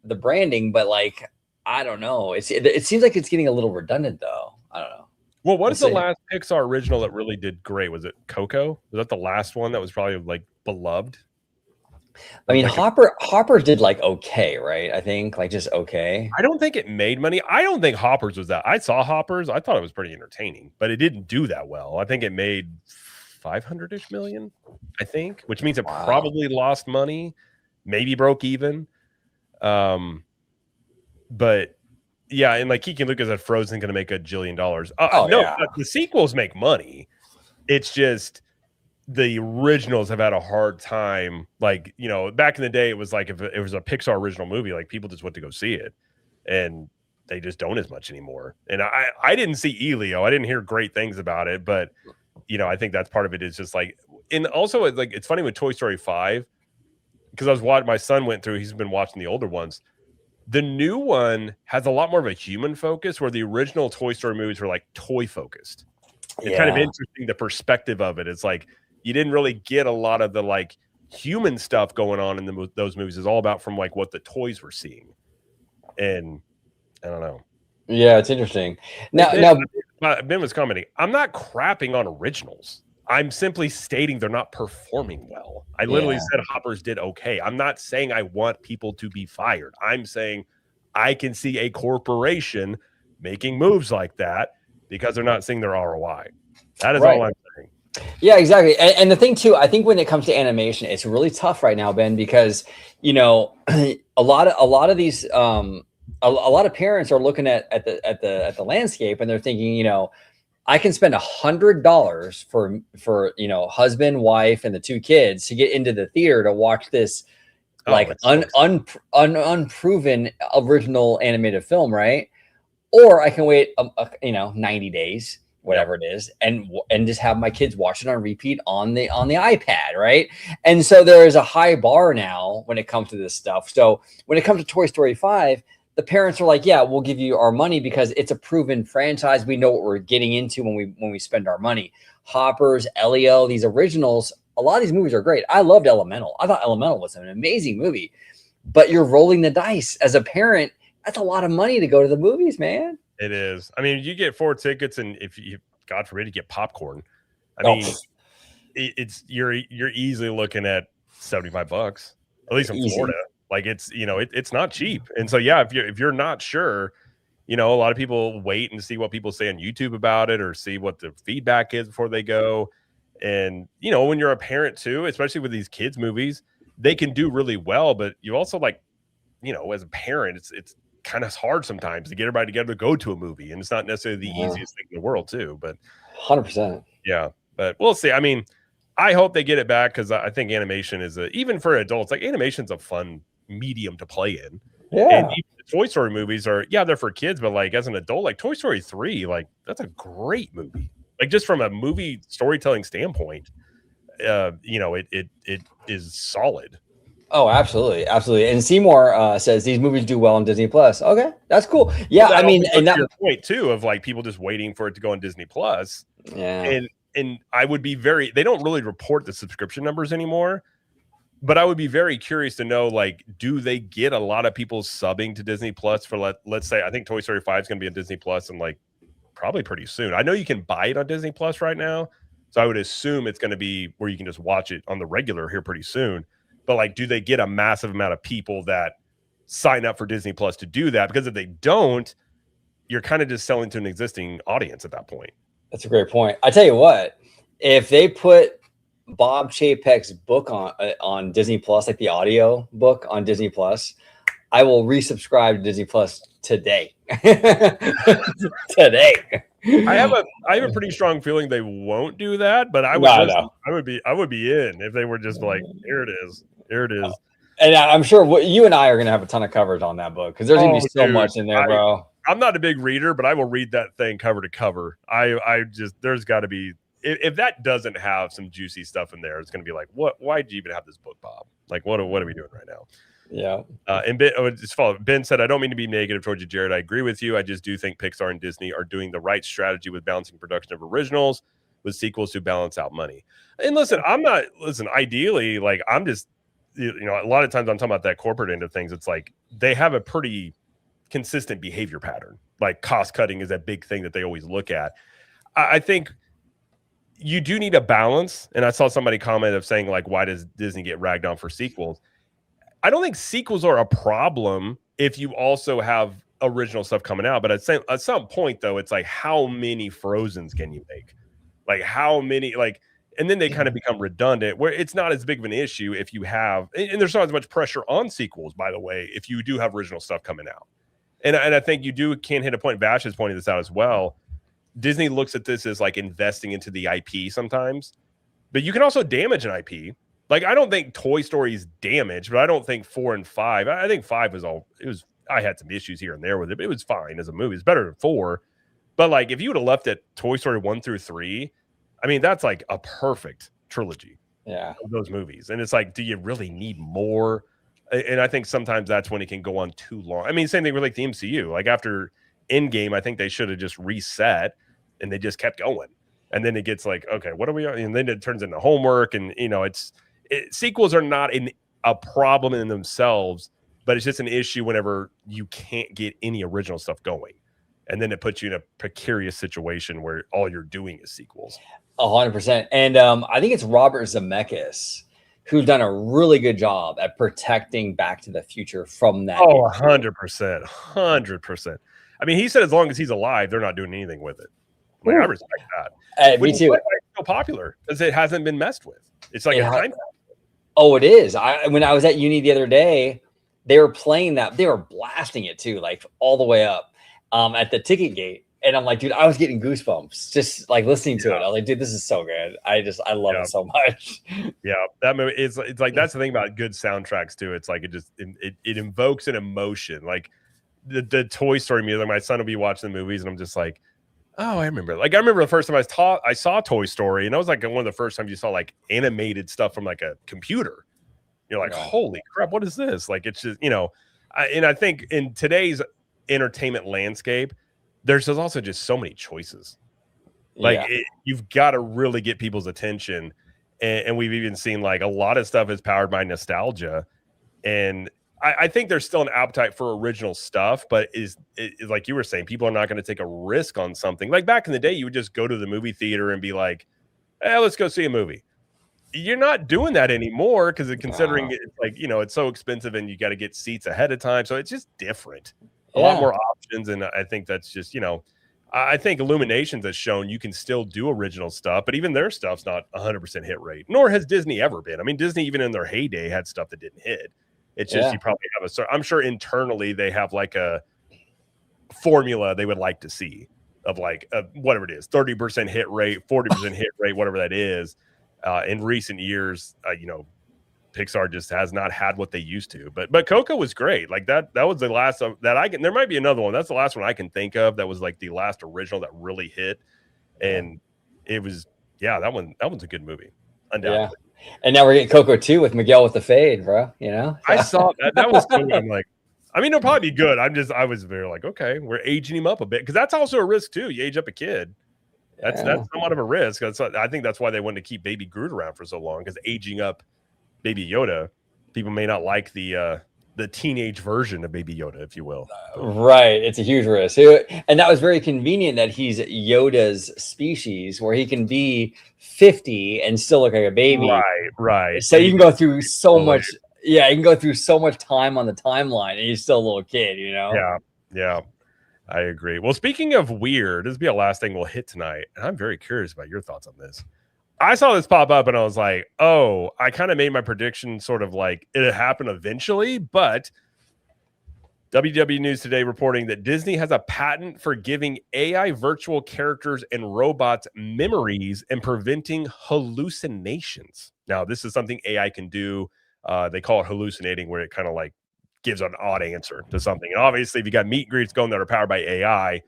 the branding, but like I don't know. It seems like it's getting a little redundant, though. I don't know. Well, what is the last Pixar original that really did great? Was it Coco? Was that the last one that was probably like beloved? I mean, Hopper did like okay, right? I think like just okay. I don't think it made money. I don't think Hoppers was that. I saw Hoppers. I thought it was pretty entertaining, but it didn't do that well. I think it made 500-ish million, I think, which means it probably lost money, maybe broke even. But yeah, and like Kiki and Lucas said, Frozen going to make $1 jillion. The sequels make money. It's just the originals have had a hard time. Like, you know, back in the day, it was like if it was a Pixar original movie, like people just went to go see it, and they just don't as much anymore. And I didn't see Elio. I didn't hear great things about it, but you know, I think that's part of it. Is just like, and also like it's funny with Toy Story 5 because I was watching. My son went through. He's been watching the older ones. The new one has a lot more of a human focus, where the original Toy Story movies were like toy focused. It's kind of interesting, the perspective of it. It's like you didn't really get a lot of the like human stuff going on in those movies. It's all about from like what the toys were seeing. And I don't know. Yeah, it's interesting. Now Ben was commenting, I'm not crapping on originals. I'm simply stating they're not performing well. I literally said Hoppers did okay. I'm not saying I want people to be fired. I'm saying I can see a corporation making moves like that because they're not seeing their ROI. That is all I'm saying. Yeah, exactly. And the thing too, I think when it comes to animation, it's really tough right now, Ben, because you know a lot of these a lot of parents are looking at the landscape and they're thinking, you know, I can spend $100 for you know husband, wife, and the two kids to get into the theater to watch this unproven original animated film, right? Or I can wait, 90 days, whatever it is, and just have my kids watch it on repeat on the iPad, right? And so there is a high bar now when it comes to this stuff. So when it comes to Toy Story 5. The parents are like, yeah, we'll give you our money because it's a proven franchise. We know what we're getting into when we spend our money. Hoppers, Elio, these originals, a lot of these movies are great. I loved Elemental. I thought Elemental was an amazing movie. But you're rolling the dice. As a parent, that's a lot of money to go to the movies, man. It is. I mean, you get 4 tickets, and if you, God forbid, you get popcorn. I mean, you're easily looking at $75, at least in Florida. Like it's, you know, it's not cheap. And so, yeah, if you're not sure, you know, a lot of people wait and see what people say on YouTube about it or see what the feedback is before they go. And, you know, when you're a parent too, especially with these kids movies, they can do really well. But you also like, you know, as a parent, it's kind of hard sometimes to get everybody together to go to a movie. And it's not necessarily the easiest thing in the world too, but 100%. Yeah, but we'll see. I mean, I hope they get it back because I think animation is even for adults, like animation's a fun medium to play in. Yeah. And even the Toy Story movies are, they're for kids, but like as an adult, like Toy Story 3, like that's a great movie. Like just from a movie storytelling standpoint, you know, it is solid. Oh, absolutely, absolutely. And Seymour says these movies do well on Disney Plus. Okay, that's cool. Yeah, I mean, and that your point too of like people just waiting for it to go on Disney Plus. Yeah, and I would be they don't really report the subscription numbers anymore. but I would be very curious to know, like, do they get a lot of people subbing to Disney Plus for let's say, I think Toy Story 5 is going to be on Disney Plus and like probably pretty soon. I know you can buy it on Disney Plus right now, so I would assume it's going to be where you can just watch it on the regular here pretty soon. But like, do they get a massive amount of people that sign up for Disney Plus to do that? Because if they don't, you're kind of just selling to an existing audience at that point. That's a great point. I tell you what, if they put Bob Chapek's book on Disney Plus, like the audio book on Disney Plus, I will resubscribe to Disney Plus today. Today. I have a pretty strong feeling they won't do that, but I would be in if they were just like, here it is. And I'm sure you and I are going to have a ton of coverage on that book because there's going to be so much in there, bro. I'm not a big reader, but I will read that thing cover to cover. There's got to be, if that doesn't have some juicy stuff in there, it's going to be like, what? Why did you even have this book, Bob? Like, what are we doing right now? Yeah. And Ben said, I don't mean to be negative towards you, Jared. I agree with you. I just do think Pixar and Disney are doing the right strategy with balancing production of originals with sequels to balance out money. And listen, ideally, like, I'm just, a lot of times I'm talking about that corporate end of things. It's like they have a pretty consistent behavior pattern. Like, cost cutting is a big thing that they always look at. I think you do need a balance. And I saw somebody comment of saying, like, why does Disney get ragged on for sequels? I don't think sequels are a problem if you also have original stuff coming out. But at some point, though, it's like, how many Frozens can you make? Like, how many, like, and then they kind of become redundant, where it's not as big of an issue if you have, and there's not as much pressure on sequels, by the way, if you do have original stuff coming out. And I think you can't hit a point. Vash is pointing this out as well. Disney looks at this as like investing into the IP sometimes, but you can also damage an IP. Like, I don't think Toy Story is damaged, but I don't think 4 and 5. I think 5 was I had some issues here and there with it, but it was fine as a movie. It's better than 4. But like, if you would have left it Toy Story 1 through 3, I mean, that's like a perfect trilogy. Yeah. Of those movies. And it's like, do you really need more? And I think sometimes that's when it can go on too long. I mean, same thing with like the MCU. Like, after Endgame, I think they should have just reset and they just kept going. And then it gets like, okay, what are we on? And then it turns into homework. And, sequels are not a problem in themselves, but it's just an issue whenever you can't get any original stuff going. And then it puts you in a precarious situation where all you're doing is sequels. 100%. And I think it's Robert Zemeckis who's done a really good job at protecting Back to the Future from that. Oh, 100%. 100%. I mean, he said as long as he's alive, they're not doing anything with it. Like, I respect that. Me too. It's so popular because it hasn't been messed with. It's like a time. Oh, it is. When I was at uni the other day, they were playing that. They were blasting it too, like all the way up at the ticket gate. And I'm like, dude, I was getting goosebumps just like listening to it. I was like, dude, this is so good. I love it so much. Yeah, that movie, it's like, that's the thing about good soundtracks too. It's like it invokes an emotion. Like the Toy Story music. Like, my son will be watching the movies, and I'm just like, oh, I remember. Like, I remember the first time I saw Toy Story, and that was like one of the first times you saw like animated stuff from like a computer. You're like, holy crap, what is this? Like, it's just, and I think in today's entertainment landscape, there's also just so many choices. Like, you've got to really get people's attention. And we've even seen like a lot of stuff is powered by nostalgia. And I think there's still an appetite for original stuff, but is like you were saying, people are not going to take a risk on something. Like, back in the day, you would just go to the movie theater and be like, let's go see a movie. You're not doing that anymore because considering it's like, it's so expensive and you got to get seats ahead of time. So it's just different. A lot more options. And I think that's just, I think Illuminations has shown you can still do original stuff, but even their stuff's not 100% hit rate, nor has Disney ever been. I mean, Disney, even in their heyday, had stuff that didn't hit. It's just, you probably have I'm sure internally they have like a formula they would like to see of like, whatever it is, 30% hit rate, 40% hit rate, whatever that is. In recent years, Pixar just has not had what they used to. But Coco was great. Like, that was the last that I can. There might be another one. That's the last one I can think of that was like the last original that really hit. And it was, that one's a good movie, undoubtedly. Yeah. And now we're getting Coco 2 with Miguel with the fade, bro. I saw that was cool. I'm like, I mean, it'll probably be good. I was very like, okay, we're aging him up a bit, because that's also a risk too. You age up a kid. That's somewhat of a risk. I think that's why they wanted to keep Baby Groot around for so long, because aging up Baby Yoda, people may not like the teenage version of Baby Yoda, if you will. Right. It's a huge risk. And that was very convenient that he's Yoda's species where he can be 50 and still look like a baby. Right. So you can go through so totally. much. Yeah, you can go through so much time on the timeline and he's still a little kid, you know? Yeah. I agree. Well, speaking of weird, this will be the last thing we'll hit tonight. And I'm very curious about your thoughts on this. I saw this pop up and I was like, oh, I kind of made my prediction sort of like it'll happen eventually, but WW News today reporting that Disney has a patent for giving AI virtual characters and robots memories and preventing hallucinations. Now, this is something AI can do. They call it hallucinating, where it kind of like gives an odd answer to something. And obviously, if you got meet and greets going that are powered by AI,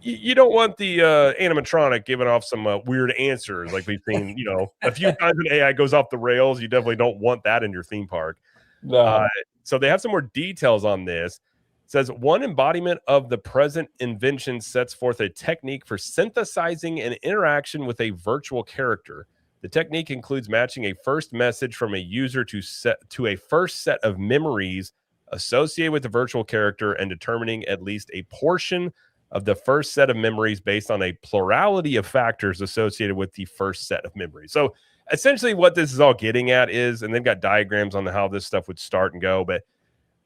you don't want the animatronic giving off some weird answers like we've seen, a few times when AI goes off the rails. You definitely don't want that in your theme park. No. So they have some more details on this. It says one embodiment of the present invention sets forth a technique for synthesizing an interaction with a virtual character. The technique includes matching a first message from a user to a first set of memories associated with the virtual character and determining at least a portion of the first set of memories based on a plurality of factors associated with the first set of memories. So essentially what this is all getting at is, and they've got diagrams on how this stuff would start and go, but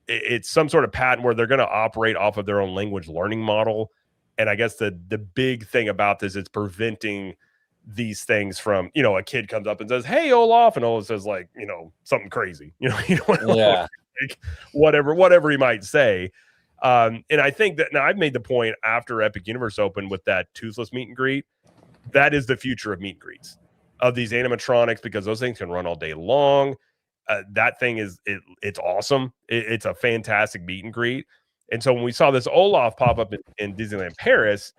it's some sort of pattern where they're going to operate off of their own language learning model. And I guess the big thing about this is preventing these things from, a kid comes up and says, "Hey, Olaf," and Olaf says like, something crazy, Yeah. like whatever he might say. And I think that now I've made the point after Epic Universe opened with that toothless meet and greet, that is the future of meet and greets, of these animatronics, because those things can run all day long. That thing it's awesome. It's a fantastic meet and greet. And so when we saw this Olaf pop up in Disneyland Paris,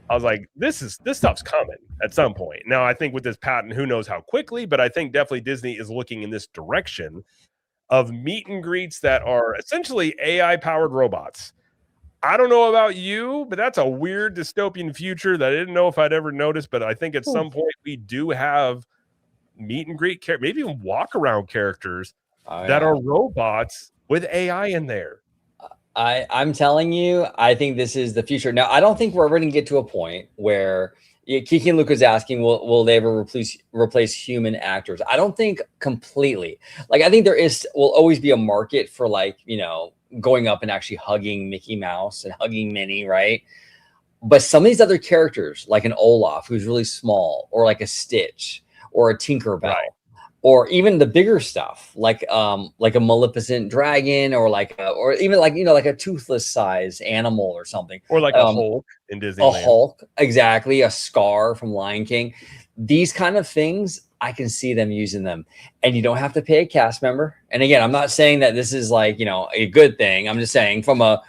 I was like, this stuff's coming at some point. Now, I think with this patent, who knows how quickly, but I think definitely Disney is looking in this direction of meet and greets that are essentially AI powered robots. I don't know about you, but that's a weird dystopian future that I didn't know if I'd ever noticed. But I think at some point we do have meet and greet, maybe even walk around characters that are robots with AI in there. I'm telling you, I think this is the future. Now, I don't think we're ever going to get to a point where Kiki and Luke was asking, will they ever replace human actors? I don't think completely. Like, I think will always be a market for going up and actually hugging Mickey Mouse and hugging Minnie, right? But some of these other characters, like an Olaf, who's really small, or like a Stitch, or a Tinkerbell, right, or even the bigger stuff, like a Maleficent dragon, or even like a toothless size animal or something, or like a Hulk in Disneyland. A Hulk, exactly, a Scar from Lion King. These kind of things, I can see them using them, and you don't have to pay a cast member. And again, I'm not saying that this is a good thing. I'm just saying from a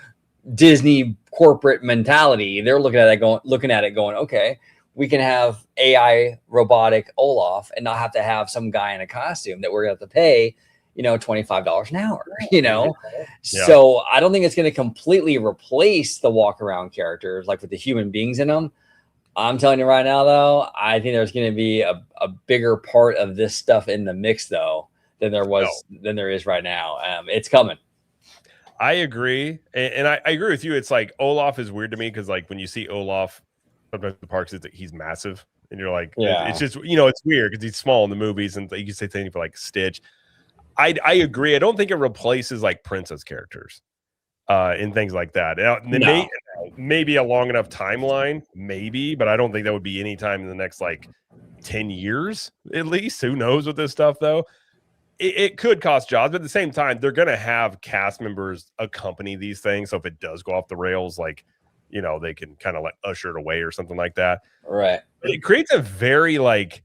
Disney corporate mentality, they're looking at it going, okay, we can have AI robotic Olaf and not have to have some guy in a costume that we're going to have to pay, $25 an hour, Yeah. So I don't think it's going to completely replace the walk around characters like with the human beings in them. I'm telling you right now, though, I think there's going to be a bigger part of this stuff in the mix, though, than there is right now. It's coming. I agree. And I agree with you. It's like Olaf is weird to me because like when you see Olaf, sometimes the parks, he's massive. And you're like, it's just, it's weird because he's small in the movies. And you can say things for like Stitch. I agree. I don't think it replaces like princess characters and things like that. Maybe a long enough timeline, maybe, but I don't think that would be any time in the next like 10 years at least. Who knows with this stuff though? It could cost jobs, but at the same time, they're going to have cast members accompany these things. So if it does go off the rails, like, they can kind of like usher it away or something like that. Right. But it creates a very like,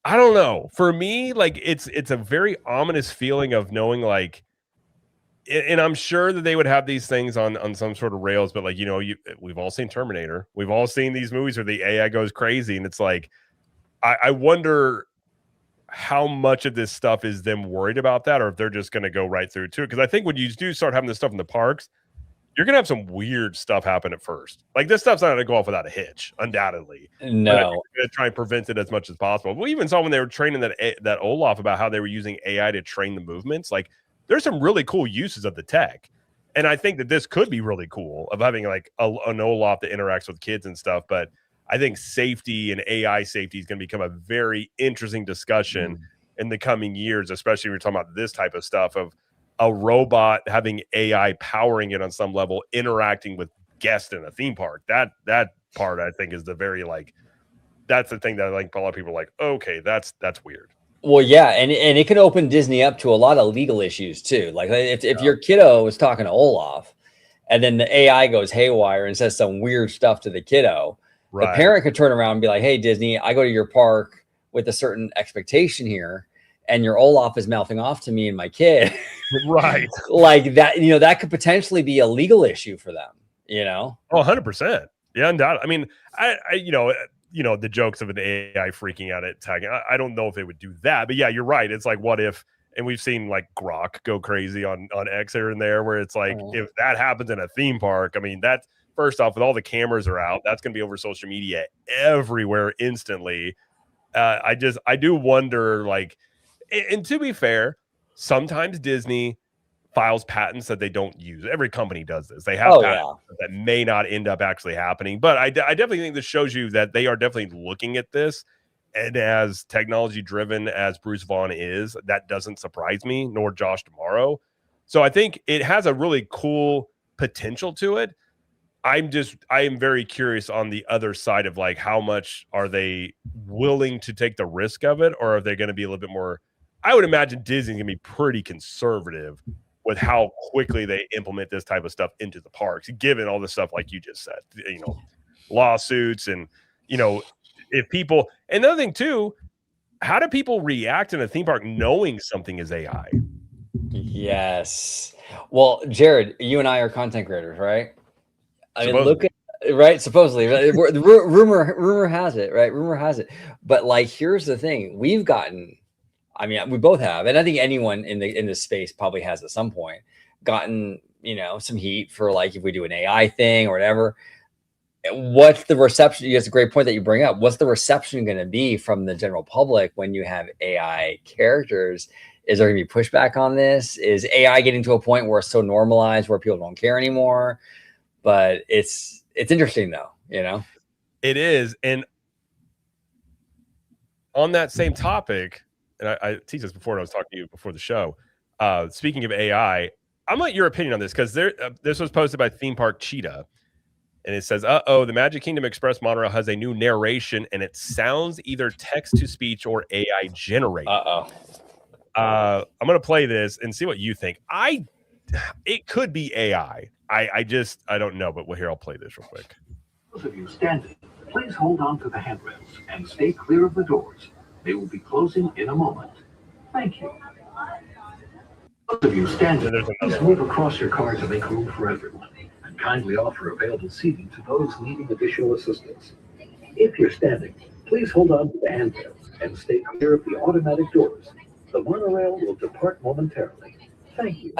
I don't know. For me, like it's a very ominous feeling of knowing like, and I'm sure that they would have these things on some sort of rails, but like, we've all seen Terminator. We've all seen these movies where the AI goes crazy. And it's like, I wonder how much of this stuff is them worried about that, or if they're just going to go right through to it. Because I think when you do start having this stuff in the parks, you're gonna have some weird stuff happen at first. Like this stuff's not gonna go off without a hitch, undoubtedly. No, but you're gonna try and prevent it as much as possible. We even saw when they were training that Olaf about how they were using AI to train the movements. Like there's some really cool uses of the tech, and I think that this could be really cool of having like an Olaf that interacts with kids and stuff. But I think safety and AI safety is going to become a very interesting discussion in the coming years, especially when we're talking about this type of stuff of a robot having AI powering it on some level, interacting with guests in a theme park. That part I think is the very like, that's the thing that like a lot of people are like, okay, that's weird. Well, yeah, and it can open Disney up to a lot of legal issues too. Like if your kiddo is talking to Olaf, and then the AI goes haywire and says some weird stuff to the kiddo, the parent could turn around and be like, "Hey, Disney, I go to your park with a certain expectation here, and your Olaf is mouthing off to me and my kid." Right. Like that, that could potentially be a legal issue for them, Oh, 100%. Yeah, undoubtedly. I mean, I the jokes of an AI freaking out at tagging. I don't know if they would do that, but yeah, you're right. It's like, what if, and we've seen like Grok go crazy on X here and there, where it's like, if that happens in a theme park, I mean, that's first off, with all the cameras are out, that's going to be over social media everywhere instantly. I do wonder, like, and to be fair, sometimes Disney files patents that they don't use. Every company does this. They have patents that may not end up actually happening. But I definitely think this shows you that they are definitely looking at this. And as technology driven as Bruce Vaughn is, that doesn't surprise me, nor Josh Tomorrow. So I think it has a really cool potential to it. I am very curious on the other side of like, how much are they willing to take the risk of it? Or are they going to be a little bit more, I would imagine Disney's going to be pretty conservative with how quickly they implement this type of stuff into the parks, given all the stuff like you just said, lawsuits and, if people, another thing too, how do people react in a theme park knowing something is AI? Yes. Well, Jared, you and I are content creators, right? I mean, Supposedly. look at, right? Supposedly, right? rumor has it, right? Rumor has it. But like, here's the thing: we've gotten, I mean, we both have, and I think anyone in this space probably has at some point gotten, some heat for like if we do an AI thing or whatever. What's the reception? It's a great point that you bring up. What's the reception going to be from the general public when you have AI characters? Is there going to be pushback on this? Is AI getting to a point where it's so normalized where people don't care anymore? But it's interesting though, It is. And on that same topic, and I teased this before, and I was talking to you before the show. Speaking of AI, I want your opinion on this because this was posted by Theme Park Cheetah, and it says, the Magic Kingdom Express monorail has a new narration, and it sounds either text to speech or AI generated. I'm gonna play this and see what you think. It could be AI. I don't know, but here, I'll play this real quick. Those of you standing, please hold on to the handrails and stay clear of the doors. They will be closing in a moment. Thank you. Those of you standing, please move across your car to make room for everyone, and kindly offer available seating to those needing additional assistance. If you're standing, please hold on to the handrails and stay clear of the automatic doors. The monorail will depart momentarily. Thank you.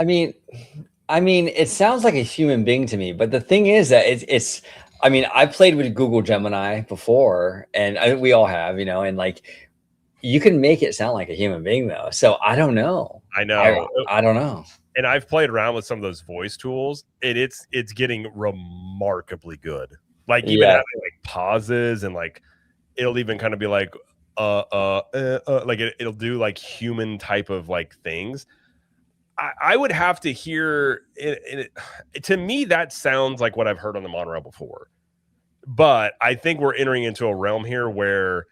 I mean, it sounds like a human being to me, but the thing is that it's. I mean, I played with Google Gemini before, and we all have, and like, you can make it sound like a human being though. So I don't know. I know. I don't know. And I've played around with some of those voice tools, and it's getting remarkably good. Like even having like pauses, and like it'll even kind of be like like it'll do like human type of like things. I would have to hear it. To me, that sounds like what I've heard on the monorail before. But I think we're entering into a realm here where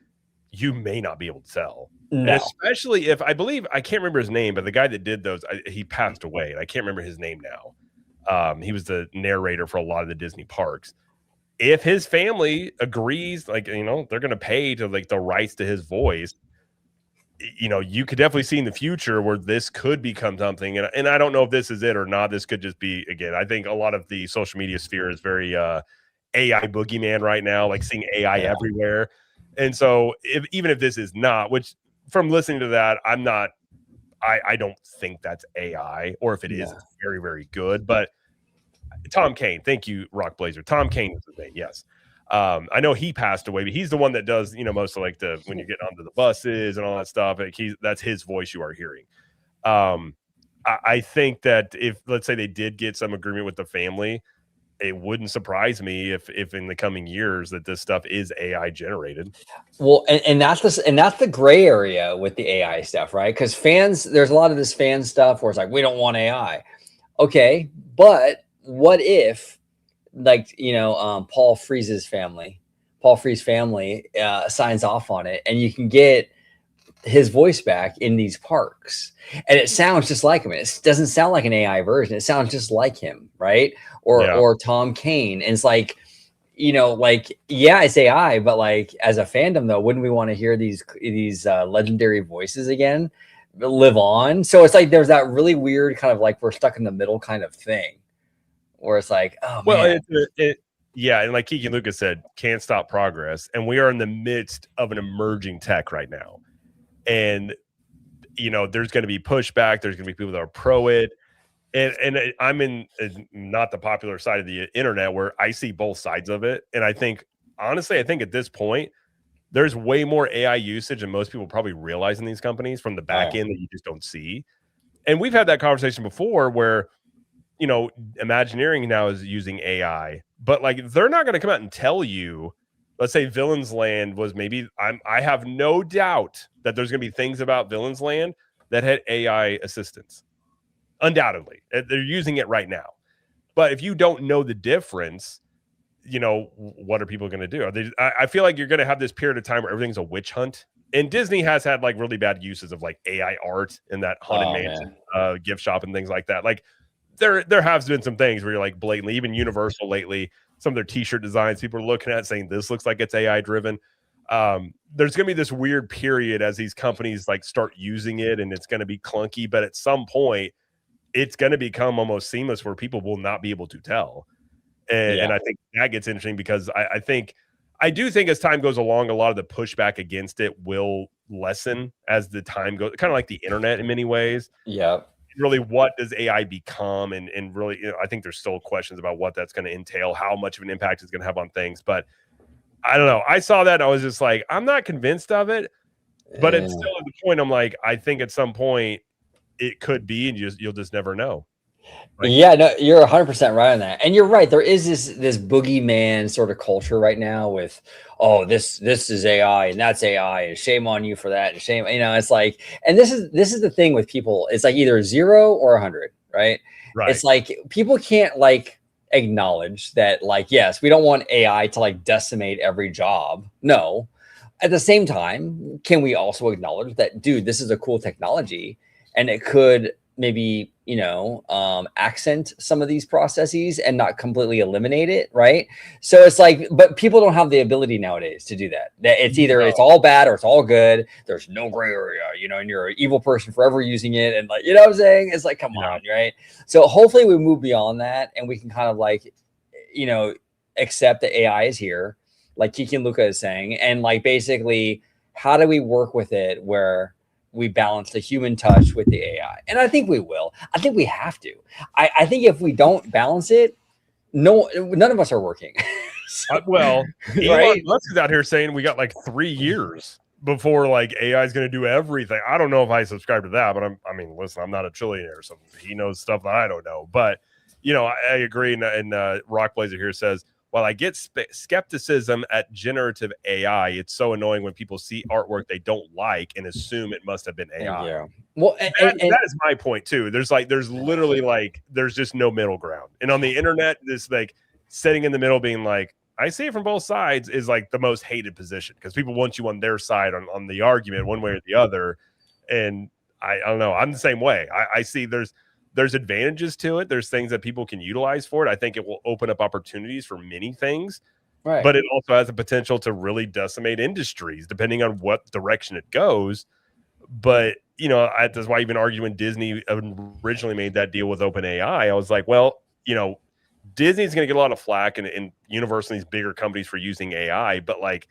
you may not be able to tell. No. And especially if I can't remember his name, but the guy that did those, he passed away, and I can't remember his name now. He was the narrator for a lot of the Disney parks. If his family agrees, like, they're going to pay to like the rights to his voice, you could definitely see in the future where this could become something. And I don't know if this is it or not. This could just be, again, I think a lot of the social media sphere is very AI boogeyman right now, like seeing AI everywhere. And so even if this is not, which from listening to that, I don't think that's AI, or if it is, it's very, very good. But Tom Kane. Thank you, Rock Blazer. Tom Kane was his name. Yes. I know he passed away, but he's the one that does, most of like when you get onto the buses and all that stuff. Like that's his voice you are hearing. I think that if, let's say, they did get some agreement with the family, it wouldn't surprise me if in the coming years that this stuff is AI generated. Well, and that's the gray area with the AI stuff, right? Because there's a lot of this fan stuff where it's like, we don't want AI. Okay, but what if, like, Paul Frees' family signs off on it, and you can get his voice back in these parks, and it sounds just like him. It doesn't sound like an AI version. It sounds just like him, right? Or Tom Kane. And it's like, yeah, it's AI, but like as a fandom though, wouldn't we want to hear these legendary voices again live on? So it's like there's that really weird kind of like we're stuck in the middle kind of thing, where it's like, oh man. Yeah, and like Kiki and Lucas said, can't stop progress, and we are in the midst of an emerging tech right now. And, there's going to be pushback. There's going to be people that are pro it. And I'm in not the popular side of the internet where I see both sides of it. And I think, honestly, at this point, there's way more AI usage than most people probably realize in these companies from the back end that you just don't see. And we've had that conversation before where, Imagineering now is using AI, but like they're not going to come out and tell you. Let's say Villain's Land was maybe, I have no doubt that there's going to be things about Villain's Land that had AI assistance. Undoubtedly. They're using it right now. But if you don't know the difference, what are people going to do? I feel like you're going to have this period of time where everything's a witch hunt. And Disney has had like really bad uses of like AI art in that Haunted Mansion gift shop and things like that. Like there has been some things where you're like blatantly, even Universal lately, some of their t-shirt designs, people are looking at saying this looks like it's AI driven. There's going to be this weird period as these companies like start using it, and it's going to be clunky, but at some point it's going to become almost seamless where people will not be able to tell. And I think that gets interesting because I do think as time goes along, a lot of the pushback against it will lessen as the time goes, kind of like the internet in many ways. Yeah. Really, what does AI become? And really, I think there's still questions about what that's going to entail, how much of an impact it's going to have on things. But I don't know. I saw that and I was just like, I'm not convinced of it. But it's still at the point I'm like, I think at some point it could be, and you'll just never know. Right? Yeah, no, you're 100% right on that. And you're right. There is this boogeyman sort of culture right now with, oh, this is AI and that's AI and shame on you for that. And shame, it's like, and this is the thing with people. It's like either 0 or 100, right? Right. It's like people can't like acknowledge that, like, yes, we don't want AI to like decimate every job. No. At the same time, can we also acknowledge that, dude, this is a cool technology and it could maybe, accent some of these processes and not completely eliminate it, right? So it's like, but people don't have the ability nowadays to do that. That it's either it's all bad or it's all good. There's no gray area, and you're an evil person forever using it. And like, what I'm saying? It's like, come on, right? So hopefully we move beyond that and we can kind of like, accept that AI is here, like Kiki and Luca is saying, and like basically, how do we work with it where we balance the human touch with the AI? And I think we will. I think we have to. I think if we don't balance it, none of us are working. Well, Elon Musk is out here saying we got like 3 years before like AI is going to do everything. I don't know if I subscribe to that, but listen, I'm not a trillionaire, so he knows stuff that I don't know. But I agree. And Rock Blazer here says, while I get skepticism at generative AI, it's so annoying when people see artwork they don't like and assume it must have been AI. Yeah. Well, that is my point too. There's literally like, there's just no middle ground. And on the internet, this like sitting in the middle being like, I see it from both sides is like the most hated position because people want you on their side on the argument one way or the other. And I don't know. I'm the same way. I see there's advantages to it. There's things that people can utilize for it. I think it will open up opportunities for many things, right? But it also has the potential to really decimate industries depending on what direction it goes. But, that's why I even argue when Disney originally made that deal with OpenAI, I was like, well, Disney's going to get a lot of flack and Universal and these bigger companies for using AI, but like,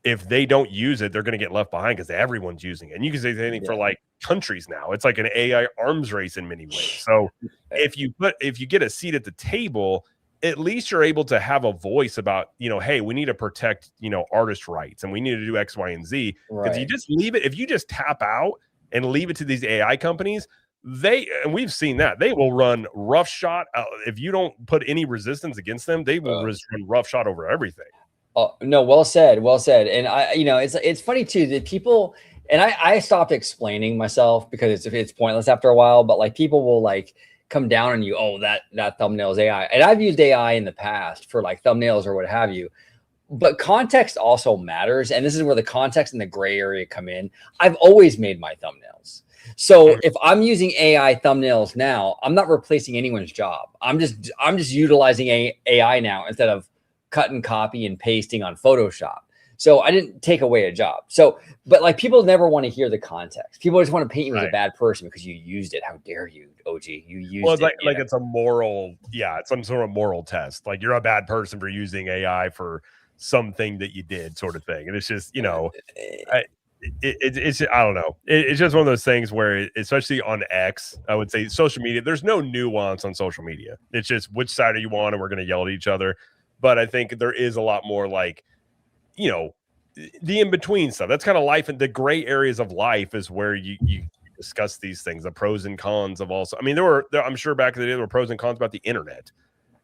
if they don't use it, they're going to get left behind because everyone's using it. And you can say anything for like countries now. It's like an AI arms race in many ways. So if you get a seat at the table, at least you're able to have a voice about, hey, we need to protect, artist rights and we need to do X, Y, and Z. Because you just leave it, if you just tap out and leave it to these AI companies, and we've seen that they will run roughshod. If you don't put any resistance against them, they will run roughshod over everything. Oh, no, well said. And it's funny too that people, and I stopped explaining myself because it's pointless after a while, but like people will like come down on you. Oh, that thumbnail is AI. And I've used AI in the past for like thumbnails or what have you, but context also matters. And this is where the context and the gray area come in. I've always made my thumbnails. So if I'm using AI thumbnails now, I'm not replacing anyone's job. I'm just utilizing AI now instead of cut and copy and pasting on Photoshop. So I didn't take away a job. So, but like people never want to hear the context. People just want to paint you as a bad person because you used it. How dare you, OG? You used it. Like it's a moral, it's some sort of moral test. Like you're a bad person for using AI for something that you did, sort of thing. And it's just, it's I don't know. It's just one of those things where, especially on X, I would say social media, there's no nuance on social media. It's just which side are you on, and we're going to yell at each other. But I think there is a lot more like, the in-between stuff. That's kind of life, and the gray areas of life is where you discuss these things, the pros and cons of also. I mean, I'm sure back in the day there were pros and cons about the internet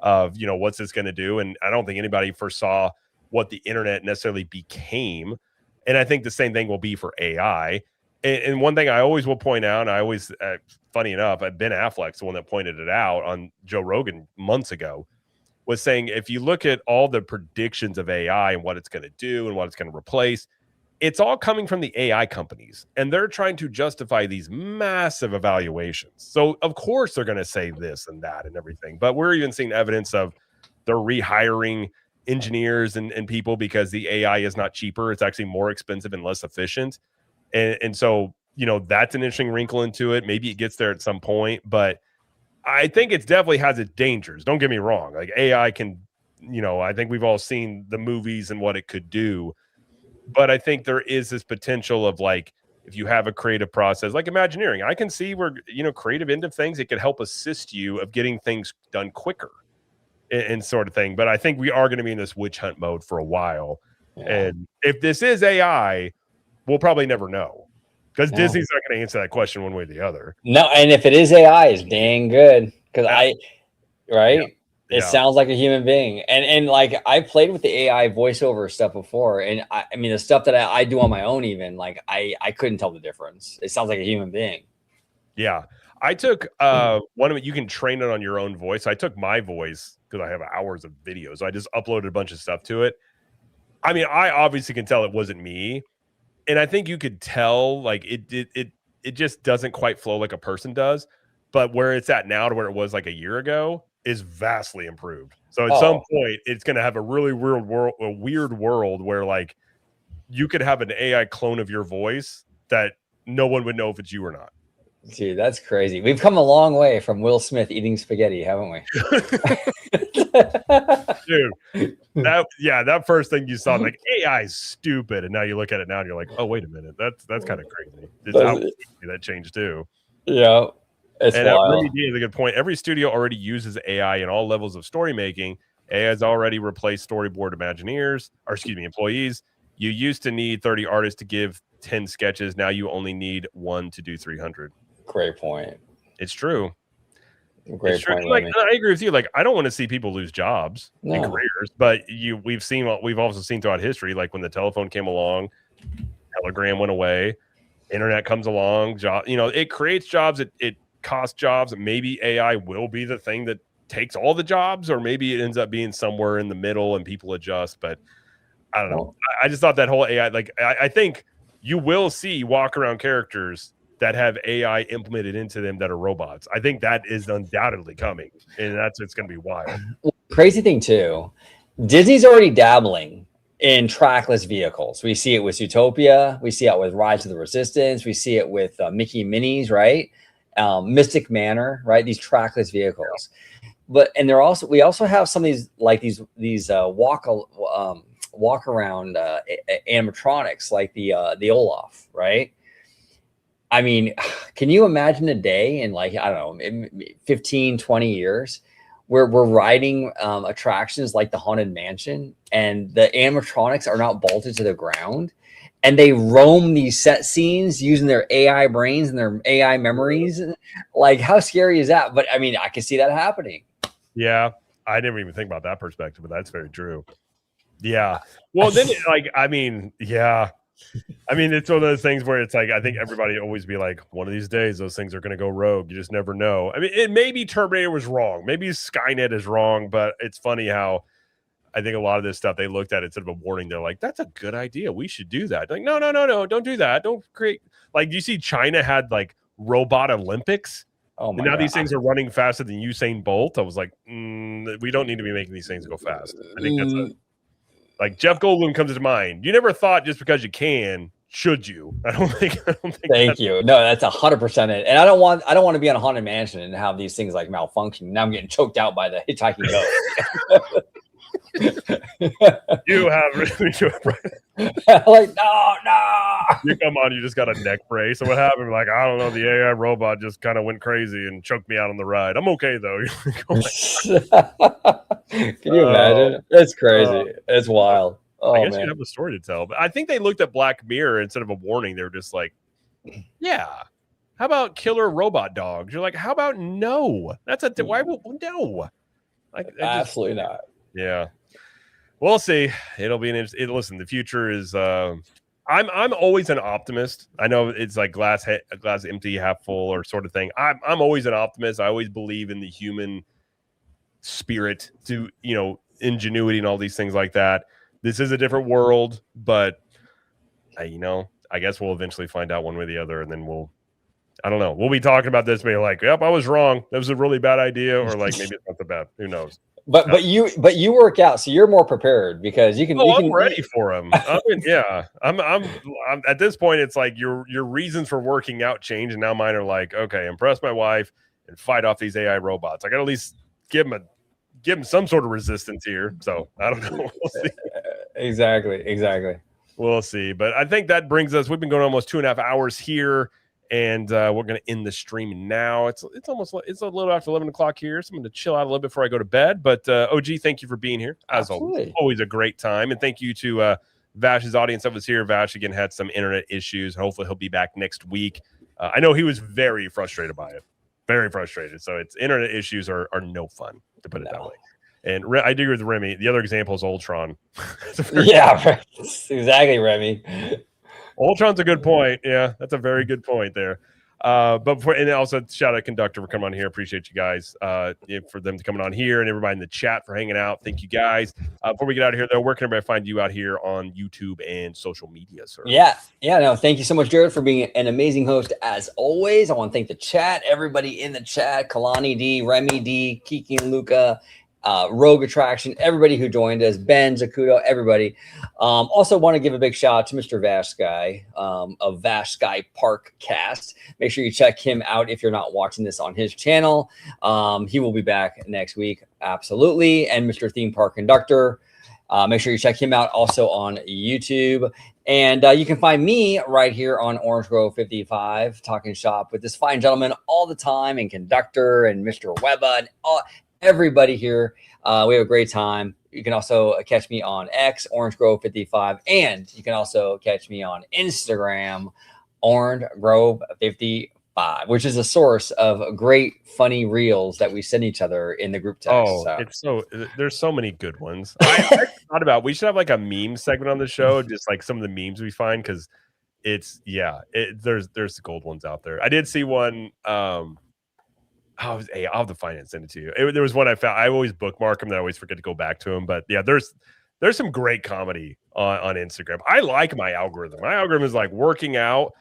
of, what's this going to do? And I don't think anybody foresaw what the internet necessarily became. And I think the same thing will be for AI. And one thing I always will point out, and I always, funny enough, Ben Affleck's the one that pointed it out on Joe Rogan months ago, was saying if you look at all the predictions of AI and what it's going to do and what it's going to replace, it's all coming from the AI companies. And they're trying to justify these massive evaluations. So, of course, they're going to say this and that and everything. But we're even seeing evidence of they're rehiring engineers and people because the AI is not cheaper. It's actually more expensive and less efficient. And so, that's an interesting wrinkle into it. Maybe it gets there at some point, but I think it definitely has its dangers. Don't get me wrong. Like AI can, I think we've all seen the movies and what it could do, but I think there is this potential of like, if you have a creative process, like Imagineering, I can see where, creative end of things, it could help assist you of getting things done quicker and sort of thing. But I think we are going to be in this witch hunt mode for a while. Yeah. And if this is AI, we'll probably never know. Because Disney's not going to answer that question one way or the other. No, and if it is AI, it's dang good. Because it sounds like a human being. And like I played with the AI voiceover stuff before, and I mean the stuff that I do on my own, even like I couldn't tell the difference. It sounds like a human being. Yeah, I took one of it. You can train it on your own voice. I took my voice because I have hours of videos. I just uploaded a bunch of stuff to it. I mean, I obviously can tell it wasn't me. And I think you could tell, like it just doesn't quite flow like a person does. But where it's at now to where it was like a year ago is vastly improved. So at some point, it's going to have a really weird world where like you could have an AI clone of your voice that no one would know if it's you or not. Dude, that's crazy. We've come a long way from Will Smith eating spaghetti, haven't we? Dude, that first thing you saw, like AI is stupid, and now you look at it now and you're like, oh, wait a minute, that's kind of crazy. That changed too. Yeah, it's wild. Remy D is a good point. Every studio already uses AI in all levels of story making. AI has already replaced storyboard employees. You used to need 30 artists to give 10 sketches. Now you only need 1 to do 300. Great point. It's true. Great point. Like, I agree with you. Like, I don't want to see people lose jobs and careers, but we've also seen throughout history, like when the telephone came along, telegram went away, internet comes along, it creates jobs, it costs jobs. Maybe AI will be the thing that takes all the jobs, or maybe it ends up being somewhere in the middle and people adjust. But I don't know. I just thought that whole AI, like, I think you will see walk around characters that have AI implemented into them that are robots. I think that is undoubtedly coming, and it's going to be wild. Crazy thing too, Disney's already dabbling in trackless vehicles. We see it with Zootopia. We see it with Rise of the Resistance. We see it with Mickey and Minnie's, right? Mystic Manor, right? These trackless vehicles. But we also have some of these like these walk around animatronics like the Olaf, right? I mean, can you imagine a day in like, I don't know, 15, 20 years where we're riding attractions like the Haunted Mansion and the animatronics are not bolted to the ground and they roam these set scenes using their AI brains and their AI memories? Like, how scary is that? But I mean, I can see that happening. Yeah. I never even think about that perspective, but that's very true. Yeah. Well, then, I mean, yeah. I mean, it's one of those things where it's like, I think everybody always be like, one of these days, those things are going to go rogue. You just never know. I mean, it maybe Terminator was wrong. Maybe Skynet is wrong, but it's funny how I think a lot of this stuff they looked at instead of a warning, they're like, that's a good idea. We should do that. Like, no, don't do that. Don't create. Like, you see China had like robot Olympics. Oh my and now God. these things are running faster than Usain Bolt. I was like, we don't need to be making these things go fast. I think that's like Jeff Goldblum comes to mind. You never thought just because you can, should you? I don't think. Thank you. No, that's 100% it. And I don't want to be on a Haunted Mansion and have these things like malfunction. Now I'm getting choked out by the hitchhiking ghost. You have like no. You come on, you just got a neck brace. So what happened? Like, I don't know, the AI robot just kind of went crazy and choked me out on the ride. I'm okay though. Can you imagine? It's crazy. It's wild. Oh, I guess man. you'd have a story to tell. But I think they looked at Black Mirror instead of a warning. They were just like, yeah. How about killer robot dogs? You're like, how about no? That's why would no? Like, Absolutely not. Yeah. We'll see. It'll be an interesting. Listen, the future is. I'm always an optimist. I know it's like glass empty, half full, or sort of thing. I'm always an optimist. I always believe in the human spirit to ingenuity and all these things like that. This is a different world, but I guess we'll eventually find out one way or the other, and then I don't know. We'll be talking about this, maybe like, yep, I was wrong. That was a really bad idea, or like maybe it's not so bad. Who knows? But you work out, so you're more prepared because you can. I'm ready for them. I mean, yeah, I'm at this point. It's like your reasons for working out change, and now mine are like, okay, impress my wife and fight off these AI robots. I got to at least give them some sort of resistance here. So I don't know. We'll see. Exactly. We'll see. But I think that brings us. We've been going almost 2.5 hours here. And we're going to end the stream now. It's a little after 11 o'clock here, so I'm going to chill out a little bit before I go to bed. But OG, thank you for being here. As always a great time. And thank you to Vash's audience that was here. Vash, again, had some internet issues. Hopefully he'll be back next week. I know he was very frustrated by it. Very frustrated. So it's internet issues are no fun, to put it that way. And I do agree with Remy. The other example is Ultron. Yeah, exactly, Remy. Ultron's a good point. Yeah, that's a very good point there. And also shout out Conductor for coming on here. Appreciate you guys for them to coming on here and everybody in the chat for hanging out. Thank you guys. Before we get out of here, though, where can everybody find you out here on YouTube and social media, sir? Yeah. No, thank you so much, Jared, for being an amazing host as always. I want to thank the chat, everybody in the chat, Kalani D, Remy D, Kiki and Luca, Rogue Attraction, everybody who joined us, Ben, Zakuto, everybody. Also want to give a big shout out to Mr. Vash Sky of Vash Sky Park Cast. Make sure you check him out if you're not watching this on his channel. He will be back next week, absolutely. And Mr. Theme Park Conductor. Make sure you check him out also on YouTube. And you can find me right here on Orange Grove 55, talking shop with this fine gentleman all the time, and Conductor and Mr. Webba and everybody here. We have a great time. You can also catch me on X, Orange Grove 55, and you can also catch me on Instagram, Orange Grove 55, which is a source of great, funny reels that we send each other in the group text. There's so many good ones. I thought about we should have like a meme segment on the show, just like some of the memes we find, because there's the gold ones out there. I did see one. I'll have to find it and send it to you. There was one I found. I always bookmark them. I always forget to go back to them. But yeah, there's some great comedy on Instagram. I like my algorithm. My algorithm is like working out,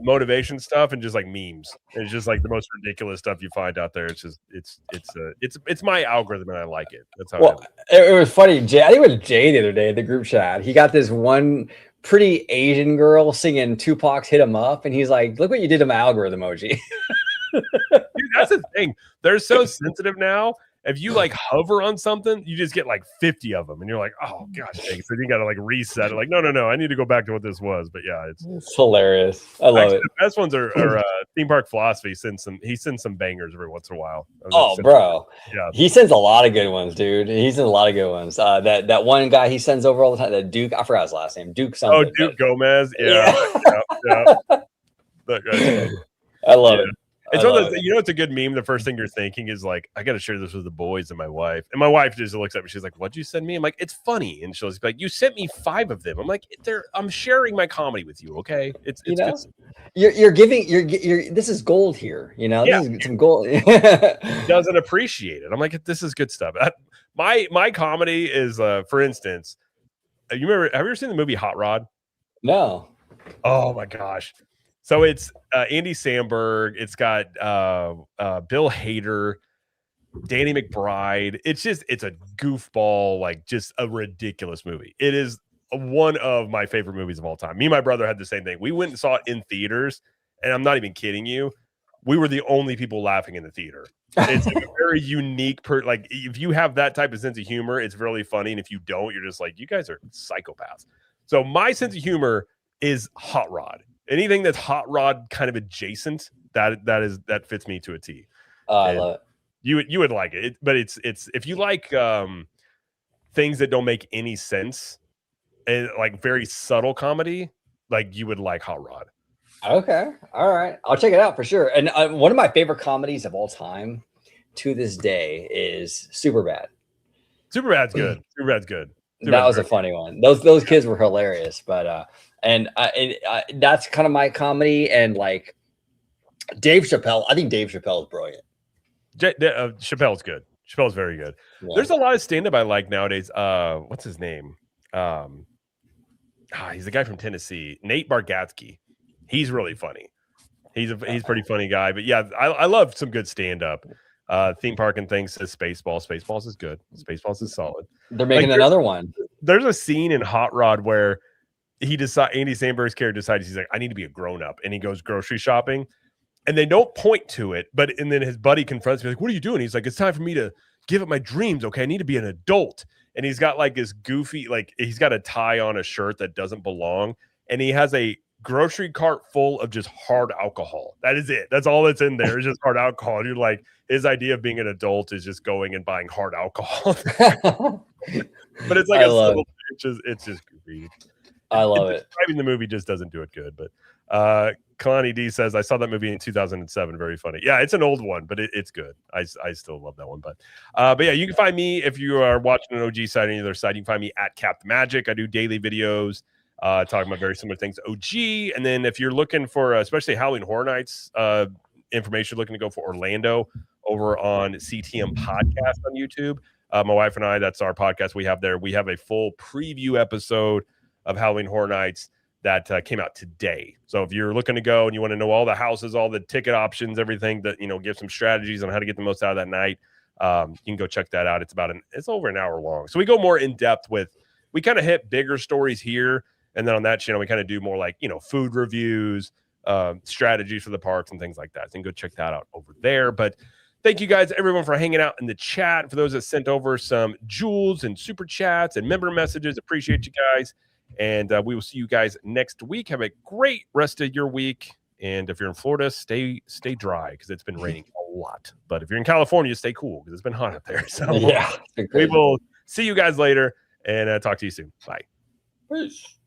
motivation stuff, and just like memes. It's just like the most ridiculous stuff you find out there. It's my algorithm, and I like it. That's how. It was funny. I think it was Jay the other day in the group chat. He got this one pretty Asian girl singing Tupac's "Hit 'Em Up," and he's like, "Look what you did to my algorithm, OG." Dude, that's the thing. They're so sensitive now, If you like hover on something, you just get like 50 of them, and you're like, oh gosh, dang. So you got to like reset it. Like, no, I need to go back to what this was. But yeah, it's hilarious. I love it. The best ones are Theme Park Philosophy. He sends some bangers every once in a while. Oh, bro, yeah, he sends a lot of good ones, dude. He sends a lot of good ones. That one guy he sends over all the time, that Duke. I forgot his last name. Duke something. Oh, Duke Gomez. Yeah. That guy's funny. I love it. It's one of those, it's a good meme. The first thing you're thinking is like, I got to share this with the boys and my wife. And my wife just looks at me. She's like, what'd you send me? I'm like, it's funny. And she'll just be like, you sent me 5 of them. I'm like, I'm sharing my comedy with you. Okay. It's good. You're giving, this is gold here. This is some gold. Doesn't appreciate it. I'm like, this is good stuff. My comedy is, for instance, have you ever seen the movie Hot Rod? No. Oh my gosh. So it's Andy Samberg. It's got Bill Hader, Danny McBride. It's a goofball, like just a ridiculous movie. It is one of my favorite movies of all time. Me and my brother had the same thing. We went and saw it in theaters, and I'm not even kidding you. We were the only people laughing in the theater. It's like a very unique, like if you have that type of sense of humor, it's really funny. And if you don't, you're just like, you guys are psychopaths. So my sense of humor is Hot Rod. Anything that's Hot Rod kind of adjacent, that fits me to a T. I love it. You would like it, but it's if you like things that don't make any sense and like very subtle comedy, like you would like Hot Rod. Okay, all right, I'll check it out for sure. And one of my favorite comedies of all time to this day is Superbad. Superbad's good. Superbad's good. That was a funny one. Those kids were hilarious, but and that's kind of my comedy. And like Dave Chappelle, I think Dave Chappelle is brilliant. Chappelle's good. Chappelle's very good. Yeah. There's a lot of stand-up I like nowadays. What's his name? He's the guy from Tennessee, Nate Bargatze. He's really funny. He's a pretty funny guy. But yeah, I love some good stand-up. Theme Park and Things says Spaceballs. Spaceballs is good. Spaceballs is solid. They're making another one. There's a scene in Hot Rod where Andy Samberg's character decides he's like, I need to be a grown-up, and he goes grocery shopping, and they don't point to it, and then his buddy confronts me like, what are you doing? He's like, it's time for me to give up my dreams. Okay, I need to be an adult. And he's got like this goofy, like he's got a tie on a shirt that doesn't belong, and he has a grocery cart full of just hard alcohol. That is it. That's all that's in there. It's just hard alcohol. And you're like, his idea of being an adult is just going and buying hard alcohol. But it's like it's just goofy. I love it. Describing the movie just doesn't do it good. But Kalani D says, I saw that movie in 2007. Very funny. Yeah, it's an old one, but it's good. I still love that one. But yeah, you can find me if you are watching an OG side or any other side. You can find me at Captain Magic. I do daily videos talking about very similar things to OG. And then if you're looking for especially Halloween Horror Nights information, looking to go for Orlando over on CTM Podcast on YouTube. My wife and I, that's our podcast we have there. We have a full preview episode of Halloween Horror Nights that came out today. So if you're looking to go and you want to know all the houses, all the ticket options, everything that, give some strategies on how to get the most out of that night, you can go check that out. It's over an hour long. So we go more in depth we kind of hit bigger stories here. And then on that channel, we kind of do more like, food reviews, strategies for the parks and things like that. So you can go check that out over there. But thank you guys, everyone, for hanging out in the chat. For those that sent over some jewels and super chats and member messages, appreciate you guys. And we will see you guys next week. Have a great rest of your week. And if you're in Florida, stay dry because it's been raining a lot. But if you're in California, stay cool because it's been hot up there. So yeah, we will see you guys later and talk to you soon. Bye. Peace.